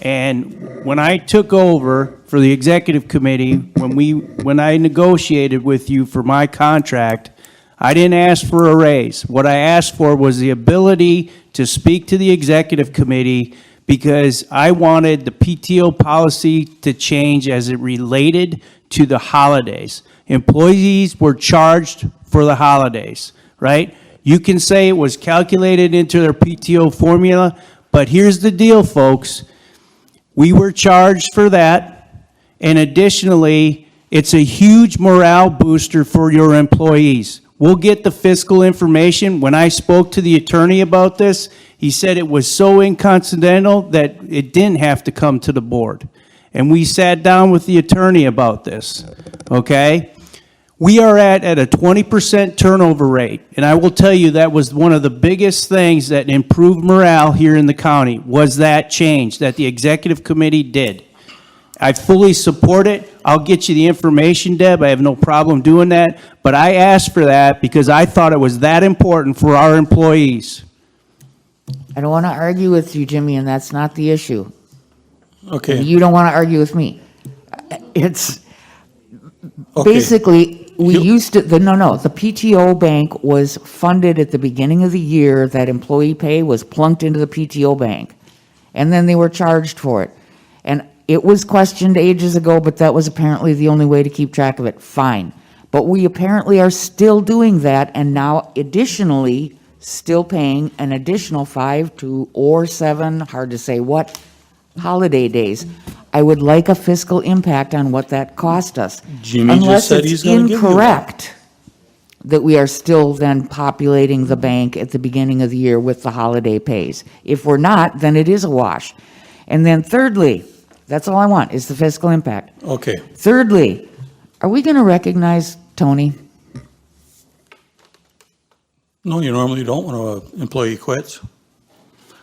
and when I took over for the executive committee, when I negotiated with you for my contract, I didn't ask for a raise. What I asked for was the ability to speak to the executive committee, because I wanted the PTO policy to change as it related to the holidays. Employees were charged for the holidays, right? You can say it was calculated into their PTO formula, but here's the deal, folks. We were charged for that, and additionally, it's a huge morale booster for your employees. We'll get the fiscal information. When I spoke to the attorney about this, he said it was so inconsequential that it didn't have to come to the board. And we sat down with the attorney about this, okay? We are at a 20% turnover rate, and I will tell you that was one of the biggest things that improved morale here in the county, was that change that the executive committee did. I fully support it. I'll get you the information, Deb. I have no problem doing that. But I asked for that because I thought it was that important for our employees. I don't want to argue with you, Jimmy, and that's not the issue. Okay. And you don't want to argue with me. It's, Okay. basically, we used to, the PTO bank was funded at the beginning of the year, that employee pay was plunked into the PTO bank. And then they were charged for it. And it was questioned ages ago, but that was apparently the only way to keep track of it. Fine. But we apparently are still doing that, and now additionally, still paying an additional 5 or 7, hard to say what, holiday days. I would like a fiscal impact on what that cost us. Jimmy just said he's gonna give you that. Unless it's incorrect that we are still then populating the bank at the beginning of the year with the holiday pays. If we're not, then it is a wash. And then thirdly, that's all I want, is the fiscal impact. Okay. Thirdly, are we going to recognize Tony? No, you normally don't when an employee quits.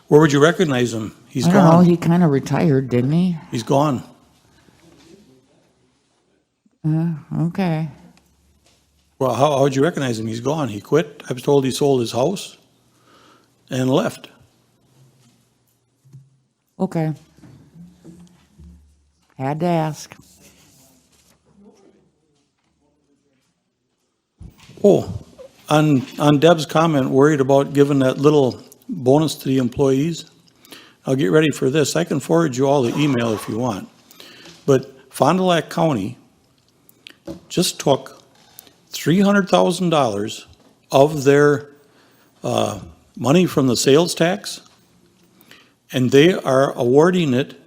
Where would you recognize him? He's I don't know, gone. he kind of retired, didn't he? He's gone. Okay. Well, how'd you recognize him? He's gone. He quit. I was told he sold his house and left. Okay. Had to ask. Oh, on Deb's comment, worried about giving that little bonus to the employees. I'll get ready for this. I can forward you all the email if you want. But Fond du Lac County just took $300,000 of their money from the sales tax, and they are awarding it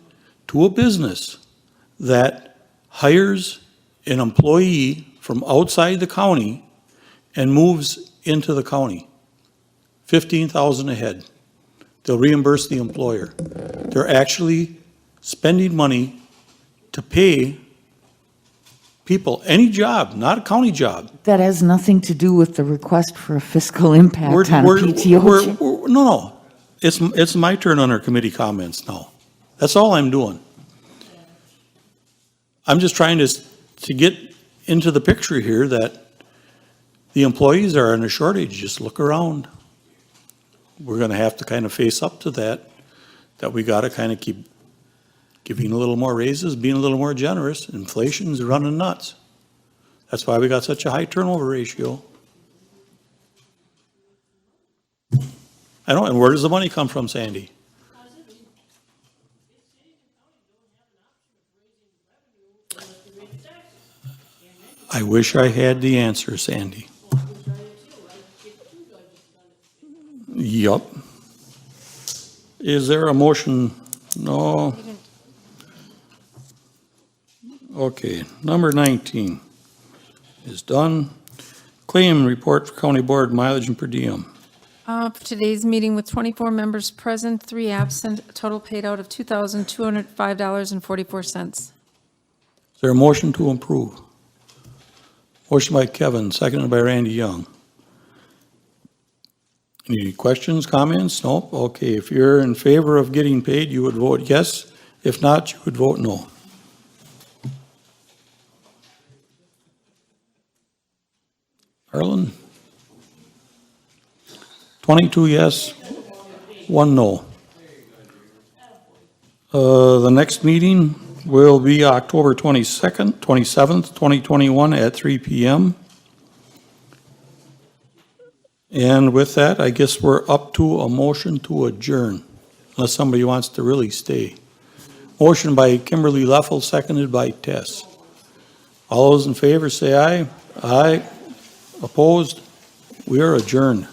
to a business that hires an employee from outside the county and moves into the county. $15,000 a head. They'll reimburse the employer. They're actually spending money to pay people, any job, not a county job. That has nothing to do with the request for a fiscal impact We're- on we're- PTO. we're- No, it's my turn under committee comments now. That's all I'm doing. I'm just trying to get into the picture here that the employees are in a shortage. Just look around. We're gonna have to kind of face up to that we gotta kind of keep giving a little more raises, being a little more generous. Inflation's running nuts. That's why we got such a high turnover ratio. I know, and where does the money come from, Sandy? I wish I had the answer, Sandy. Yup. Is there a motion? No. Okay, number 19 is done. Claim report for county board mileage and per diem. For today's meeting with 24 members present, 3 absent, a total paid out of $2,205.44. Is there a motion to approve? Motion by Kevin, seconded by Randy Young. Any questions, comments? Nope. Okay, if you're in favor of getting paid, you would vote yes. If not, you would vote no. Harlan? 22 yes, 1 no. The next meeting will be October 22nd, 27th, 2021 at 3 p.m. And with that, I guess we're up to a motion to adjourn, unless somebody wants to really stay. Motion by Kimberly Leffel, seconded by Tess. All those in favor say aye. Aye. Opposed? We are adjourned.